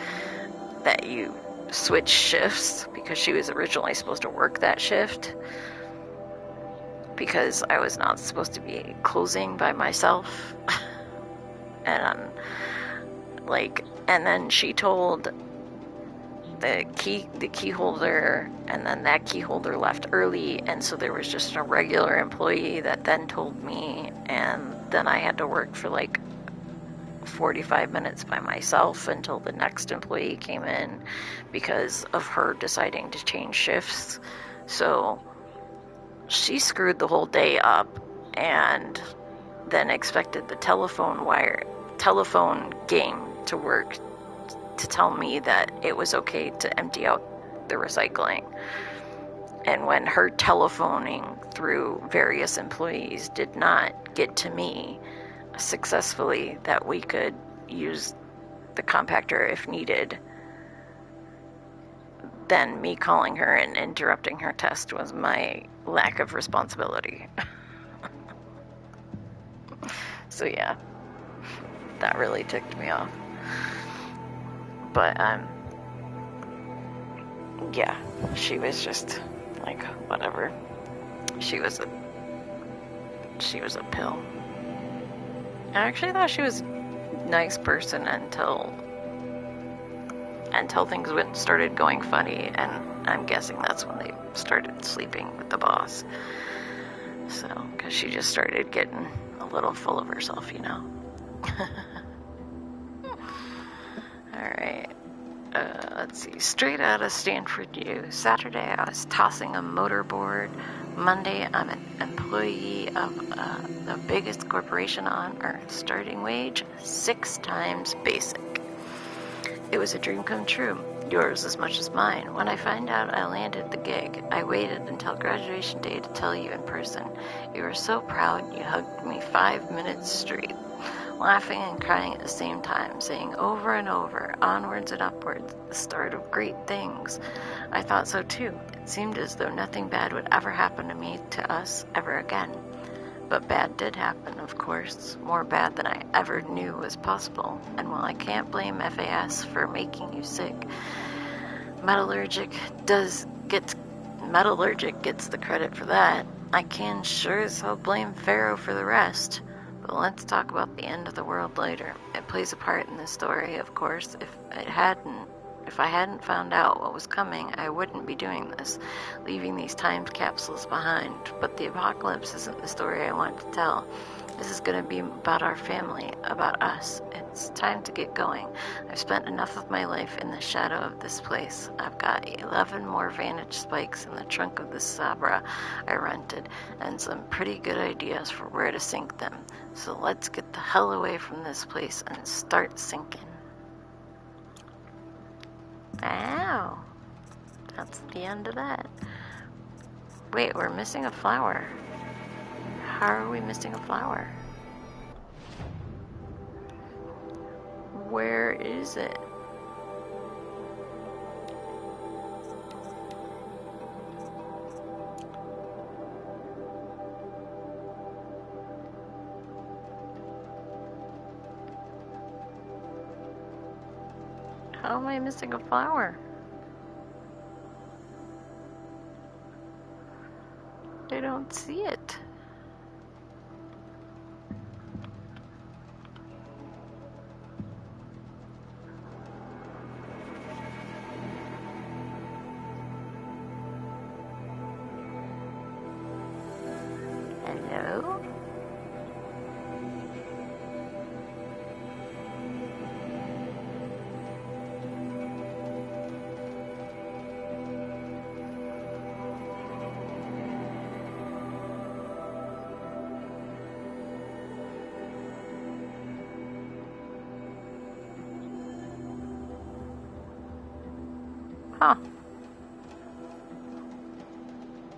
that you switched shifts because she was originally supposed to work that shift because I was not supposed to be closing by myself. And and then she told the key holder, and then that key holder left early, and so there was just a regular employee that then told me, and then I had to work for like 45 minutes by myself until the next employee came in because of her deciding to change shifts. So she screwed the whole day up and then expected the telephone game to work to tell me that it was okay to empty out the recycling. And when her telephoning through various employees did not get to me successfully that we could use the compactor if needed, then me calling her and interrupting her test was my lack of responsibility. So yeah, that really ticked me off. But yeah, she was just like, whatever. She was a pill. I actually thought she was a nice person until things started going funny, and I'm guessing that's when they started sleeping with the boss. So, because she just started getting a little full of herself, you know. Alright. Let's see. Straight out of Stanford U. Saturday, I was tossing a motorboard. Monday, I'm an employee of the biggest corporation on earth. Starting wage, 6 times basic. It was a dream come true. Yours as much as mine. When I find out I landed the gig, I waited until graduation day to tell you in person. You were so proud you hugged me 5 minutes straight, laughing and crying at the same time, saying over and over, onwards and upwards, the start of great things. I thought so too. It seemed as though nothing bad would ever happen to me, to us, ever again. But bad did happen, of course, more bad than I ever knew was possible. And while I can't blame FAS for making you sick, Metallurgic gets the credit for that. I can sure as hell blame Pharaoh for the rest. But let's talk about the end of the world later. It plays a part in the story, of course. If I hadn't found out what was coming, I wouldn't be doing this, leaving these time capsules behind. But the apocalypse isn't the story I want to tell. This is going to be about our family, about us. It's time to get going. I've spent enough of my life in the shadow of this place. I've got 11 more vantage spikes in the trunk of the Sabra I rented, and some pretty good ideas for where to sink them. So let's get the hell away from this place and start sinking. Ow. That's the end of that. Wait, we're missing a flower. How are we missing a flower? Where is it? How am I missing a flower? I don't see it. Hello? Huh.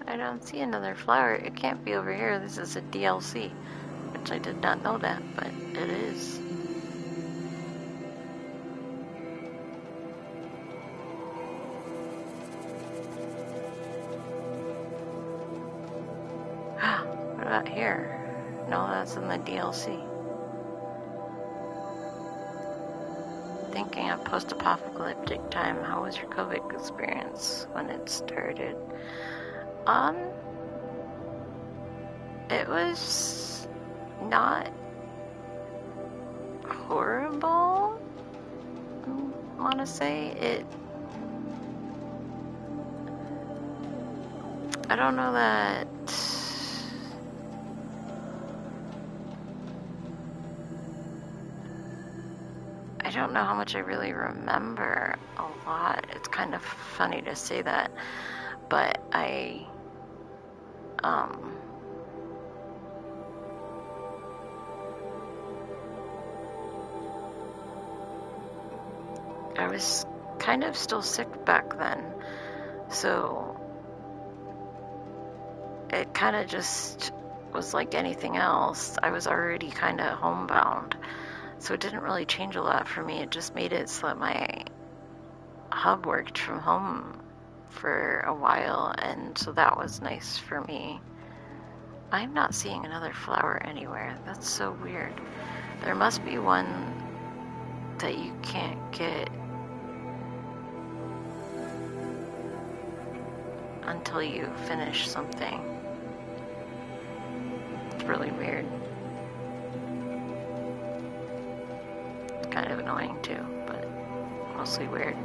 I don't see another flower. It can't be over here. This is a DLC. Which I did not know that, but it is. What about here? No, that's in the DLC. Thinking of post-apocalyptic time, how was your COVID experience when it started? It was not horrible, I want to say. I don't know that... I don't know how much I really remember a lot. It's kind of funny to say that, but I was kind of still sick back then, so it kind of just was like anything else. I was already kind of homebound, so it didn't really change a lot for me. It just made it so that my hub worked from home for a while, and so that was nice for me. I'm not seeing another flower anywhere. That's so weird. There must be one that you can't get until you finish something. It's really weird. It's kind of annoying too, but mostly weird.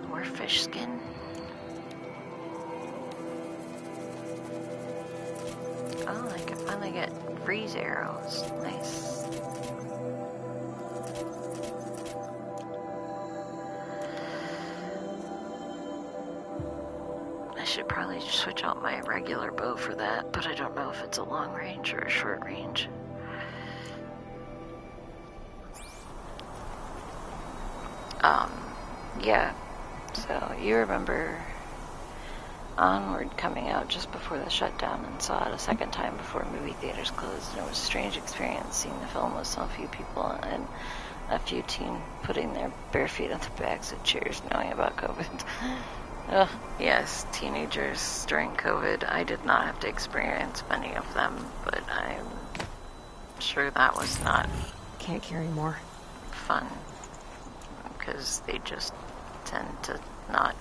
More fish skin. Oh, I can finally get freeze arrows. Nice. I should probably switch out my regular bow for that, but I don't know if it's a long range or a short range. Yeah. So you remember Onward coming out just before the shutdown and saw it a second time before movie theaters closed, and it was a strange experience seeing the film with so few people and a few teens putting their bare feet on the backs of chairs knowing about COVID. Yes, teenagers during COVID. I did not have to experience many of them, but I'm sure that was not... Can't carry more. ...fun, because they just tend to not...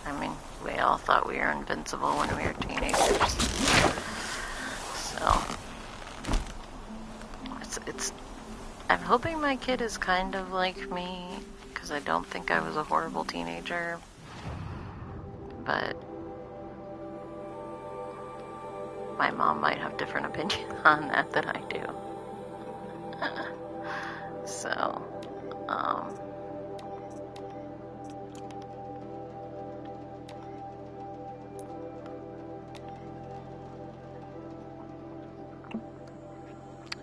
I mean, we all thought we were invincible when we were teenagers. So... It's... I'm hoping my kid is kind of like me, because I don't think I was a horrible teenager. But... my mom might have different opinion on that than I do. So...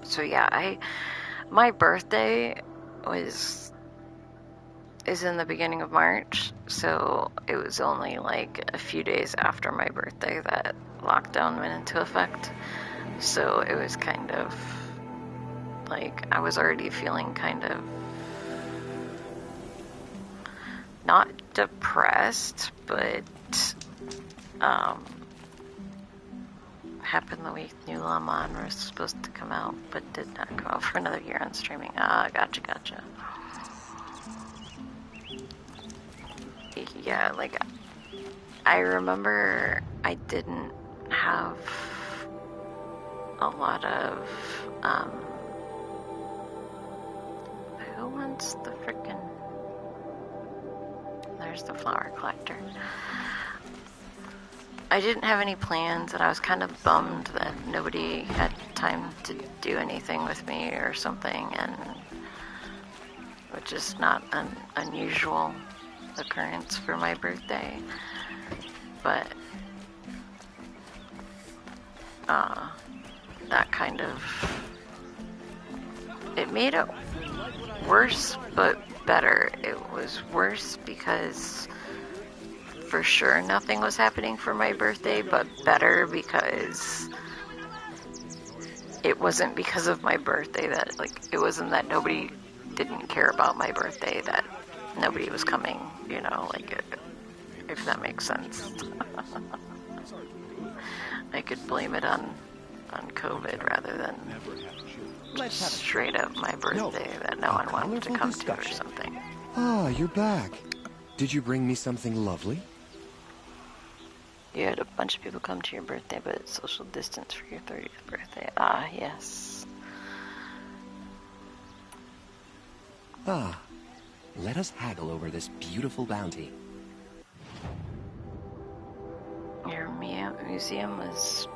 So yeah, my birthday is in the beginning of March, so it was only like a few days after my birthday that lockdown went into effect. So it was kind of like I was already feeling kind of not depressed, but happened the week New La Manra was supposed to come out, but did not come out for another year on streaming. Ah, gotcha. Yeah, like, I remember I didn't have a lot of, who wants the frickin'... There's the flower collector. I didn't have any plans, and I was kind of bummed that nobody had time to do anything with me or something, and which is not an unusual occurrence for my birthday. But that kind of, it made it worse but better. It was worse because for sure nothing was happening for my birthday, but better because it wasn't because of my birthday that, like, it wasn't that nobody didn't care about my birthday, that nobody was coming, you know, like, if that makes sense. I could blame it on COVID rather than straight up my birthday that no one wanted to come to or something. Ah, you're back. Did you bring me something lovely? You had a bunch of people come to your birthday, but it's social distance for your 30th birthday. Ah, yes. Ah, let us haggle over this beautiful bounty. Your museum was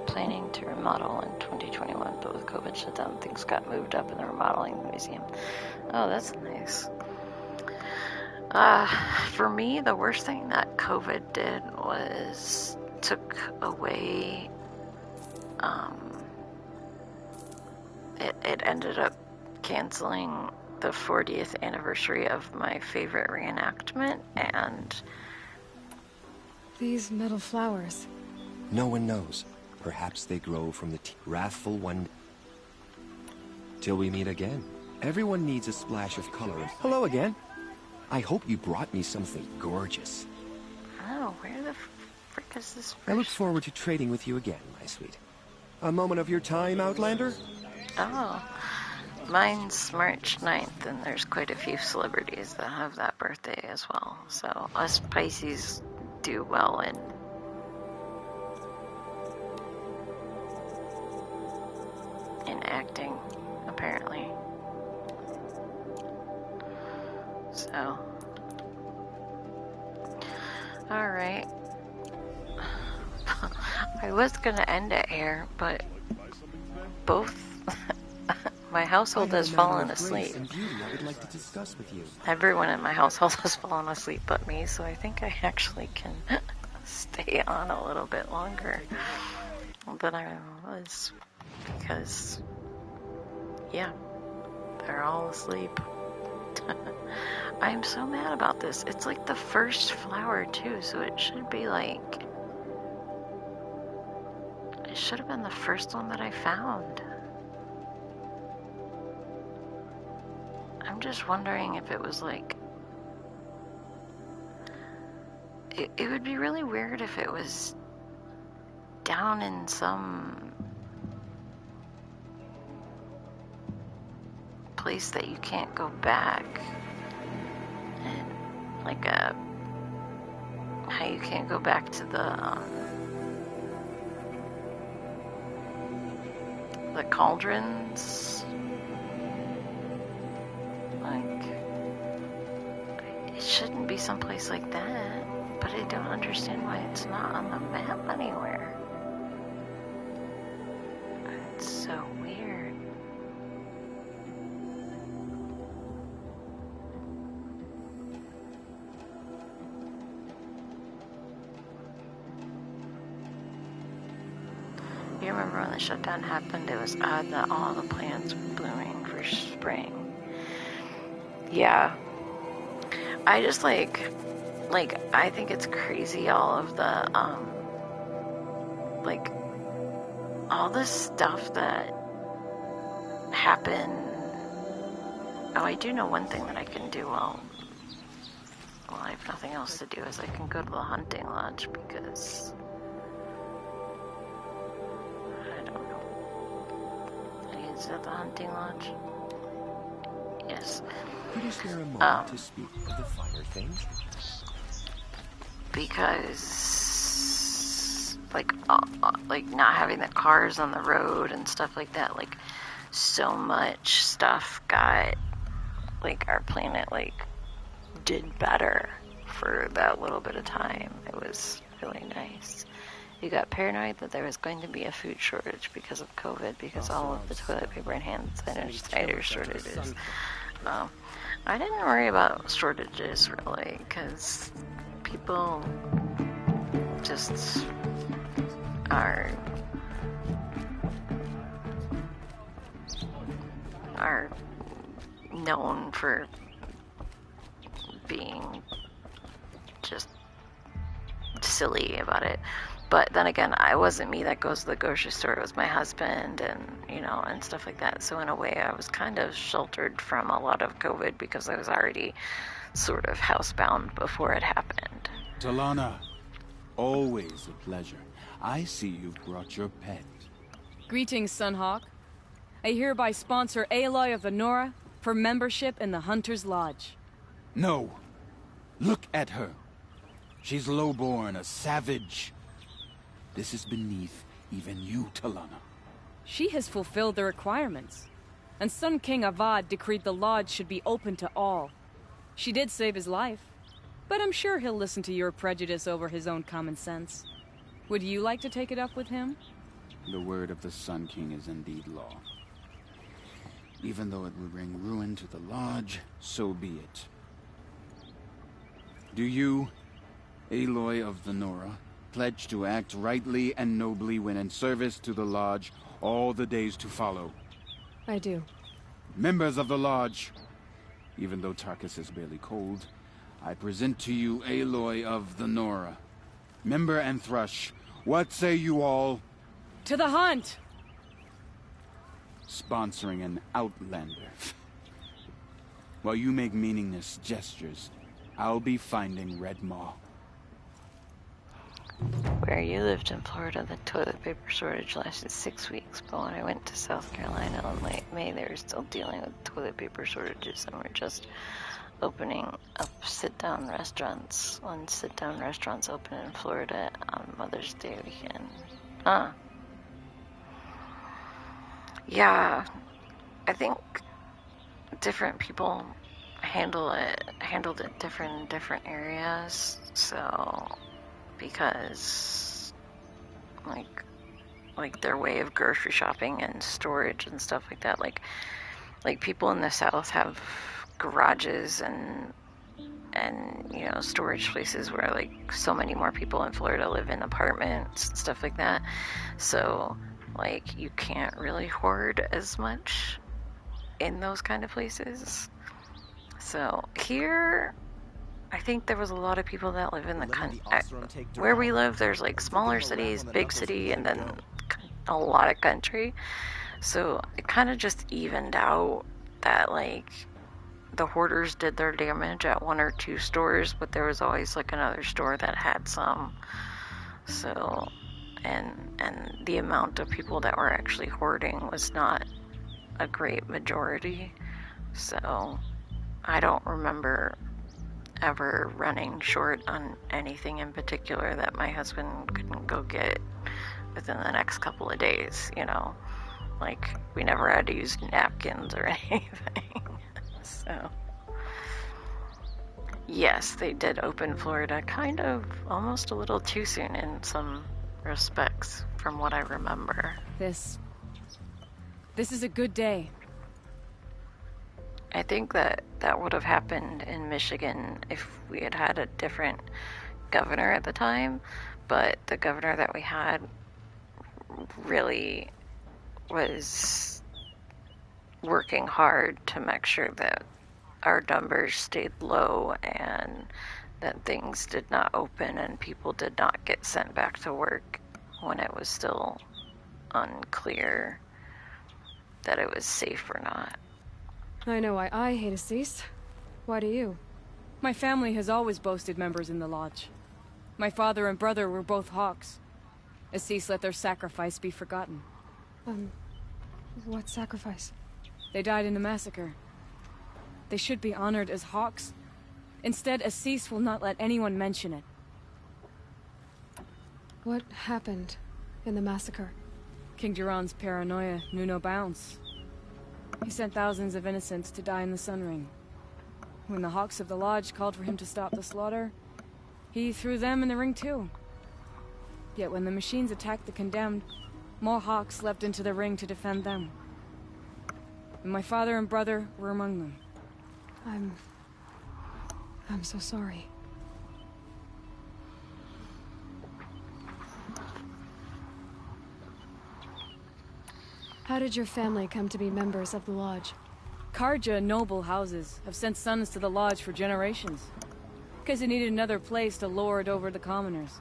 planning to remodel in 2021, but with COVID shutdown, things got moved up in the remodeling the museum. Oh, that's nice. For me, the worst thing that COVID did was took away, it ended up canceling the 40th anniversary of my favorite reenactment, and these metal flowers. No one knows. Perhaps they grow from the wrathful one. Till we meet again. Everyone needs a splash of color. Hello again. I hope you brought me something gorgeous. Oh, where the frick is this person? I look forward to trading with you again, my sweet. A moment of your time, Outlander? Oh, mine's March 9th, and there's quite a few celebrities that have that birthday as well. So us Pisces do well in acting, apparently. So, alright. I was gonna end it here, but both my household has fallen asleep. I would like to discuss with you. Everyone in my household has fallen asleep but me, so I think I actually can stay on a little bit longer than I was, because, yeah, they're all asleep. I'm so mad about this. It's like the first flower too, so it should be like, it should have been the first one that I found. I'm just wondering if it was like, it would be really weird if it was down in some place that you can't go back, and like how you can't go back to the cauldrons. Like, it shouldn't be someplace like that, but I don't understand why it's not on the map anywhere. It's so weird. You remember when the shutdown happened? It was odd that all the plants were blooming for spring. Yeah. I just like, I think it's crazy, all of the, like, all this stuff that happened. Oh, I do know one thing that I can do well I have nothing else to do, is I can go to the hunting lodge, because I don't know. Is that the hunting lodge? Yes. Could you spare a moment to speak of the finer things? Because, like not having the cars on the road and stuff like that, like, so much stuff got, like, our planet, like, did better for that little bit of time. It was really nice. You got paranoid that there was going to be a food shortage because of COVID, because all of the toilet paper and hand sanitizer shortages. I didn't worry about shortages really, because people just are known for being just silly about it. But then again, I wasn't me that goes to the grocery store. It was my husband and, you know, and stuff like that. So in a way, I was kind of sheltered from a lot of COVID because I was already sort of housebound before it happened. Talana, always a pleasure. I see you've brought your pet. Greetings, Sunhawk. I hereby sponsor Aloy of the Nora for membership in the Hunter's Lodge. No. Look at her. She's lowborn, a savage. This is beneath even you, Talana. She has fulfilled the requirements. And Sun King Avad decreed the lodge should be open to all. She did save his life. But I'm sure he'll listen to your prejudice over his own common sense. Would you like to take it up with him? The word of the Sun King is indeed law. Even though it would bring ruin to the lodge, so be it. Do you, Aloy of the Nora, pledge to act rightly and nobly when in service to the lodge all the days to follow? I do. Members of the lodge, even though Tarkus is barely cold, I present to you Aloy of the Nora. Member and Thrush, what say you all? To the hunt! Sponsoring an outlander. While you make meaningless gestures, I'll be finding Red Maw. Where you lived in Florida, the toilet paper shortage lasted 6 weeks, but when I went to South Carolina in late May, they were still dealing with toilet paper shortages and were just opening up sit-down restaurants when sit-down restaurants open in Florida on Mother's Day weekend. Yeah, I think different people handled it different in different areas, so because like their way of grocery shopping and storage and stuff like that, like people in the South have garages and you know, storage places where like so many more people in Florida live in apartments and stuff like that, so like you can't really hoard as much in those kind of places. So here I think there was a lot of people that live in the country. Where we live, there's like smaller cities, big city, and then a lot of country. So it kind of just evened out that like the hoarders did their damage at one or two stores, but there was always like another store that had some. So, and the amount of people that were actually hoarding was not a great majority. So I don't remember ever running short on anything in particular that my husband couldn't go get within the next couple of days, you know. Like, we never had to use napkins or anything. So, yes, they did open Florida kind of almost a little too soon in some respects, from what I remember. This is a good day. I think that would have happened in Michigan if we had had a different governor at the time, but the governor that we had really was working hard to make sure that our numbers stayed low and that things did not open and people did not get sent back to work when it was still unclear that it was safe or not. I know why I hate Assis. Why do you? My family has always boasted members in the lodge. My father and brother were both Hawks. Assis let their sacrifice be forgotten. What sacrifice? They died in a massacre. They should be honored as Hawks. Instead, Assis will not let anyone mention it. What happened in the massacre? King Duran's paranoia knew no bounds. He sent thousands of innocents to die in the Sun Ring. When the Hawks of the Lodge called for him to stop the slaughter, he threw them in the ring too. Yet when the machines attacked the condemned, more Hawks leapt into the ring to defend them. And my father and brother were among them. I'm so sorry. How did your family come to be members of the Lodge? Karja noble houses have sent sons to the Lodge for generations. Because they needed another place to lord over the commoners.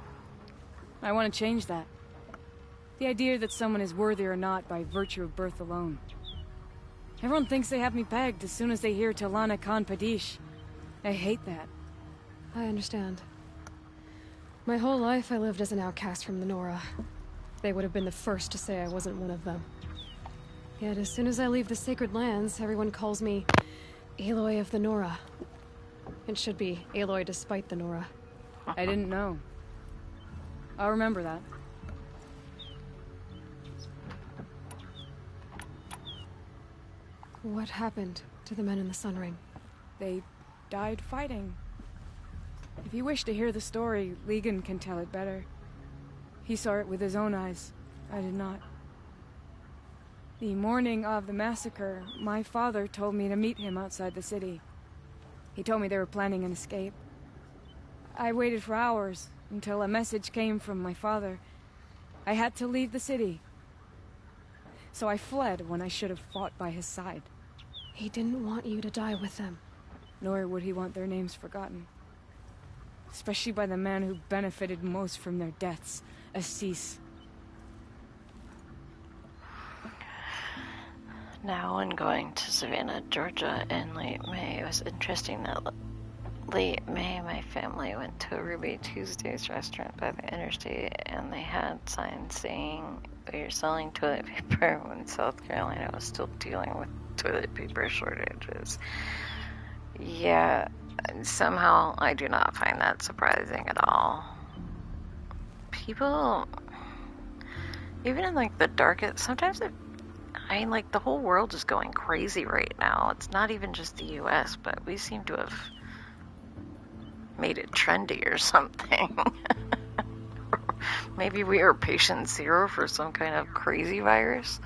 I want to change that. The idea that someone is worthy or not by virtue of birth alone. Everyone thinks they have me pegged as soon as they hear Talana Khan Padish. I hate that. I understand. My whole life I lived as an outcast from the Nora. They would have been the first to say I wasn't one of them. Yet as soon as I leave the sacred lands, everyone calls me Aloy of the Nora. It should be Aloy despite the Nora. I didn't know. I'll remember that. What happened to the men in the Sun Ring? They died fighting. If you wish to hear the story, Legan can tell it better. He saw it with his own eyes. I did not. The morning of the massacre, my father told me to meet him outside the city. He told me they were planning an escape. I waited for hours until a message came from my father. I had to leave the city. So I fled when I should have fought by his side. He didn't want you to die with them. Nor would he want their names forgotten. Especially by the man who benefited most from their deaths, Assis. Now, when going to Savannah, Georgia in late May, it was interesting that late May my family went to a Ruby Tuesdays restaurant by the interstate and they had signs saying, "We are selling toilet paper," when South Carolina was still dealing with toilet paper shortages. Yeah, somehow I do not find that surprising at all. People, even in like the darkest, sometimes like the whole world is going crazy right now. It's not even just the US, but we seem to have made it trendy or something. Maybe we are patient zero for some kind of crazy virus.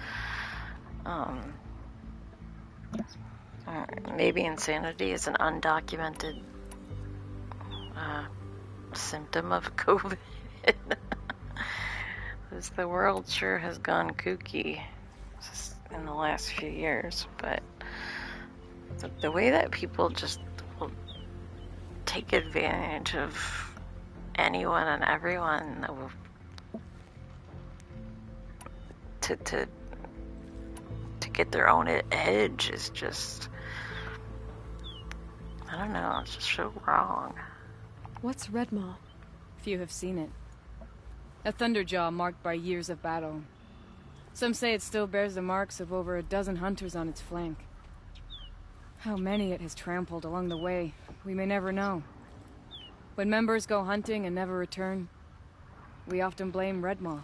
Maybe insanity is an undocumented symptom of COVID. Because the world sure has gone kooky in the last few years, but the way that people just will take advantage of anyone and everyone to get their own edge is just, I don't know, it's just so wrong. What's Redmaw? Few have seen it. A Thunderjaw marked by years of battle. Some say it still bears the marks of over a dozen hunters on its flank. How many it has trampled along the way, we may never know. When members go hunting and never return, we often blame Redmaw.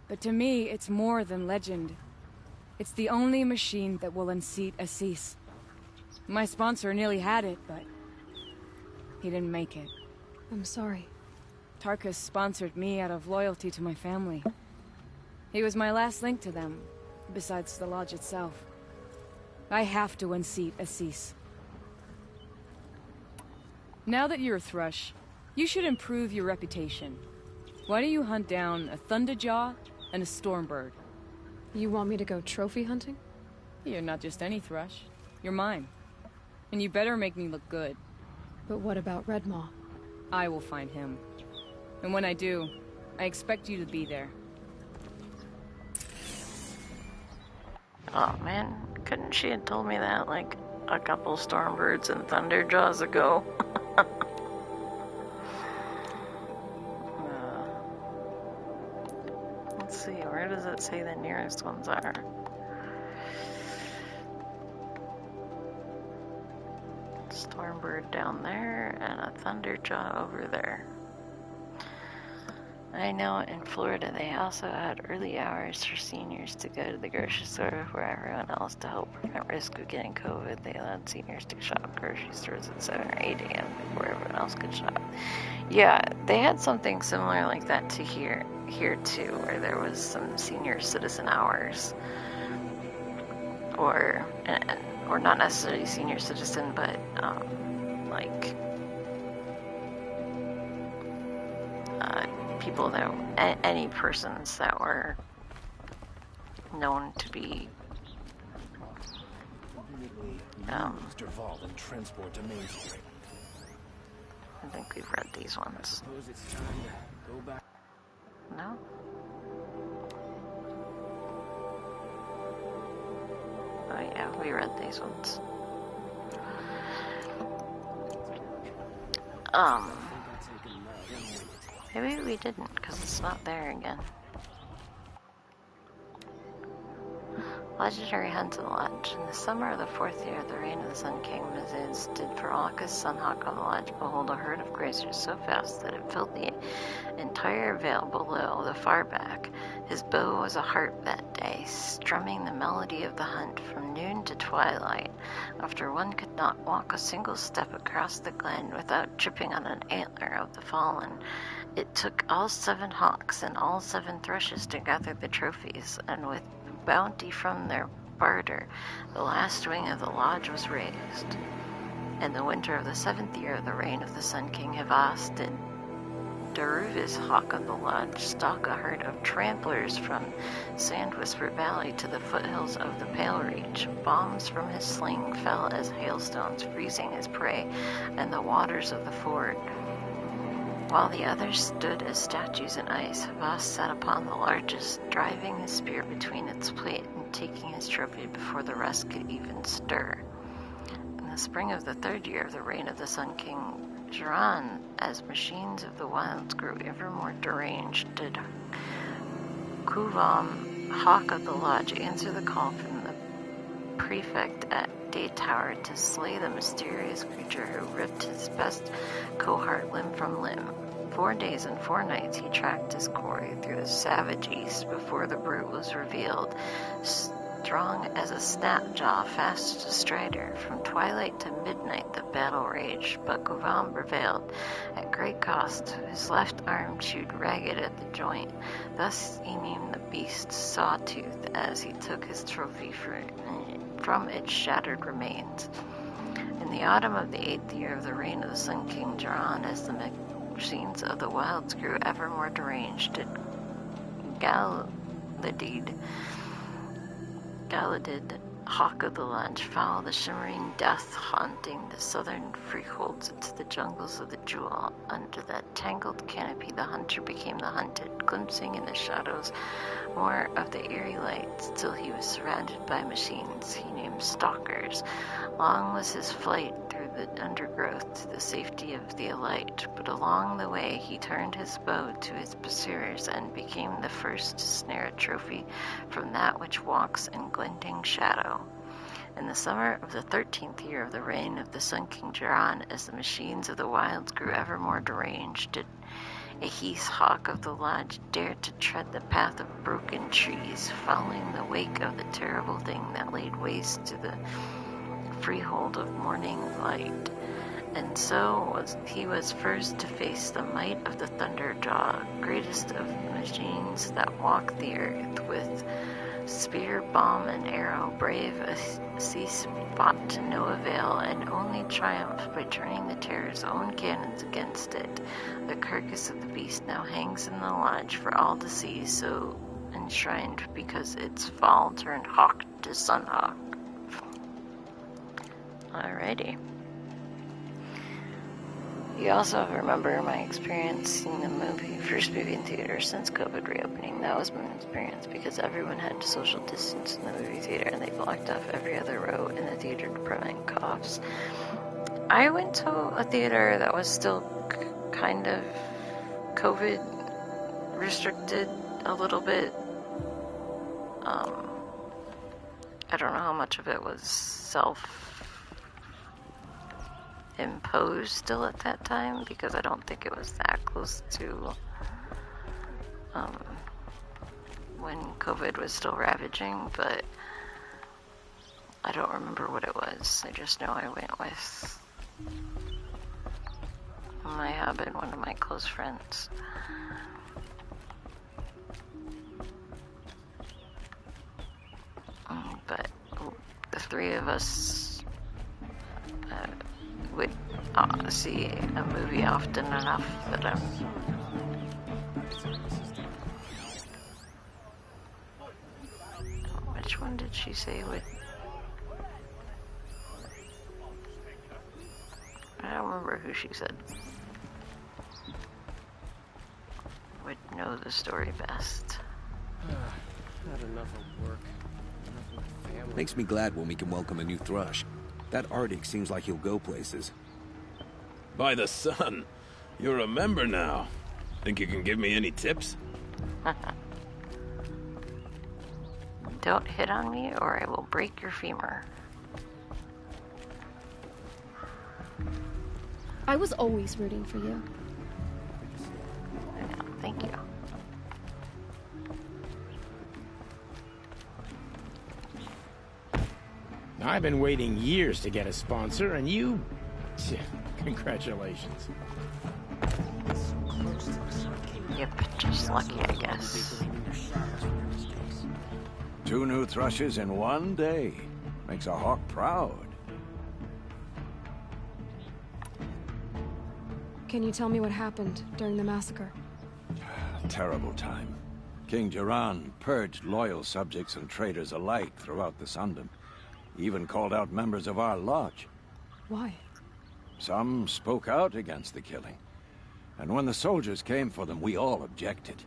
But to me, it's more than legend. It's the only machine that will unseat Assis. My sponsor nearly had it, but he didn't make it. I'm sorry. Tarkus sponsored me out of loyalty to my family. He was my last link to them, besides the Lodge itself. I have to unseat Assis. Now that you're a Thrush, you should improve your reputation. Why don't you hunt down a Thunderjaw and a Stormbird? You want me to go trophy hunting? You're not just any Thrush. You're mine. And you better make me look good. But what about Redmaw? I will find him. And when I do, I expect you to be there. Oh man, couldn't she have told me that like a couple Stormbirds and Thunderjaws ago? Let's see, where does it say the nearest ones are? Stormbird down there and a Thunderjaw over there. I know in Florida they also had early hours for seniors to go to the grocery store where everyone else, to help prevent risk of getting COVID. They allowed seniors to shop grocery stores at 7 or 8 a.m. before everyone else could shop. Yeah, they had something similar like that to here too, where there was some senior citizen hours, or not necessarily senior citizen, but like people that any persons that were known to be Mr. Vault and transport to Main Street. I think we've read these ones. I suppose it's time to go back. No? Oh yeah, we read these ones. Maybe we didn't, because it's not there again. Legendary Hunt of the Lodge. In the summer of the 4th year of the reign of the Sun King, Mziz did Verolacus, son Hawk of the Lodge, behold a herd of grazers so fast that it filled the entire vale below the far back. His bow was a harp that day, strumming the melody of the hunt from noon to twilight. After one could not walk a single step across the glen without tripping on an antler of the fallen. It took all 7 hawks and all 7 thrushes to gather the trophies, and with bounty from their barter, the last wing of the lodge was raised. In the winter of the 7th year of the reign of the Sun King Havas did Daruvis, Hawk of the Lodge, stalk a herd of tramplers from Sand-Whisper Valley to the foothills of the Pale Reach. Bombs from his sling fell as hailstones, freezing his prey and the waters of the ford. While the others stood as statues in ice, Havas sat upon the largest, driving his spear between its plate and taking his trophy before the rest could even stir. In the spring of the 3rd year of the reign of the Sun King Jiran, as machines of the wilds grew ever more deranged, did Kuvam, Hawk of the Lodge, answer the call from the prefect at Day Tower to slay the mysterious creature who ripped his best cohort limb from limb. 4 days and 4 nights he tracked his quarry through the savage east before the brute was revealed, strong as a snapjaw, fast as a strider. From twilight to midnight the battle raged, but Kuvam prevailed at great cost. His left arm chewed ragged at the joint. Thus he named the beast Sawtooth, as he took his trophy from its shattered remains. In the autumn of the 8th year of the reign of the Sun King Jiran, as the machines of the wilds grew ever more deranged, did Galadid, Hawk of the Lodge, follow the shimmering death haunting the southern freeholds into the jungles of the Jewel. Under that tangled canopy the hunter became the hunted, glimpsing in the shadows more of the eerie lights till he was surrounded by machines he named stalkers. Long was his flight through the undergrowth to the safety of the alight, but along the way he turned his bow to his pursuers and became the first to snare a trophy from that which walks in glinting shadow. In the summer of the 13th year of the reign of the Sun King Jiran, as the machines of the wilds grew ever more deranged, did Ahis, Hawk of the Lodge, dare to tread the path of broken trees, following the wake of the terrible thing that laid waste to the freehold of morning light. And so he was first to face the might of the Thunderjaw, greatest of machines that walk the earth. With spear, bomb, and arrow, brave Ahis fought to no avail, and only triumphed by turning the terror's own cannons against it. The carcass of the beast now hangs in the lodge for all to see, so enshrined because its fall turned hawk to sunhawk. Alrighty. You also remember my experience seeing the first movie in theaters since COVID reopening. That was my experience because everyone had to social distance in the movie theater and they blocked off every other row in the theater to prevent coughs. I went to a theater that was still kind of COVID restricted a little bit. I don't know how much of it was self-imposed still at that time, because I don't think it was that close to when COVID was still ravaging, but I don't remember what it was. I just know I went with my hub and one of my close friends. But the three of us would see a movie often enough that I'm... Which one did she say would... I don't remember who she said would know the story best. Not enough of work. Enough of family. Makes me glad when we can welcome a new thrush. That Arctic seems like he'll go places. By the sun, you're a member now. Think you can give me any tips? Don't hit on me or I will break your femur. I was always rooting for you. Yeah, thank you. I've been waiting years to get a sponsor, and you... Congratulations. Yep, just lucky, I guess. 2 new thrushes in one day. Makes a hawk proud. Can you tell me what happened during the massacre? Terrible time. King Jiran purged loyal subjects and traitors alike throughout the Sundom. He even called out members of our lodge. Why? Some spoke out against the killing. And when the soldiers came for them, we all objected.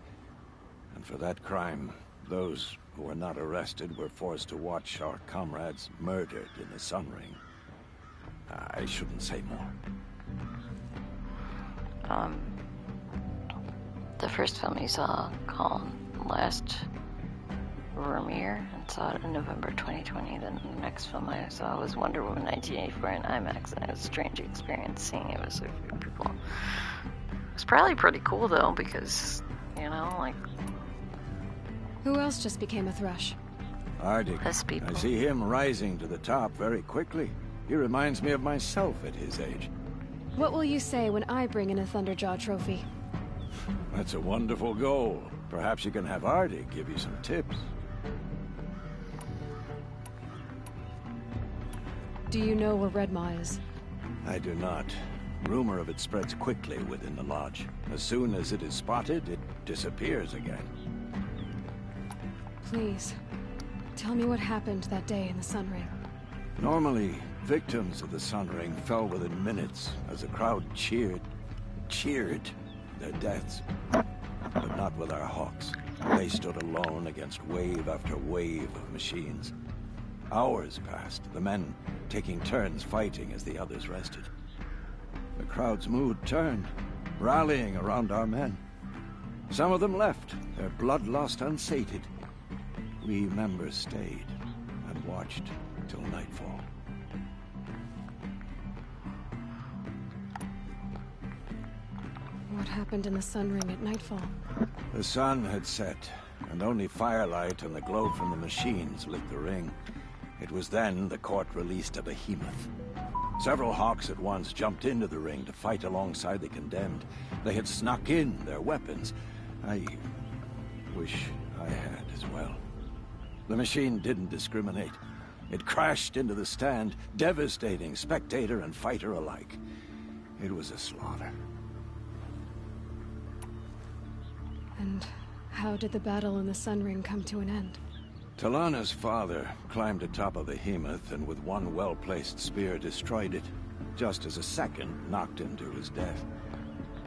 And for that crime, those who were not arrested were forced to watch our comrades murdered in the Sun Ring. I shouldn't say more. The first film you saw called Last Vermeer and saw it in November 2020. Then the next film I saw was Wonder Woman 1984 in IMAX, and it was a strange experience seeing it with so few people. It was probably pretty cool though, because, you know, like... Who else just became a thrush? Arctic. I see him rising to the top very quickly. He reminds me of myself at his age. What will you say when I bring in a Thunderjaw trophy? That's a wonderful goal. Perhaps you can have Arctic give you some tips. Do you know where Redmaw is? I do not. Rumor of it spreads quickly within the lodge. As soon as it is spotted, it disappears again. Please, tell me what happened that day in the Sun Ring. Normally, victims of the Sun Ring fell within minutes as the crowd cheered their deaths. But not with our Hawks. They stood alone against wave after wave of machines. Hours passed, the men taking turns fighting as the others rested. The crowd's mood turned, rallying around our men. Some of them left, their bloodlust unsated. We members stayed and watched till nightfall. What happened in the Sun Ring at nightfall? The sun had set, and only firelight and the glow from the machines lit the ring. It was then the court released a behemoth. Several Hawks at once jumped into the ring to fight alongside the condemned. They had snuck in their weapons. I wish I had as well. The machine didn't discriminate. It crashed into the stand, devastating spectator and fighter alike. It was a slaughter. And how did the battle in the Sun Ring come to an end? Talana's father climbed atop a behemoth and with one well-placed spear destroyed it, just as a second knocked him to his death.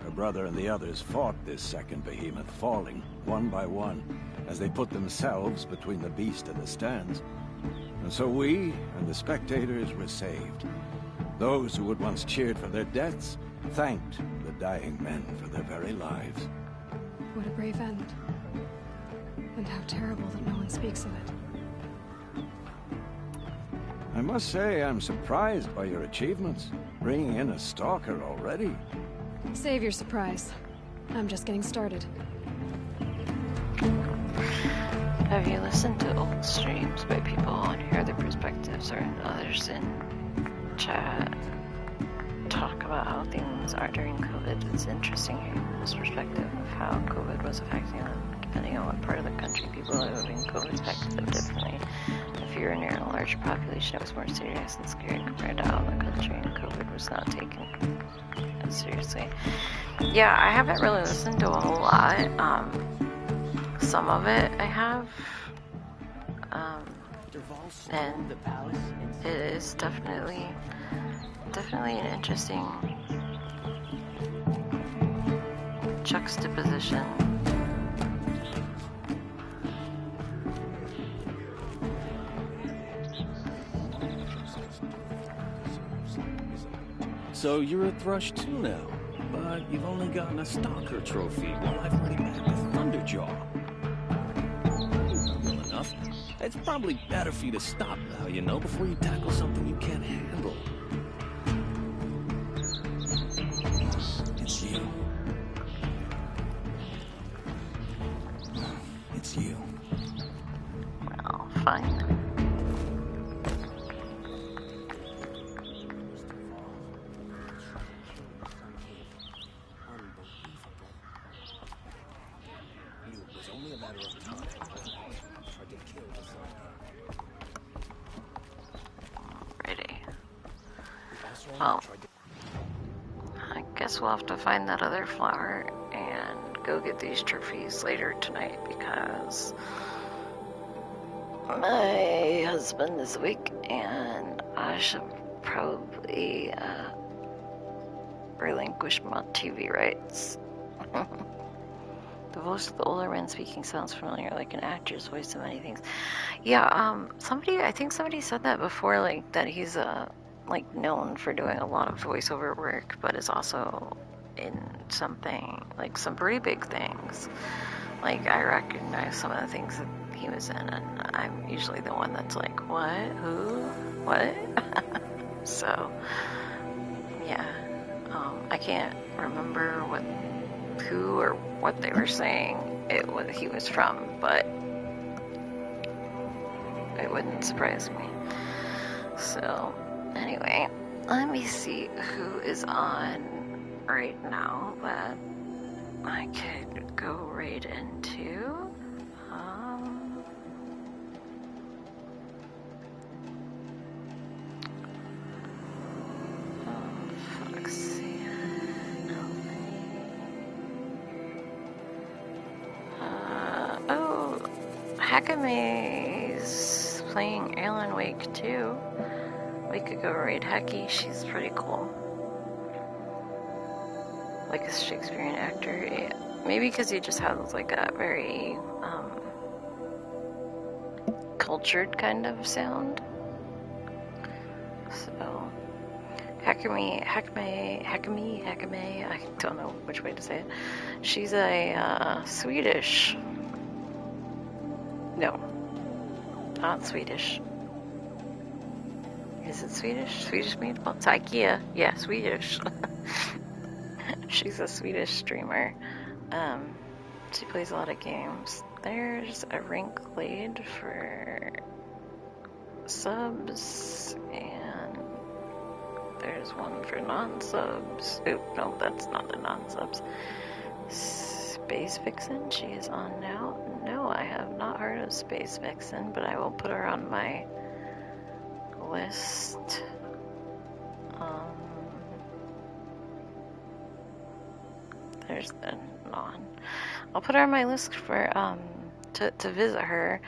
Her brother and the others fought this second behemoth, falling one by one as they put themselves between the beast and the stands. And so we and the spectators were saved. Those who had once cheered for their deaths thanked the dying men for their very lives. What a brave end. And how terrible that no one speaks of it. I must say I'm surprised by your achievements. Bringing in a stalker already. Save your surprise. I'm just getting started. Have you listened to old streams by people and hear their perspectives or others in chat talk about how things are during COVID? It's interesting hearing this perspective of how COVID was affecting them, depending on what part of the country people live in. COVID's affected them differently. If you're near a larger population, it was more serious and scary compared to out in the country, and COVID was not taken seriously. Yeah, I haven't really listened to a whole lot. Some of it I have, and it is definitely an interesting juxtaposition. So you're a thrush too now, but you've only gotten a stalker trophy while I've already met with Thunderjaw. Well enough. It's probably better for you to stop now, you know, before you tackle something you can't handle. It's you. It's you. Well, fine. Well, I guess we'll have to find that other flower and go get these trophies later tonight because my husband is awake and I should probably relinquish my TV rights. The voice of the older man speaking sounds familiar, like an actor's voice in many things. Yeah, I think somebody said that before, like, that he's, like, known for doing a lot of voiceover work, but is also in something, like, some pretty big things. Like, I recognize some of the things that he was in, and I'm usually the one that's like, what? Who? What? So, yeah. I can't remember who or what they were saying he was from, but it wouldn't surprise me. So, anyway, let me see who is on right now that I could go right into. Hakame's playing Alan Wake too. We could go raid Heki. She's pretty cool. Like a Shakespearean actor. Yeah. Maybe because he just has like a very cultured kind of sound. So Hakame, I don't know which way to say it. She's a Swedish. No, not Swedish. Is it Swedish? Swedish meatball? It's IKEA. Yeah, Swedish. She's a Swedish streamer. She plays a lot of games. There's a rank lead for subs, and there's one for non-subs. Oop, no, that's not the non-subs. Space Vixen, she is on now. No, I have not heard of Space Vixen, but I will put her on my list. There's the non. I'll put her on my list for to visit her,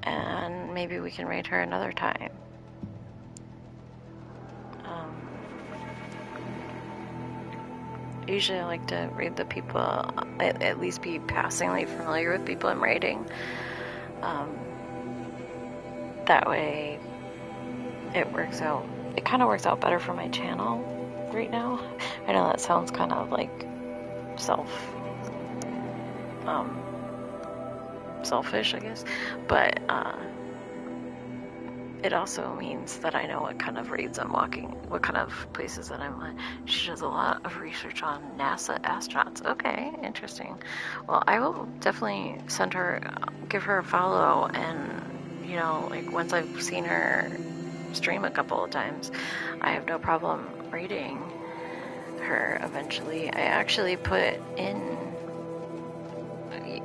and maybe we can raid her another time. Usually I like to raid the people, at least be passingly familiar with people I'm raiding. That way it works out. It kind of works out better for my channel right now. I know that sounds kind of like selfish, I guess, but it also means that I know what kind of raids I'm walking, what kind of places that I'm on. She does a lot of research on NASA astronauts. Okay, interesting. Well, I will definitely send her, give her a follow, and, you know, like, once I've seen her stream a couple of times, I have no problem raiding her eventually. I actually put in,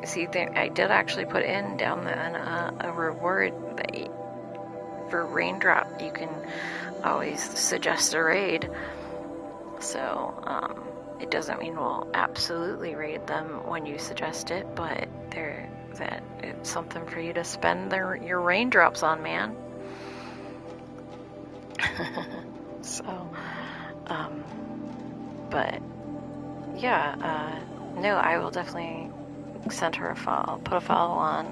see, I did actually put in down a reward that for Raindrop. You can always suggest a raid, so it doesn't mean we'll absolutely raid them when you suggest it, but that it's something for you to spend your raindrops on, man. So, but yeah, no, I will definitely send her a follow, put a follow on,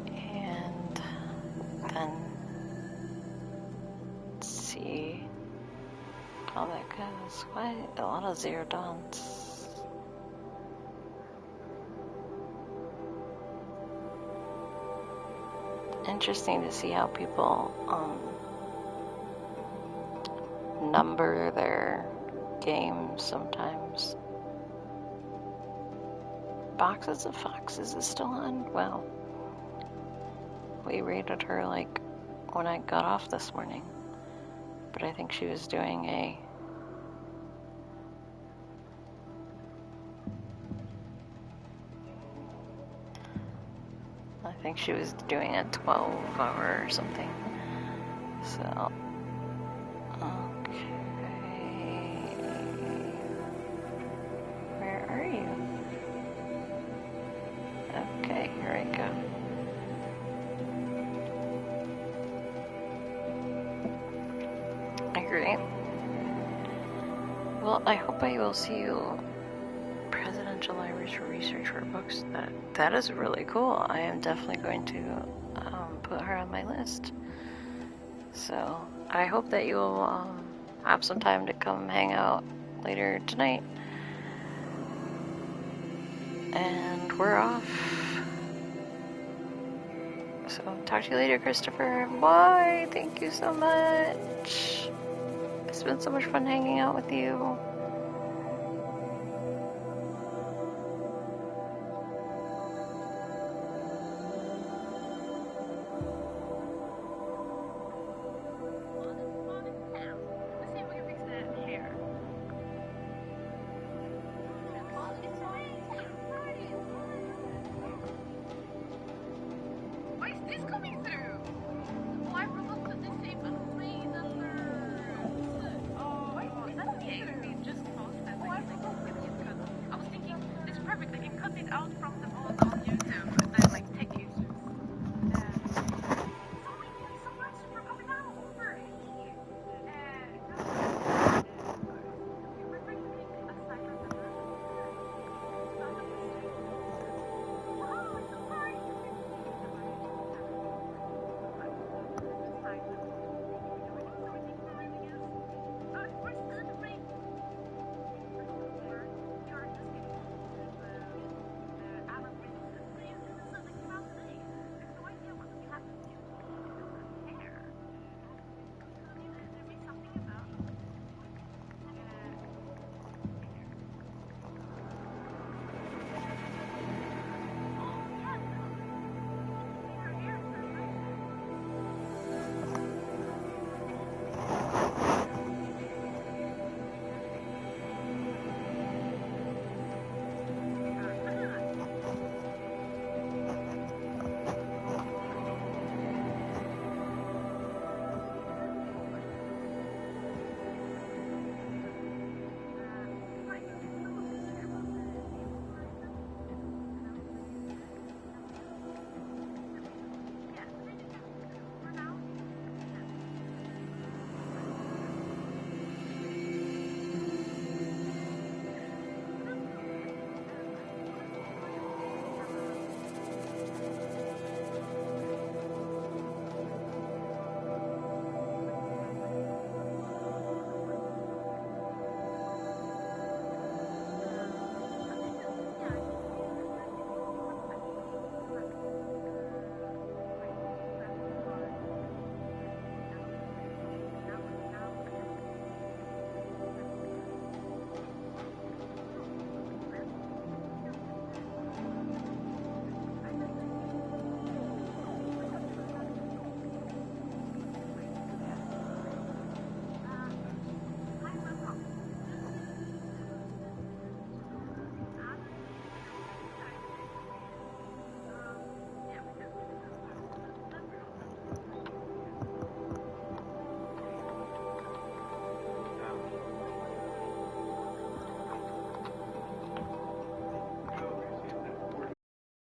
and then see how that goes. Quite a lot of Zero Dawns. Interesting to see how people number their games sometimes. Boxes of Foxes is still on? Well, we raided her like when I got off this morning, but I think she was doing a I think she was doing a 12-hour or something. So, okay. Where are you? Okay, here we go. Great. Well, I hope I will see you. Presidential Libraries for Research for Books. That is really cool. I am definitely going to put her on my list. So I hope that you will have some time to come hang out later tonight. And we're off. So talk to you later, Christopher. Bye. Thank you so much. It's been so much fun hanging out with you.